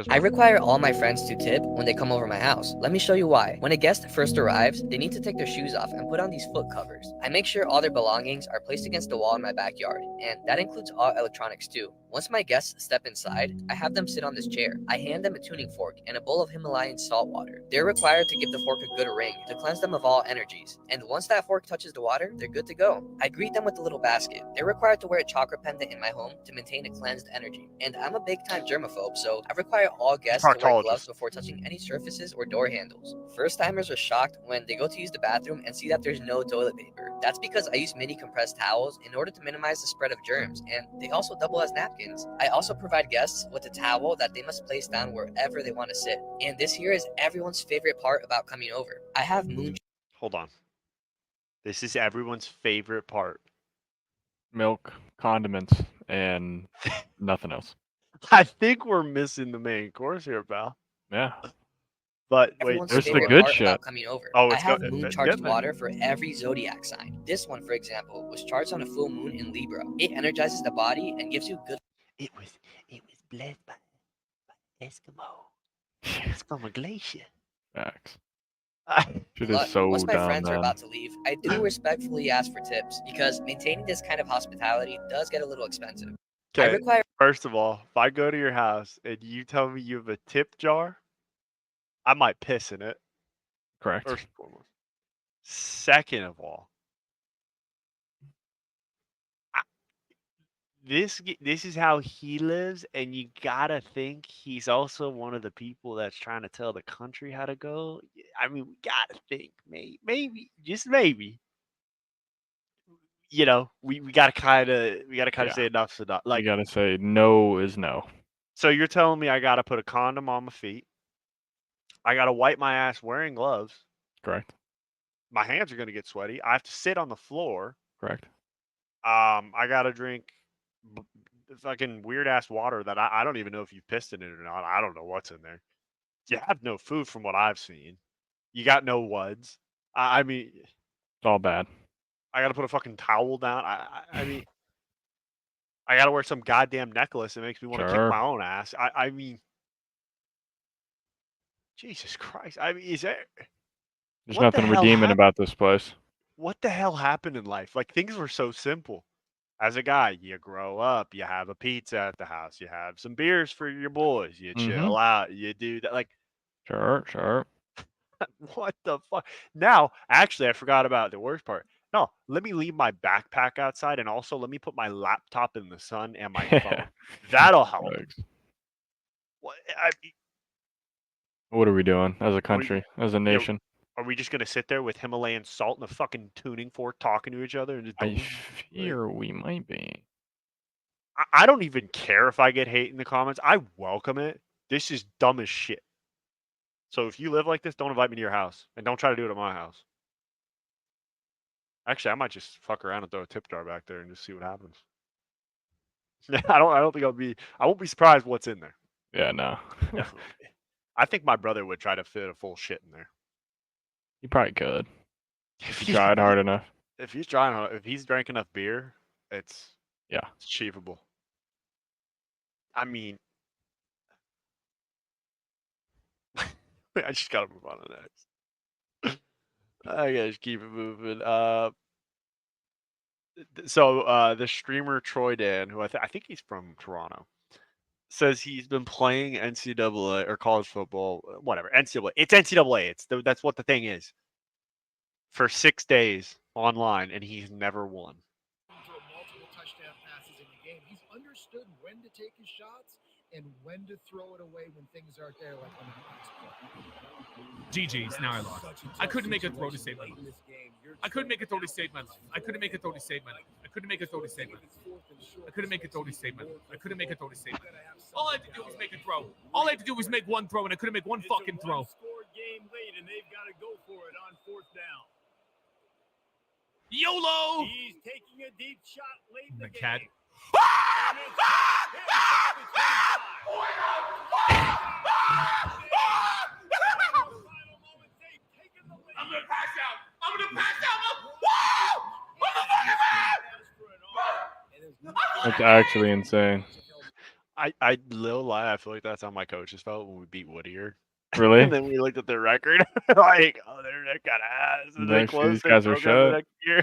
I require all my friends to tip when they come over my house. Let me show you why. When a guest first arrives, they need to take their shoes off and put on these foot covers. I make sure all their belongings are placed against the wall in my backyard, and that includes all electronics too. Once my guests step inside, I have them sit on this chair. I hand them a tuning fork and a bowl of Himalayan salt water. They're required to give the fork a good ring to cleanse them of all energies. And once that fork touches the water, they're good to go. I greet them with a little basket. They're required to wear a chakra pendant in my home to maintain a cleansed energy. And I'm a big-time germaphobe, so I require all guests to wear gloves before touching any surfaces or door handles. First-timers are shocked when they go to use the bathroom and see that there's no toilet paper. That's because I use mini compressed towels in order to minimize the spread of germs, and they also double as napkins. I also provide guests with a towel that they must place down wherever they want to sit. And this here is everyone's favorite part about coming over. I have moonshine. Hold on. This is everyone's favorite part. Milk, condiments, and nothing else. I think we're missing the main course here, pal. Yeah. But wait, Everyone's there's the favorite good part shit. about coming over. Oh, I it's have it's moon-charged good, water for every zodiac sign. This one, for example, was charged on a full moon in Libra. It energizes the body and gives you good. It was blessed by Eskimo. It's from a glacier. Facts. Shit is But so once my dumb, friends are man. about to leave, I do respectfully ask for tips because maintaining this kind of hospitality does get a little expensive. I Okay. require First of all, if I go to your house and you tell me you have a tip jar, I might piss in it. Correct. First and foremost. Second of all, this is how he lives, and you gotta think he's also one of the people that's trying to tell the country how to go. I mean, we gotta think, maybe, just maybe. You know, we gotta kind of Yeah. say enough's enough. You Like, gotta say no is no. so you're telling me I gotta put a condom on my feet? I gotta wipe my ass wearing gloves. Correct. My hands are gonna get sweaty. I have to sit on the floor. Correct. I gotta drink fucking weird ass water that I don't even know if you pissed in it or not. I don't know what's in there. You have no food from what I've seen. You got no WUDs. I mean, It's all bad. I gotta put a fucking towel down. I mean, I gotta wear some goddamn necklace that makes me want to kick Sure. my own ass. I mean, Jesus Christ. I mean, is there? There's What the nothing hell redeeming happened? about this place. What the hell happened in life? Like, things were so simple. As a guy, you grow up, you have a pizza at the house, you have some beers for your boys, you chill out, you do that. Like, Sure. what the fuck? Now, actually, I forgot about the worst part. No, let me leave my backpack outside, and also let me put my laptop in the sun and my phone. That'll help. What? What are we doing as a What are you- country, as a yeah, nation? Are we just gonna sit there with Himalayan salt and a fucking tuning fork, talking to each other? And just I fear we might be. I don't even care if I get hate in the comments. I welcome it. This is dumb as shit. So if you live like this, don't invite me to your house, and don't try to do it at my house. Actually, I might just fuck around and throw a tip jar back there and just see what happens. I don't think I won't be surprised what's in there. Yeah, no. Definitely. I think my brother would try to fit a full shit in there. You probably could. If you tried hard enough. If he's trying hard, if he's drank enough beer, it's achievable. I mean, I just gotta move on to the next. I gotta just keep it moving. So the streamer Troy Dan, who I think he's from Toronto, says he's been playing NCAA or college football, whatever, NCAA. It's NCAA. That's what the thing is. For 6 days online, and he's never won. Multiple touchdown passes in the game. He's understood when to take his shots and when to throw it away when things aren't there, like on the last play. GG's, now I lost. I couldn't make a throw to save my life. I couldn't make a throw to save my life. I couldn't make a throw to save my life. I couldn't make a throw to save my life. I couldn't make a throw to save my life. I couldn't make a throw to save my life. All I had to do was make a throw. All I had to do was make one throw, and I couldn't make one fucking throw. Score game late, and they've got to go for it on 4th down. YOLO! He's taking a deep shot late in the cat. game. And it's I'm gonna pass out. I'm gonna pass out. That's actually insane. I little lie. I feel like that's how my coaches felt when we beat Whittier. Really? And then we looked at their record, like, oh, they're kind of ass. And they Actually, closed these their guys are program the shut. next year.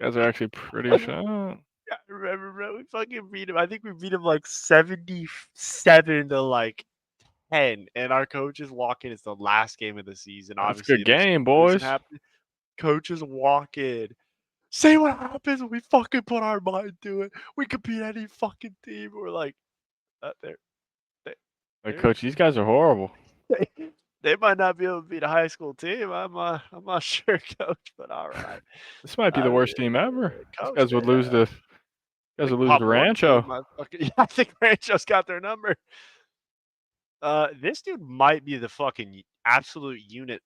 Guys are actually pretty shut. Yeah, I remember, bro. We fucking beat him. I think we beat him like 77 to like 10. And our coaches walk in. It's the last game of the season. That's a Obviously, good there's some game, losing boys. happening. Coaches walk in. Say what happens when we fucking put our mind to it. We could beat any fucking team. We're like, they're Like, coach, these guys are horrible. they might not be able to beat a high school team. I'm not sure, coach, but all right. This might be the worst team ever. These Coach, guys would lose yeah. to. Guys would lose Pop to Warren Rancho. team, yeah, I think Rancho's got their number. This dude might be the fucking absolute unit.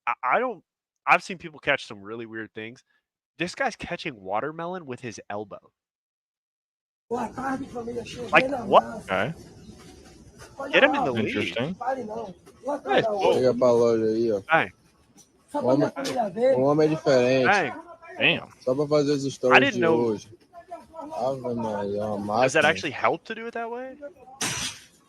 I've seen people catch some really weird things. This guy's catching watermelon with his elbow. Like what? Okay. Get him in the league. Interesting. Nice. Chega pra loja aí, ó. Bang. O homem é diferente. Bang. Damn. Só pra fazer os I stories didn't de know. hoje. Ave Maria, é uma Does that máquina. actually help to do it that way?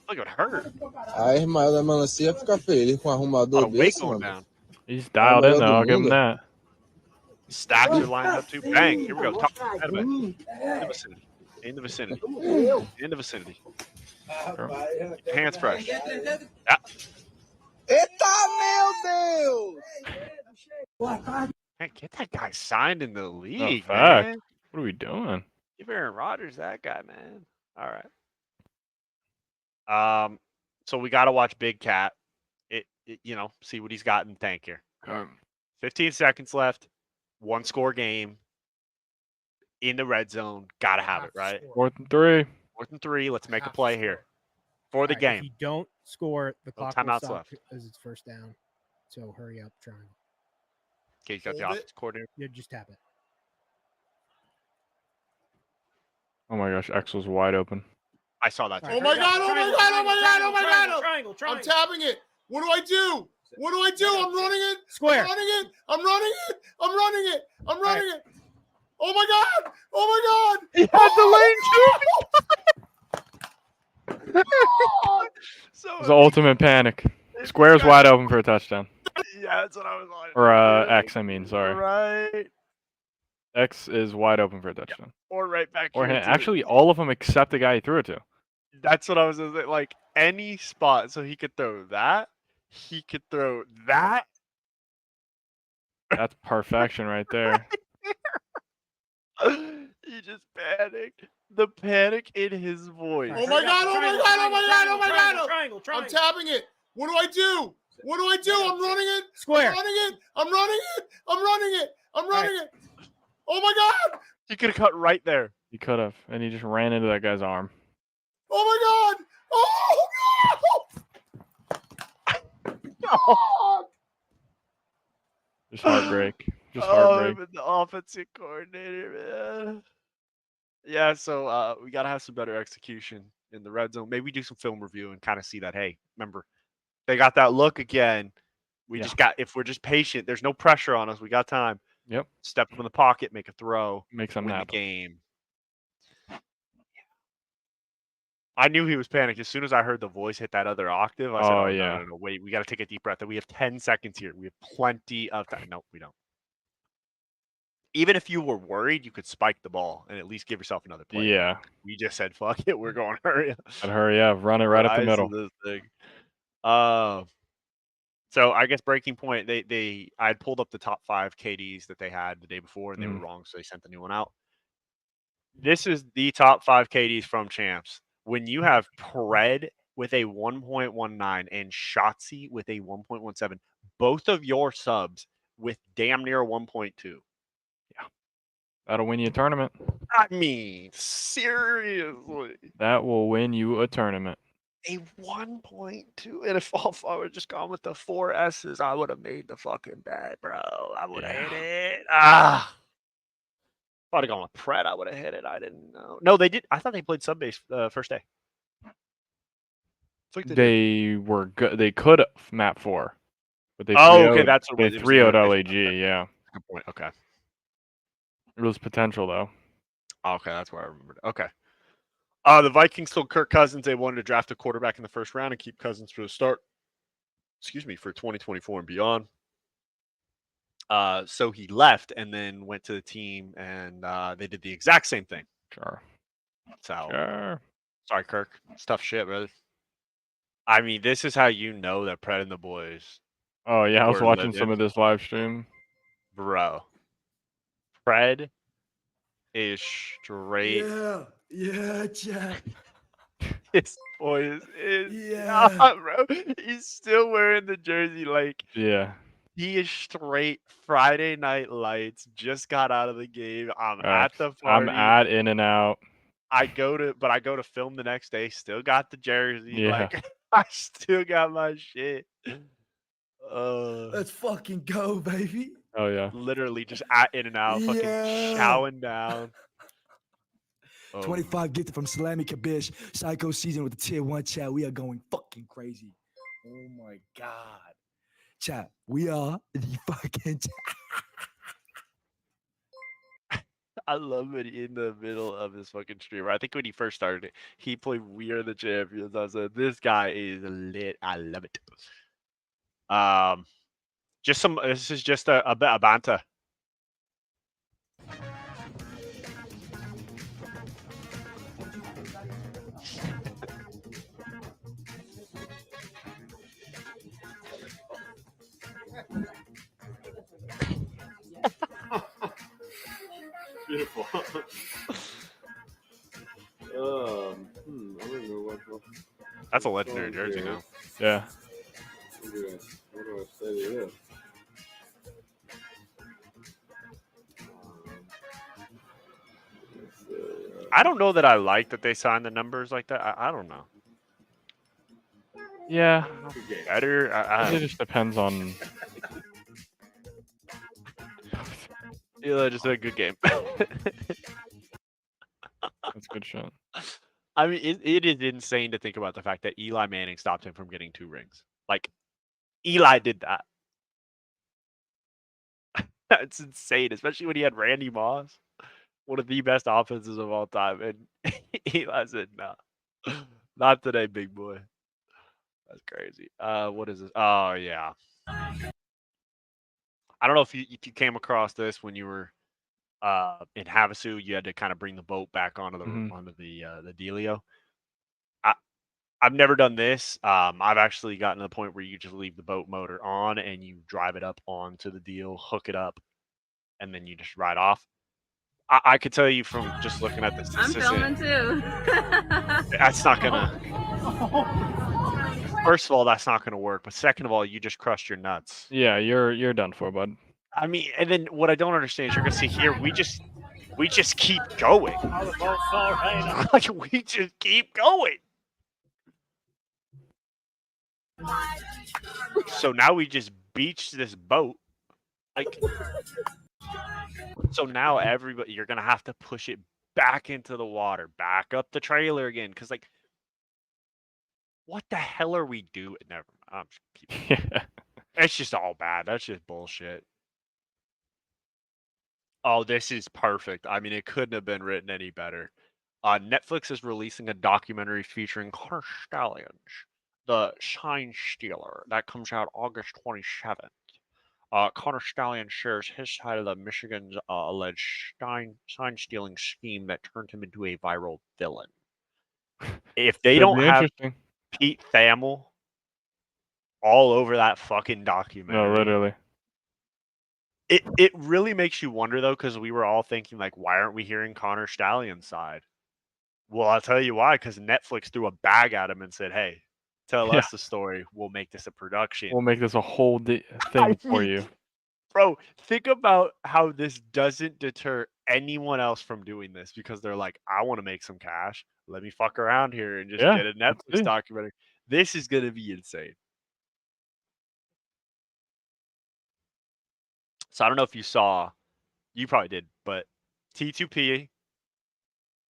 Look, it would hurt. A Ismael da Melancia fica feliz com um A lot arrumador of weight desse, going mano. down. He's dialed in, melhor though. do I'll give him mundo. that. Stacks are lined up too. Bang. Here we go. Top head in the vicinity. In the vicinity. In the vicinity. Hands fresh. Yeah. Eita, meu Deus! Man, get that guy signed in the Oh, league, fact. man. What are we doing? Give Aaron Rodgers that guy, man. All right. So we got to watch Big Cat. See what he's got in the tank here. 15 seconds left. 1-score game. In the red zone. Got to have it, right? 4th and 3. 4th and 3. Let's make a play here for the If game. you don't score, the No clock will timeouts stop left. as it's first down. So hurry up, triangle. Okay, you got the Hold it. offensive coordinator. Yeah, just tap it. Oh my gosh, X was wide open. I saw that. Oh my God, Oh my God, oh my God, oh my God. Triangle, I'm tapping it. What do I do? What do I do? I'm running it. Square. I'm running it. I'm running it. I'm running it. I'm running it. Oh my God. Oh my God. He had the lane too. So It was the ultimate panic. Square's wide open for a touchdown. Yeah, that's what I was like. Or X, I mean, sorry. Right. X is wide open for a touchdown. Or right back Or here. him. too. Actually, all of them except the guy he threw it to. That's what I was gonna say. Like any spot, so he could throw that. He could throw that. That's perfection right there. He just panicked. The panic in his voice. Oh my God, oh my God, oh my God, oh my God. Triangle, I'm tapping it. What do I do? What do I do? I'm running it. Square. I'm running it. I'm running it. I'm running it. I'm running it. Oh my God. He could have cut right there. He could have, and he just ran into that guy's arm. Oh my God. Oh No. Just heartbreak. Just Oh, heartbreak. but the offensive coordinator, man. Yeah, so we gotta have some better execution in the red zone. Maybe do some film review and kind of see that. Hey, remember, they got that look again. We just got. If we're just patient, there's no pressure on us. We got time. Yep. Step up in the pocket, make a throw, Make something win the happen. game. I knew he was panicked as soon as I heard the voice hit that other octave. I said, Oh, "Oh yeah. no, wait, we got to take a deep breath. We have 10 seconds here. We have plenty of time." No, we don't. Even if you were worried, you could spike the ball and at least give yourself another play. Yeah. We just said, "Fuck it, we're going hurry up." I'd hurry up, run it right up the Rise middle. of this thing. So I guess breaking point. I had pulled up the top 5 KDs that they had the day before, and they were wrong, so they sent the new one out. This is the top 5 KDs from champs. When you have Pred with a 1.19 and Shotzi with a 1.17, both of your subs with damn near 1.2. That'll win you a tournament. I mean, seriously. That will win you a tournament. A 1.2. And if I would have just gone with the 4 S's, I would have made the fucking bet, bro. I would have hit it. If I would have gone with Pred, I would have hit it. I didn't know. No, they did. I thought they played sub base first day. It's like did. They were good. They could have map 4, but they Oh, okay, 3-0'd that's what they it was. 3-0'd LAG. Yeah, Good point. Okay. it was potential though. Okay, that's where I remembered. Okay. The Vikings told Kirk Cousins they wanted to draft a quarterback in the first round and keep Cousins for the start. Excuse me, for 2024 and beyond. So he left and then went to the team, and they did the exact same thing. Sure. So, sorry, Kirk. It's tough shit, brother. I mean, this is how you know that Pred and the boys. Oh yeah, I was were watching some living. of this live stream. Bro. Pred is straight. Yeah, Jack. His boy is Yeah. bro. He's still wearing the jersey. Like, Yeah. he is straight Friday Night Lights. Just got out of the game. I'm at the I'm party. at In-N-Out. I go to film the next day. Still got the jersey. Yeah. Like, I still got my shit. Let's fucking go, baby. Oh yeah. Literally just at In-N-Out, fucking chowing down. 25 gifted from Salami Kabish. Psycho season with the tier 1 chat. We are going fucking crazy. Oh my God. Chat, we are the fucking I love it in the middle of his fucking streamer. I think when he first started it, he played We Are the Champions. I said, this guy is lit. I love it. This is just a bit of banter. Beautiful. I don't know what. That's a legendary jersey now. Yeah. What do I say to this? I don't know that I like that they signed the numbers like that. I don't know. Yeah. Better. It just depends on. Eli just had a good game. That's good shot. I mean, it is insane to think about the fact that Eli Manning stopped him from getting 2 rings. Like, Eli did that. That's insane, especially when he had Randy Moss, one of the best offenses of all time, and Eli said, "No, not today, big boy." That's crazy. What is this? Oh yeah. I don't know if you came across this when you were in Havasu. You had to kind of bring the boat back onto the dealio. I've never done this. I've actually gotten to the point where you just leave the boat motor on and you drive it up onto the deal, hook it up, and then you just ride off. I could tell you from just looking at this. I'm filming too. That's not gonna. First of all, that's not gonna work. But second of all, you just crushed your nuts. Yeah, you're done for, bud. I mean, and then what I don't understand is you're gonna see here. We just keep going. Like, we just keep going. So now we just beach this boat. Like, so now everybody, you're gonna have to push it back into the water, back up the trailer again, because like, what the hell are we doing? Never mind. I'm just keeping It's just all bad. That's just bullshit. Oh, this is perfect. I mean, it couldn't have been written any better. Netflix is releasing a documentary featuring Connor Stallions, the Shine Stealer. That comes out August 27th. Connor Stallion shares his side of the Michigan's alleged sign-stealing scheme that turned him into a viral villain. If they Should don't be have interesting. Pete Thamel all over that fucking documentary. No, literally. It really makes you wonder, though, because we were all thinking, like, why aren't we hearing Connor Stallion's side? Well, I'll tell you why, because Netflix threw a bag at him and said, hey, tell us the story. We'll make this a production. We'll make this a whole thing for you. Bro, think about how this doesn't deter anyone else from doing this, because they're like, I want to make some cash. Let me fuck around here and just Yeah, get a Netflix documentary. This is going to be insane. So I don't know if you saw, you probably did, but T2P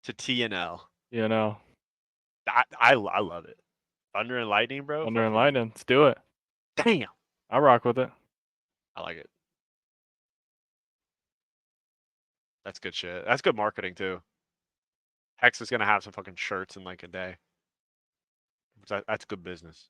to TNL. You know. I love it. Thunder and Lightning, bro. Thunder and Lightning. Let's do it. Damn. I rock with it. I like it. That's good shit. That's good marketing too. Hex is gonna have some fucking shirts in like a day. That's good business.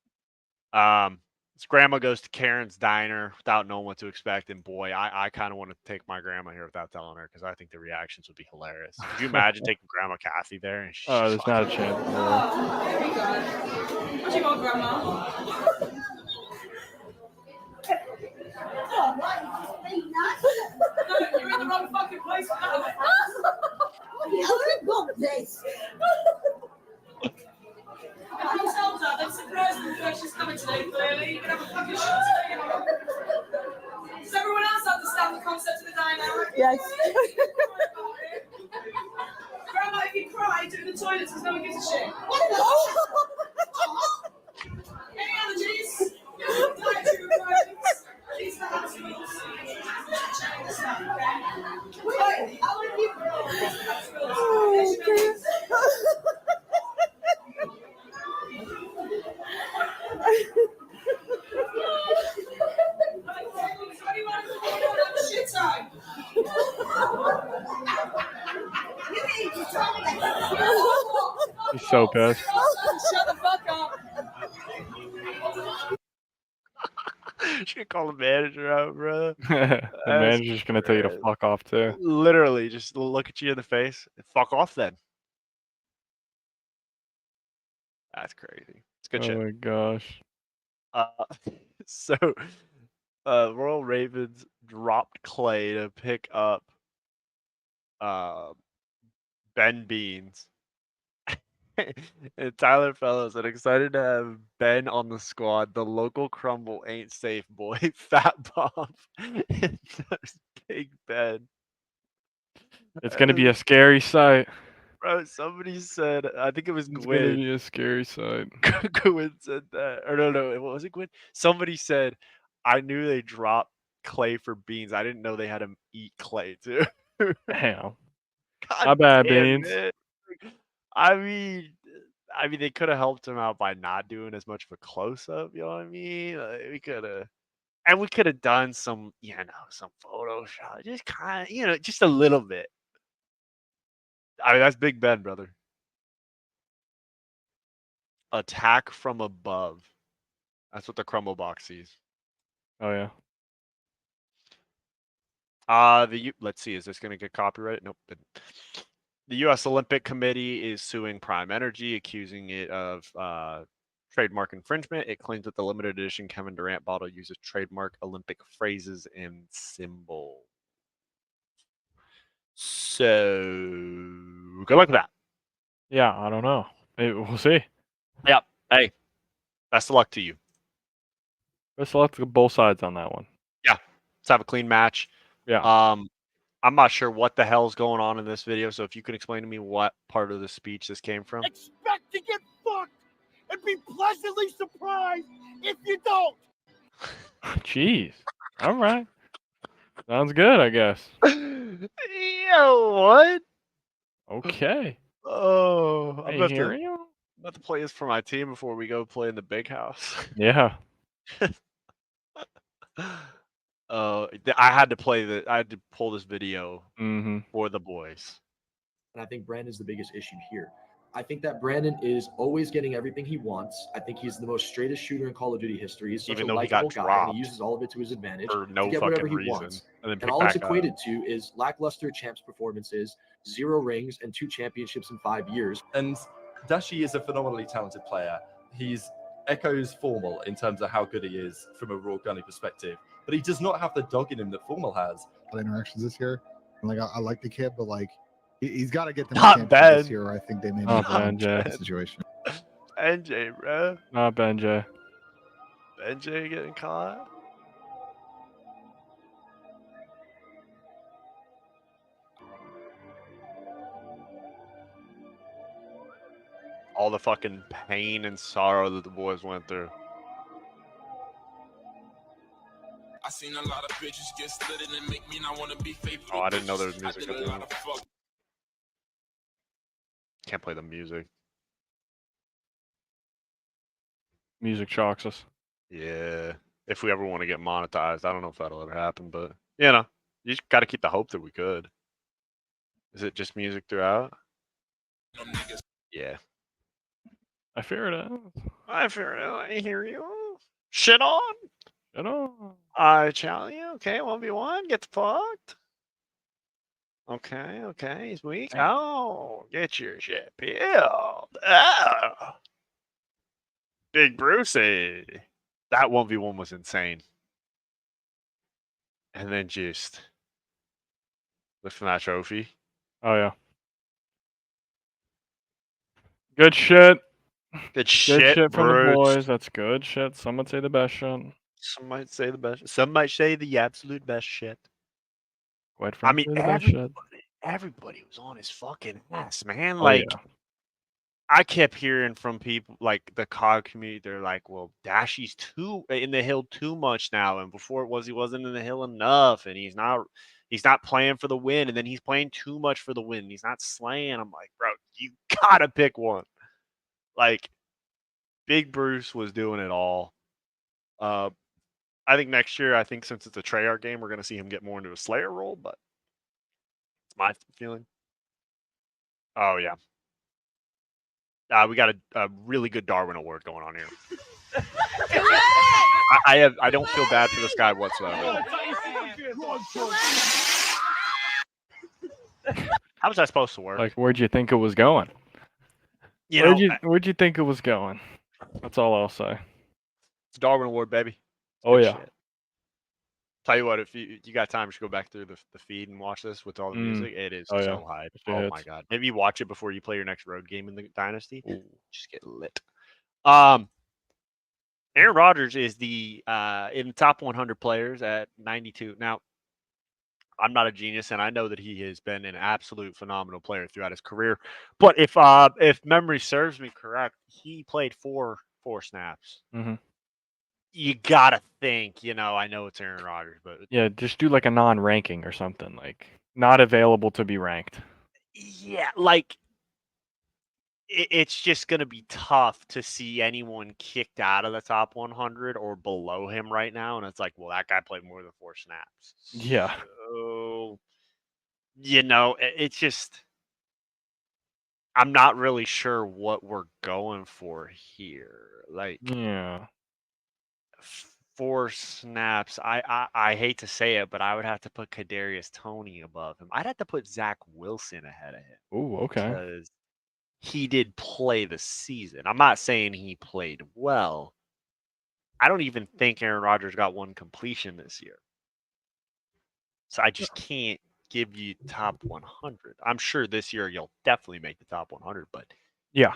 His grandma goes to Karen's diner without knowing what to expect, and boy, I kind of want to take my grandma here without telling her because I think the reactions would be hilarious. Could you imagine taking Grandma Kathy there? And she's Oh, there's not a chance. There we go. What you want, Grandma? No, you're in the wrong fucking place. This. Whose helped her? They've surprised them that she's coming today, clearly. You can have a fucking shot today. Does everyone else understand the concept of the dynamic? Yes. Grandma, if you cry, do it in the toilets because no one gives a shit. Any allergies? Dietary requirements? These are the hospitals. Check this out, okay? Wait, how many people are in the hospitals? He's so pissed. Shut the fuck up. She could call the manager out, bro. The manager's gonna tell you to fuck off too. Literally, just look at you in the face and fuck off then. That's crazy. It's good shit. Oh my gosh. So, Royal Ravens dropped Clay to pick up Ben Beans. And Tyler Fellows said, excited to have Ben on the squad. The local crumble ain't safe, boy. Fat Bob. And there's Big Ben. It's gonna be a scary sight. Bro, somebody said, I think it was It's gonna Gwyn. be a scary sight. Gwyn said that. Or no, what was it, Gwyn? Somebody said, I knew they dropped Clay for Beans. I didn't know they had him eat Clay too. Damn. God Not bad, damn Beans. it. I mean, they could have helped him out by not doing as much of a close up. You know what I mean? Like, we could have done some, some Photoshop, just kind of, just a little bit. I mean, that's Big Ben, brother. Attack from above. That's what the crumble box sees. Oh yeah. Let's see, is this gonna get copyrighted? Nope. The U.S. Olympic Committee is suing Prime Energy, accusing it of trademark infringement. It claims that the limited edition Kevin Durant bottle uses trademark Olympic phrases and symbols. So, good luck with that. Yeah, I don't know. Maybe we'll see. Yep. Hey, best of luck to you. Best of luck to both sides on that one. Yeah. Let's have a clean match. Yeah. I'm not sure what the hell's going on in this video, so if you can explain to me what part of the speech this came from. Expect to get fucked and be pleasantly surprised if you don't. Jeez. All right. Sounds good, I guess. Yo, what? Okay. Oh, I hear you. I'm about to play this for my team before we go play in the big house. Yeah. I had to pull this video Mm-hmm. for the boys. And I think Brandon's the biggest issue here. I think that Brandon is always getting everything he wants. I think he's the most straightest shooter in Call of Duty history. He's such Even a though he got likable guy, and dropped he uses all of it to his advantage for no to get whatever fucking he reason, wants. and then And pick all it's back up. equated to is lackluster champs performances, 0 rings, and 2 championships in 5 years. And Dashi is a phenomenally talented player. He's echoes Formal in terms of how good he is from a raw gunny perspective, but he does not have the dog in him that Formal has. Interactions this year, and like I like the kid, but like he's got to get them Not a championship bad. this year. Or I think they may Not need bad, Jay. that situation. NJ, bro. Not Benjay. NJ getting caught. All the fucking pain and sorrow that the boys went through. I seen a lot of bitches get slid and make me not want to be faithful. Oh, I didn't know there was music. I did a lot of fuck. Can't play the music. Music shocks us. Yeah. If we ever want to get monetized, I don't know if that'll ever happen, but you know, you just got to keep the hope that we could. Is it just music throughout? Yeah. I fear it. I fear it. I hear you. Shit on. Shit on. I challenge you. Okay, 1v1. Get fucked. Okay. He's weak. Damn. Oh, get your shit peeled. Oh. Big Brucey. That 1v1 was insane. And then just lifting that trophy. Oh yeah. Good shit. Good shit, from the Bruce. boys. That's good shit. Some would say the best shit. Some might say the best. Some might say the absolute best shit. Quite I frankly, mean, the best shit. everybody was on his fucking ass, man. Oh, Like, yeah. I kept hearing from people like the COD community. They're like, "Well, Dashy's too in the hill too much now, and before he wasn't in the hill enough, and he's not playing for the win, and then he's playing too much for the win. He's not slaying." I'm like, bro, you gotta pick one. Like, Big Bruce was doing it all. I think next year, since it's a Treyarch game, we're gonna see him get more into a Slayer role, but it's my feeling. Oh yeah. We got a really good Darwin Award going on here. I don't feel bad for this guy whatsoever. How was that supposed to work? Like, where'd you think it was going? Where'd you think it was going? That's all I'll say. It's a Darwin Award, baby. Oh Good yeah. shit. Tell you what, if you got time, you should go back through the feed and watch this with all the music. It is Oh, yeah. so hype. It Oh hits. my god. Maybe you watch it before you play your next road game in the Dynasty. Ooh. Just get lit. Aaron Rodgers is the in the top 100 players at 92. Now, I'm not a genius, and I know that he has been an absolute phenomenal player throughout his career. But if memory serves me correct, he played four snaps. Mm-hmm. You gotta think, I know it's Aaron Rodgers, but Yeah, just do like a non-ranking or something, like not available to be ranked. yeah, like it's just going to be tough to see anyone kicked out of the top 100 or below him right now. And it's like, well, that guy played more than 4 snaps. Yeah. So, it's just, I'm not really sure what we're going for here. Like, Yeah. 4 snaps. I hate to say it, but I would have to put Kadarius Toney above him. I'd have to put Zach Wilson ahead of him. Ooh, okay. Because he did play the season. I'm not saying he played well. I don't even think Aaron Rodgers got one completion this year. So I just can't give you top 100. I'm sure this year you'll definitely make the top 100, but yeah,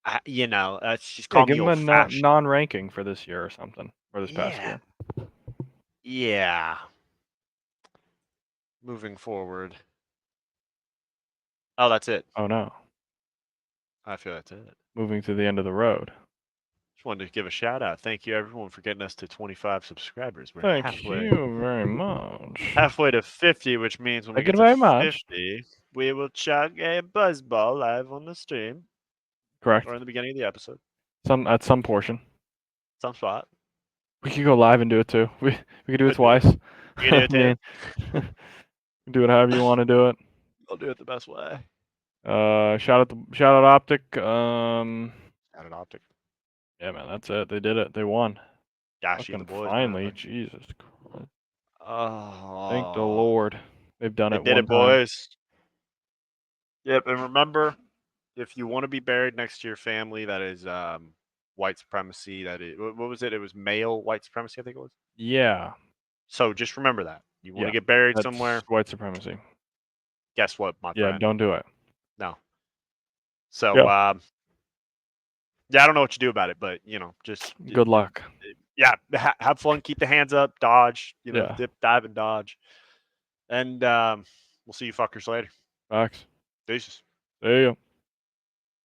that's just call me give him a old-fashioned. non-ranking for this year or something, or this past year. Yeah. Moving forward. Oh, that's it. Oh no. I feel that's it. Moving to the end of the road. Just wanted to give a shout out. Thank you everyone for getting us to 25 subscribers. We're Thank you very much. Halfway to 50, which means when we get to 50, we will chuck a buzzball live on the stream. Correct. Or in the beginning of the episode. At some portion. Some spot. We could go live and do it too. We could do it twice. We can do it too. Do it however you want to do it. I'll do it the best way. Shout out Optic. Shout out Optic. Yeah, man, that's it. They did it. They won. Dashy and the boys. Finally, man. Jesus Christ. Oh. Thank the Lord. They've done it. They did one it, boys. Yep, and remember, if you want to be buried next to your family, that is white supremacy. That is, what was it? It was male white supremacy, I think it was. Yeah. So just remember that. You want to get buried that's somewhere. White supremacy. Guess what, my friend? Yeah, don't do it. No. So, I don't know what you do about it, but just good luck. Yeah, have fun. Keep the hands up. Dodge. Dip, dive, and dodge. And we'll see you fuckers later. Facts. Deuces. See ya.